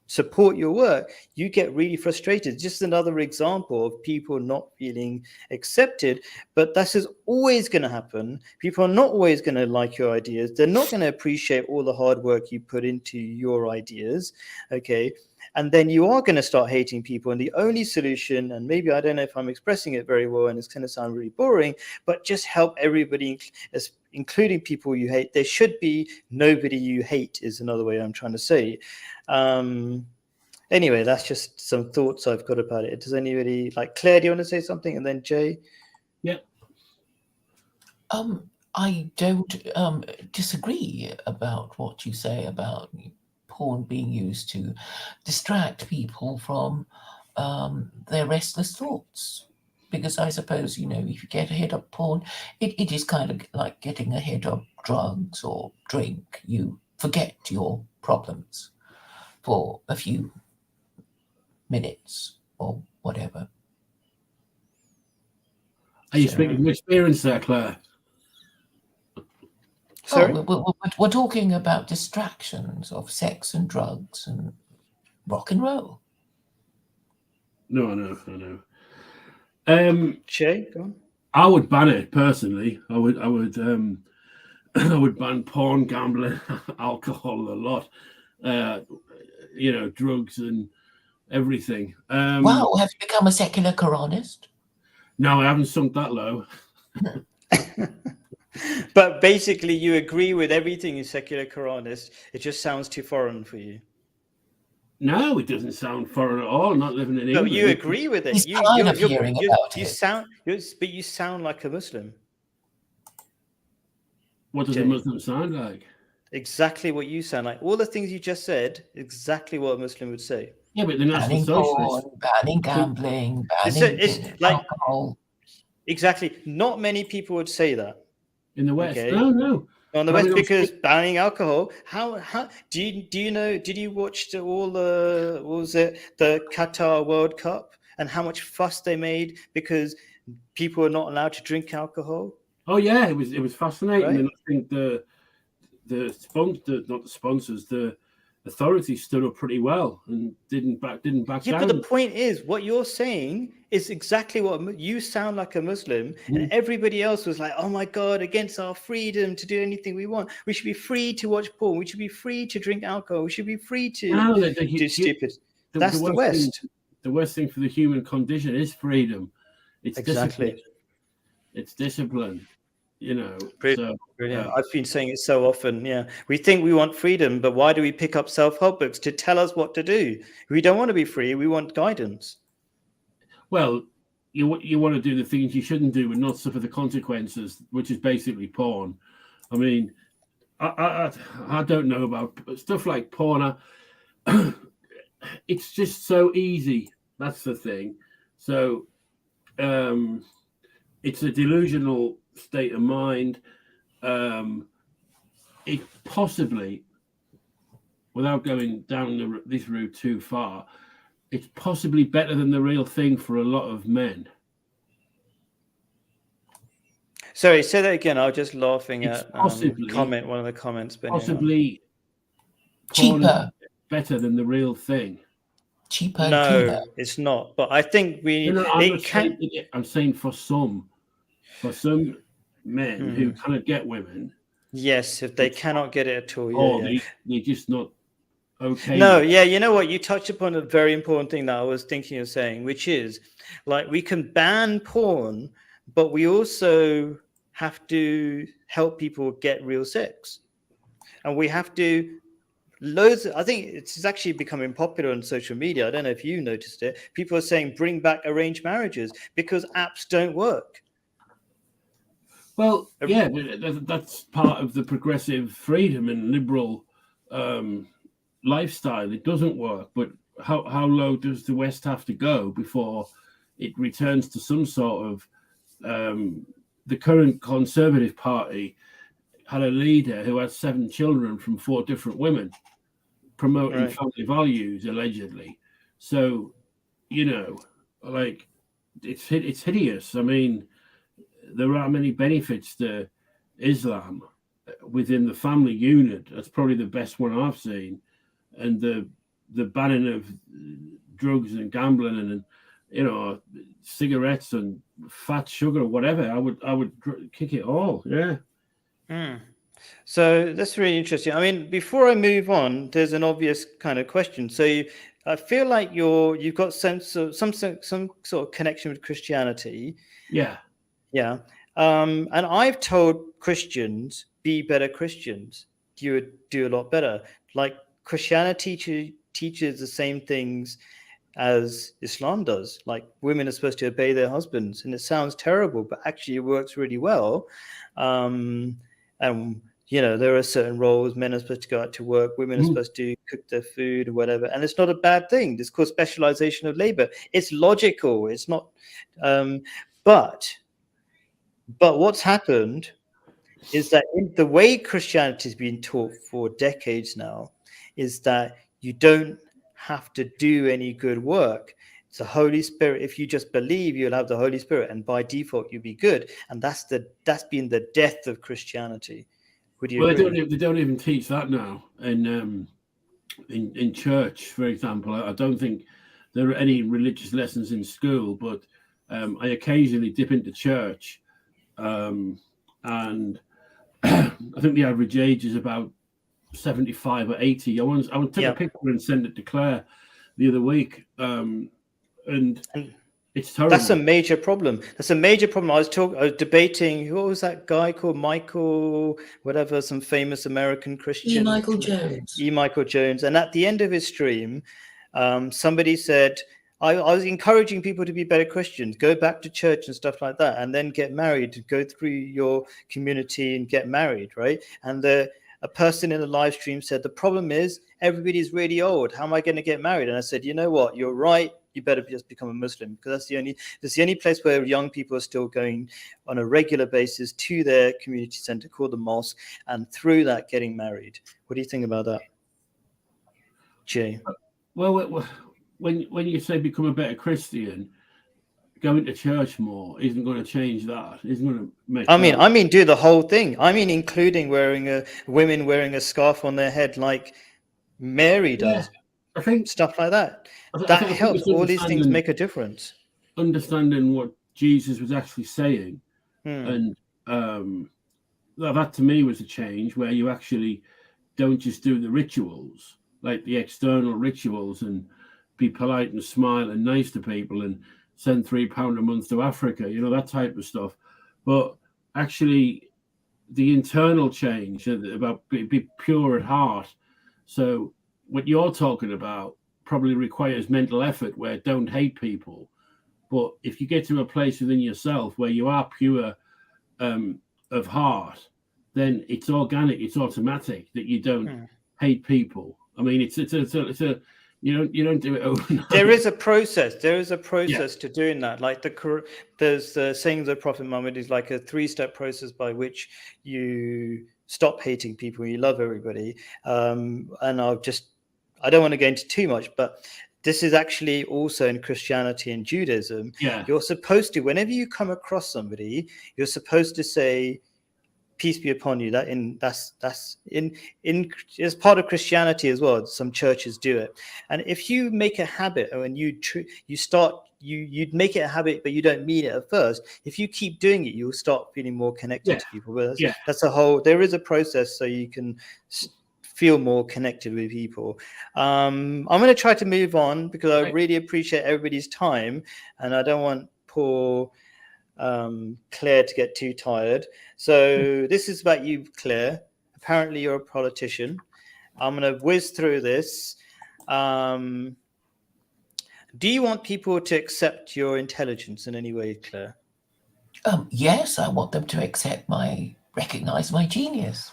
support your work, you get really frustrated. Just another example of people not feeling accepted. But this is always going to happen. People are not always going to like your ideas. They're not going to appreciate all the hard work you put into your ideas. Okay. And then you are going to start hating people. And the only solution, and maybe I don't know if I'm expressing it very well and it's going to sound really boring, but just help everybody, including people you hate. There should be nobody you hate is another way I'm trying to say. Anyway, that's just some thoughts I've got about it. Does anybody, like Claire, do you want to say something? And then Jay? Yeah. I don't disagree about what you say about porn being used to distract people from their restless thoughts. Because I suppose, if you get a hit of porn, it is kind of like getting a hit of drugs or drink. You forget your problems for a few minutes or whatever. Are you speaking from experience there, Claire? Sorry? We're talking about distractions of sex and drugs and rock and roll. No, I know. Jay, go on. I would ban it personally. I would I would ban porn, gambling, alcohol, a lot. Drugs and everything. Wow, have you become a secular Quranist? No, I haven't sunk that low. But basically, you agree with everything in secular Quranist. It just sounds too foreign for you. No, it doesn't sound foreign at all. I'm not living in England. No, you agree with it. You sound like a Muslim. What does a Muslim sound like? Exactly what you sound like. All the things you just said, exactly what a Muslim would say. Yeah, but the National Socialists. Banning gambling, banning alcohol. Exactly. Not many people would say that. In the West? Okay. No. On the West, because banning alcohol. How do you know? Did you watch the Qatar World Cup and how much fuss they made because people are not allowed to drink alcohol? Oh yeah, it was fascinating, right? And I think the authorities stood up pretty well and didn't back down. But the point is, what you're saying is exactly what you sound like a Muslim, and everybody else was like, "Oh my God, against our freedom to do anything we want. We should be free to watch porn. We should be free to drink alcohol. We should be free to do stupid." That's the West. The worst thing for the human condition is freedom. It's exactly discipline. It's discipline. you know. Brilliant. So Brilliant. I've been saying it so often. Yeah, we think we want freedom, but why do we pick up self-help books to tell us what to do? We don't want to be free. We want guidance. well, you want to do the things you shouldn't do and not suffer the consequences, which is basically porn. I mean, I don't know about stuff like porn. It's just so easy. That's the thing. So it's a delusional state of mind. It possibly, without going down this route too far, it's possibly better than the real thing for a lot of men. Sorry, say that again. I was just laughing It's at possibly one of the comments. But possibly porn Cheaper. is better than the real thing. Cheaper and no, cleaner. it's not. But I think I'm saying for some men who cannot get women. Yes, if they cannot get it at all. Or Yeah. they're just not okay. No, yeah, you know what? You touched upon a very important thing that I was thinking of saying, which is like we can ban porn, but we also have to help people get real sex. And we have to I think it's actually becoming popular on social media. I don't know if you noticed it. People are saying bring back arranged marriages because apps don't work. Well, yeah, that's part of the progressive freedom and liberal lifestyle. It doesn't work, but how low does the West have to go before it returns to some sort of the current Conservative Party had a leader who had 7 children from 4 different women, promoting family values allegedly. So, you know, like it's hideous. I mean, there are many benefits to Islam within the family unit. That's probably the best one I've seen. And the banning of drugs and gambling and, you know, cigarettes and fat sugar or whatever, I would kick it all. Yeah. So that's really interesting. I mean, before I move on, there's an obvious kind of question. So I feel like you've got some sort of connection with Christianity. Yeah. Yeah. And I've told Christians, be better Christians. You would do a lot better. Like Christianity teaches the same things as Islam does. Like women are supposed to obey their husbands. And it sounds terrible, but actually it works really well. And, you know, there are certain roles. Men are supposed to go out to work. Women are supposed to cook their food or whatever. And it's not a bad thing. It's called specialization of labor. It's logical. It's not. But what's happened is that in the way Christianity has been taught for decades now is that you don't have to do any good work. It's the Holy Spirit. If you just believe, you'll have the Holy Spirit, and by default, you'll be good. And that's been the death of Christianity. Would you agree? They don't even teach that now in church, for example. I don't think there are any religious lessons in school, but I occasionally dip into church. And I think the average age is about 75 or 80. I want to take a picture and send it to Claire the other week. And it's terrible. That's a major problem. I was debating, what was that guy called? Michael, whatever, some famous American Christian. E. Michael Jones. E. Michael Jones. And at the end of his stream, somebody said, I was encouraging people to be better Christians, go back to church and stuff like that, and then get married, go through your community and get married, right? And a person in the live stream said, the problem is everybody's really old. How am I going to get married? And I said, you know what? You're right. You better just become a Muslim, because that's the only place where young people are still going on a regular basis to their community center called the mosque, and through that getting married. What do you think about that, Jay? Well, when you say become a better Christian, going to church more isn't going to change that. Isn't going to make. I mean, do the whole thing. I mean, including women wearing a scarf on their head like Mary does. I think stuff like that. That helps. All these things make a difference. Understanding what Jesus was actually saying, and that to me was a change where you actually don't just do the rituals, like the external rituals, and be polite and smile and nice to people and send £3 a month to Africa, you know, that type of stuff. But actually the internal change, about be pure at heart. So what you're talking about probably requires mental effort, where don't hate people. But if you get to a place within yourself where you are pure of heart, then it's organic, it's automatic that you don't hate people. I mean, it's a you don't do it overnight. There is a process. There is a process to doing that. Like there's the saying of the Prophet Muhammad is like a 3-step process by which you stop hating people, you love everybody. And I don't want to go into too much, but this is actually also in Christianity and Judaism. Yeah. You're supposed to, whenever you come across somebody, you're supposed to say, "Peace be upon you." That's as part of Christianity as well. Some churches do it, and if you make a habit, and you make it a habit, but you don't mean it at first. If you keep doing it, you'll start feeling more connected to people. But that's a whole. There is a process so you can feel more connected with people. I'm going to try to move on because I really appreciate everybody's time, and I don't want poor Claire to get too tired. So this is about you, Claire. Apparently you're a politician. I'm going to whiz through this. Do you want people to accept your intelligence in any way, Claire? Yes, I want them to recognize my genius.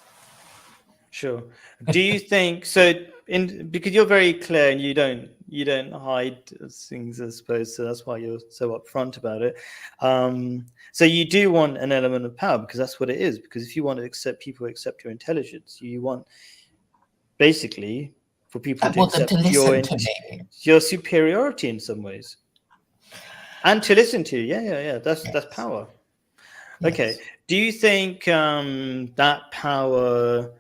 Sure. Do you think so? Because you're very clear and you don't hide things, I suppose. So that's why you're so upfront about it. So you do want an element of power because that's what it is. Because if you want to accept your intelligence, you want basically for people to accept your superiority in some ways, and to listen to you. Yeah. That's power. Yes. Okay. Do you think that power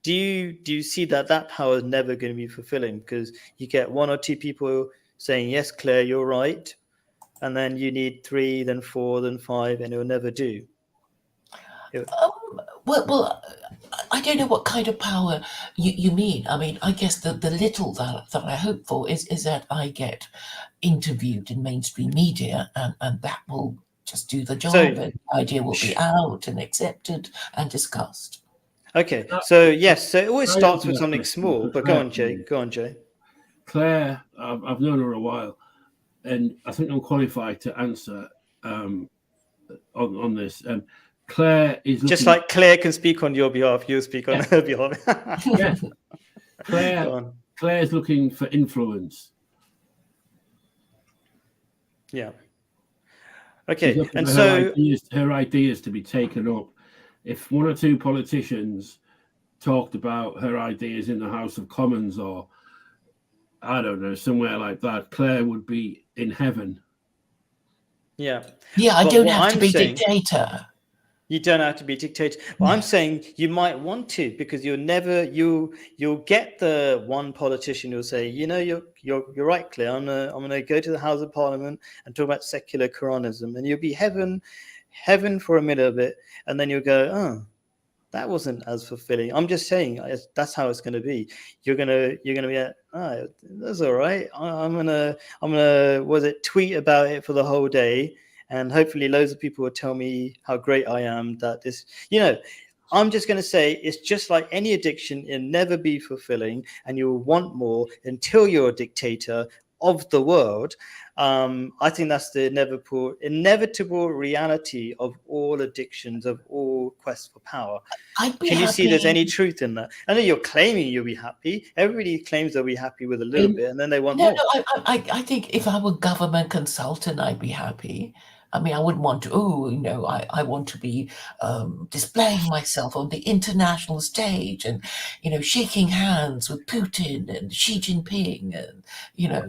do you see that power is never going to be fulfilling, because you get 1 or 2 people saying, "Yes, Claire, you're right," and then you need 3, then 4, then 5, and it will never do? Well, I don't know what kind of power you mean. I mean, I guess the little that I hope for is that I get interviewed in mainstream media, and that will just do the job, and the idea will be out and accepted and discussed. Okay, so yes, so it always starts with something small, but go on, Jay. Claire, I've known her a while, and I think I'm qualified to answer on this. Claire is just like Claire can speak on your behalf, you speak on her behalf. Claire's looking for influence. Yeah. Okay, and so her ideas to be taken up. If 1 or 2 politicians talked about her ideas in the House of Commons, or I don't know, somewhere like that, Claire would be in heaven. Yeah. Yeah, I don't have to be dictator. You don't have to be dictator. Well, I'm saying you might want to, because you'll get the one politician who'll say, you're right, Claire. I'm gonna go to the House of Parliament and talk about secular Quranism, and you'll be heaven for a minute of it, and then you'll go, oh, that wasn't as fulfilling. I'm just saying that's how it's going to be. You're gonna be that's all right. I'm gonna tweet about it for the whole day. And hopefully loads of people will tell me how great I am, that this, I'm just going to say it's just like any addiction. It'll never be fulfilling, and you'll want more until you're a dictator of the world. I think that's the inevitable reality of all addictions, of all quests for power. Can you see there's any truth in that? I know you're claiming you'll be happy. Everybody claims they'll be happy with a little bit, and then they want more. No, I think if I were government consultant, I'd be happy. I mean, I wouldn't want to, I want to be displaying myself on the international stage and, shaking hands with Putin and Xi Jinping and,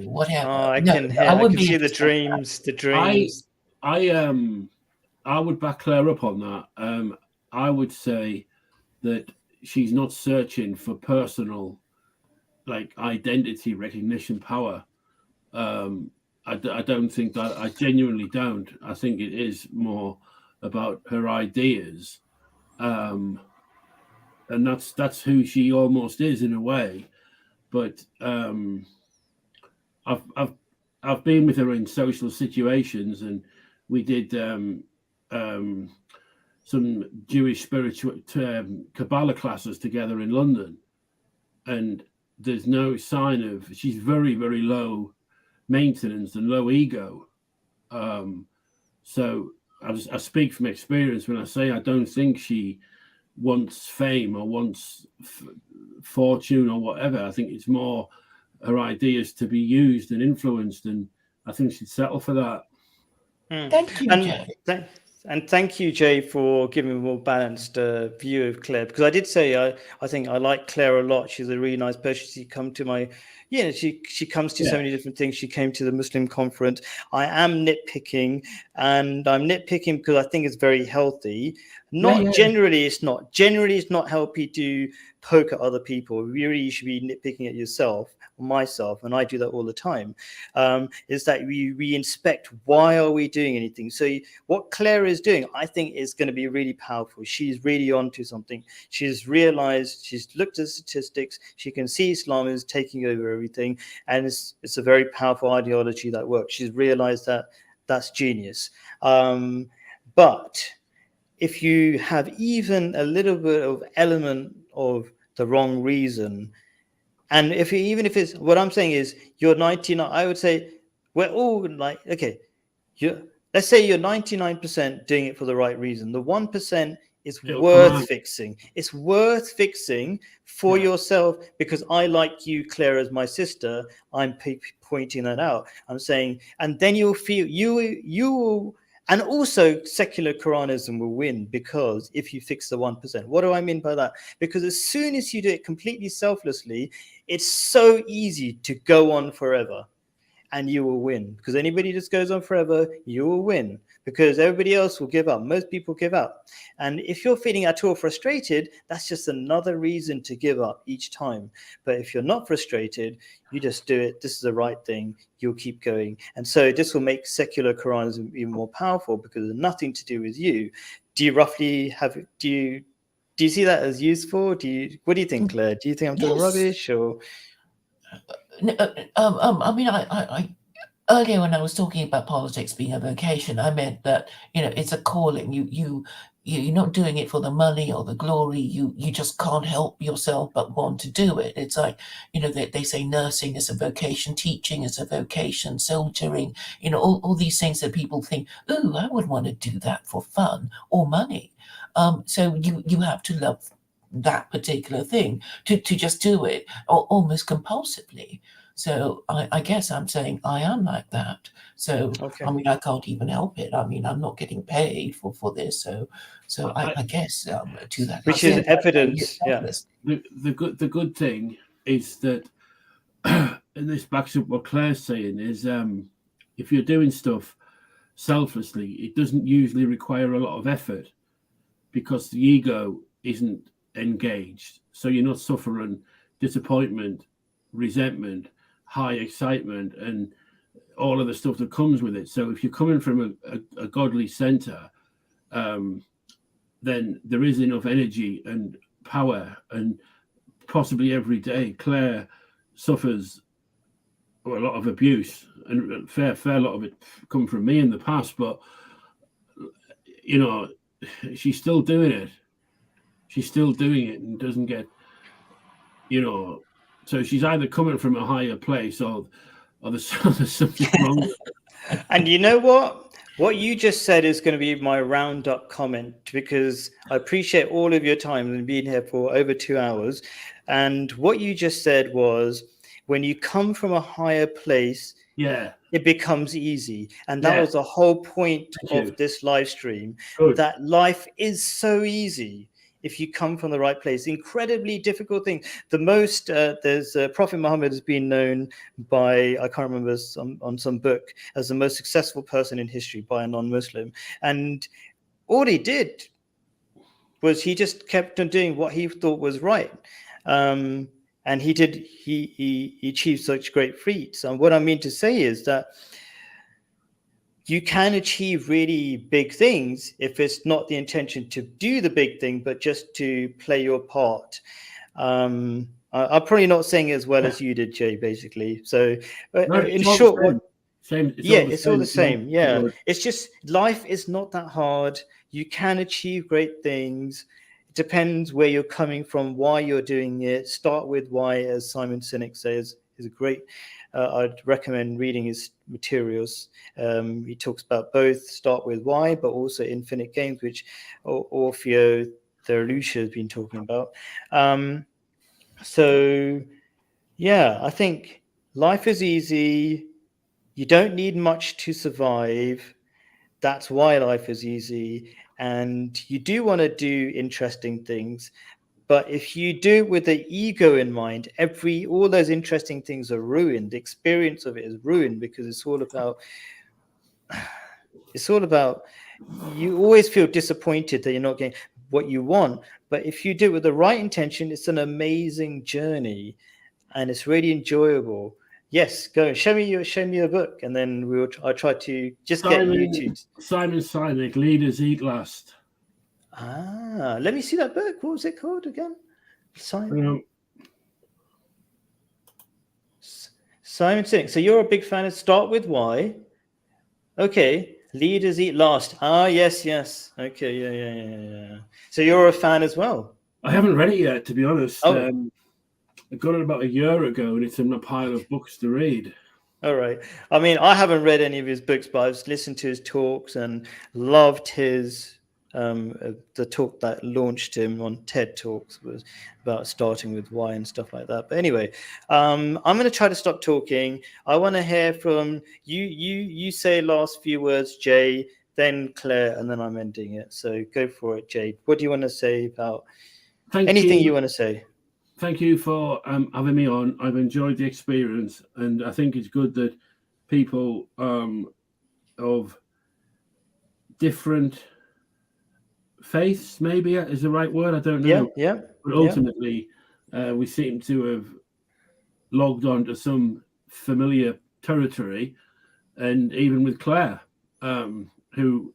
whatever. Oh, I can see the dreams. I would back Claire up on that. I would say that she's not searching for personal, identity recognition power. I don't think that. I genuinely don't. I think it is more about her ideas, and that's who she almost is in a way. But I've been with her in social situations, and we did some Jewish spiritual Kabbalah classes together in London, and there's no sign of. She's very, very low maintenance and low ego. So I speak from experience when I say I don't think she wants fame or wants fortune or whatever. I think it's more her ideas to be used and influenced, and I think she'd settle for that. Thank you, Jay. And thank you, Jay, for giving a more balanced view of Claire. Because I did say I think I like Claire a lot. She's a really nice person. She come to my, she comes to so many different things. She came to the Muslim conference. I am nitpicking, and I'm nitpicking because I think it's very healthy. Generally, it's not. Generally, it's not healthy to poke at other people. Really, you should be nitpicking at yourself, myself, and I do that all the time. Is that we inspect, why are we doing anything? So what Claire is doing, I think, is going to be really powerful. She's really onto something. She's realized, she's looked at statistics, she can see Islam is taking over everything, and it's a very powerful ideology that works. She's realized that that's genius. But if you have even a little bit of element of the wrong reason, and even if it's, what I'm saying is, you're 99, I would say we're all like, okay, let's say you're 99% doing it for the right reason. The 1% is worth fixing. It's worth fixing for yourself, because I like you, Claire, as my sister. I'm pointing that out. I'm saying, and then you'll feel you will. And also secular Quranism will win, because if you fix the 1%, what do I mean by that? Because as soon as you do it completely selflessly, it's so easy to go on forever, and you will win. Because anybody just goes on forever, you will win, because everybody else will give up. Most people give up. And if you're feeling at all frustrated, that's just another reason to give up each time. But if you're not frustrated, you just do it. This is the right thing. You'll keep going. And so this will make secular Quranism even more powerful, because it's nothing to do with you. Do you see that as useful? What do you think, Claire? Do you think I'm talking rubbish, or? I mean, I earlier when I was talking about politics being a vocation, I meant that, it's a calling. You're not doing it for the money or the glory. You just can't help yourself but want to do it. It's like, they say nursing is a vocation, teaching is a vocation, soldiering, all these things that people think, oh, I would want to do that for fun or money. So you have to love that particular thing to just do it, or almost compulsively. So I guess I'm saying I am like that. So I mean, I can't even help it. I mean, I'm not getting paid for this. So I guess to that, which is evidence. The good thing is that, and this backs up what Claire's saying, is if you're doing stuff selflessly, it doesn't usually require a lot of effort, because the ego isn't engaged. So you're not suffering disappointment, resentment, high excitement, and all of the stuff that comes with it. So if you're coming from a godly center, then there is enough energy and power. And possibly every day, Claire suffers a lot of abuse, and a fair lot of it come from me in the past, but she's still doing it. She's still doing it and doesn't get, so she's either coming from a higher place or there's something wrong with it. And you know what? What you just said is going to be my roundup comment, because I appreciate all of your time and being here for over 2 hours. And what you just said was, when you come from a higher place, it becomes easy. And that was the whole point of this live stream. Good. That life is so easy if you come from the right place. Incredibly difficult thing. The most, there's Prophet Muhammad has been known by, I can't remember, on some book, as the most successful person in history by a non-Muslim. And all he did was he just kept on doing what he thought was right. And he achieved such great feats. And what I mean to say is that you can achieve really big things if it's not the intention to do the big thing, but just to play your part. I'm probably not saying it as well as you did, Jay, basically. So in short, Same. It's all the same. same. Yeah, it's just life is not that hard. You can achieve great things. It depends where you're coming from, why you're doing it. Start with why, as Simon Sinek says, is a great. I'd recommend reading his materials. He talks about both start with why, but also infinite games, which Orfeo Theolucia has been talking about. So, yeah, I think life is easy. You don't need much to survive. That's why life is easy. And you do want to do interesting things. But if you do it with the ego in mind, all those interesting things are ruined. The experience of it is ruined because it's all about you always feel disappointed that you're not getting what you want. But if you do it with the right intention, it's an amazing journey and it's really enjoyable. Yes, go show me your book, and then I'll try to just get you to. Simon Sinek, Leaders Eat Last. Let me see that book. What was it called again? Simon Sinek. So you're a big fan of Start With Why. Okay, Leaders Eat Last. Yes. Okay, yeah. So you're a fan as well. I haven't read it yet, to be honest. Oh. I got it about a year ago, and it's in my pile of books to read. All right. I mean, I haven't read any of his books, but I've listened to his talks and loved his the talk that launched him on TED Talks was about starting with why and stuff like that. But anyway, I'm going to try to stop talking. I want to hear from you. You say last few words, Jay, then Claire, and then I'm ending it. So go for it, Jay. What do you want to say about anything you want to say? Thank you for having me on. I've enjoyed the experience, and I think it's good that people of different faiths, maybe is the right word, I don't know. Yeah. But ultimately, we seem to have logged on to some familiar territory, and even with Claire, who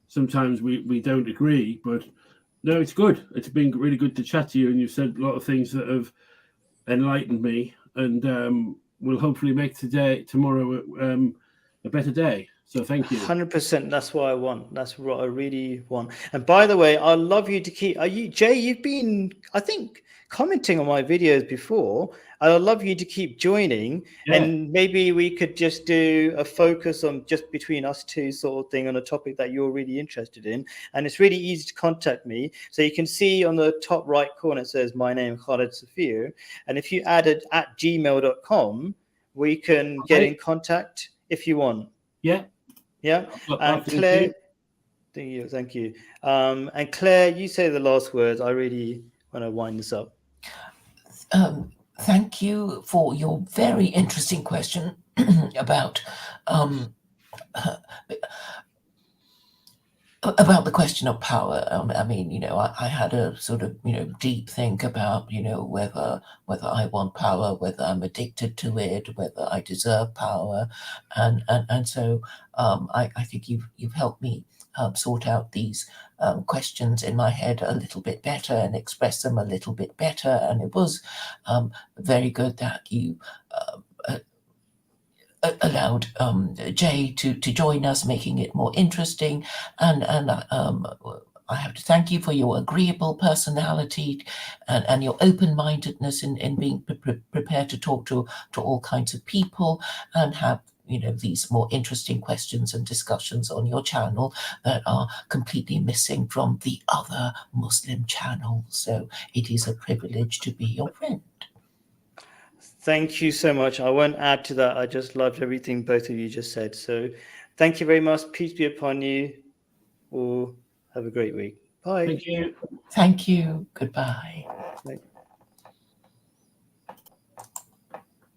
sometimes we don't agree, but no, it's good. It's been really good to chat to you, and you've said a lot of things that have enlightened me, and will hopefully make tomorrow a better day. So thank you. 100%. That's what I want. That's what I really want. And by the way, I'd love you to keep. Jay? You've been, I think, commenting on my videos before. I'd love you to keep joining, and maybe we could just do a focus on just between us two sort of thing on a topic that you're really interested in. And it's really easy to contact me. So you can see on the top right corner it says my name, Khaled Safir. And if you added at gmail.com, we can get in contact if you want. Yeah. And Claire, thank you. And Claire, you say the last words. I really want to wind this up. Thank you for your very interesting question about the question of power. I mean, I had a sort of, deep think about, whether I want power, whether I'm addicted to it, whether I deserve power, and so I think you've helped me sort out these questions in my head a little bit better and express them a little bit better. And it was very good that you allowed Jay to join us, making it more interesting. And I have to thank you for your agreeable personality and your open-mindedness in being prepared to talk to all kinds of people and have these more interesting questions and discussions on your channel that are completely missing from the other Muslim channels. So it is a privilege to be your friend. Thank you so much. I won't add to that. I just loved everything both of you just said. So thank you very much. Peace be upon you. Or have a great week. Bye. Thank you. Thank you. Goodbye. Bye.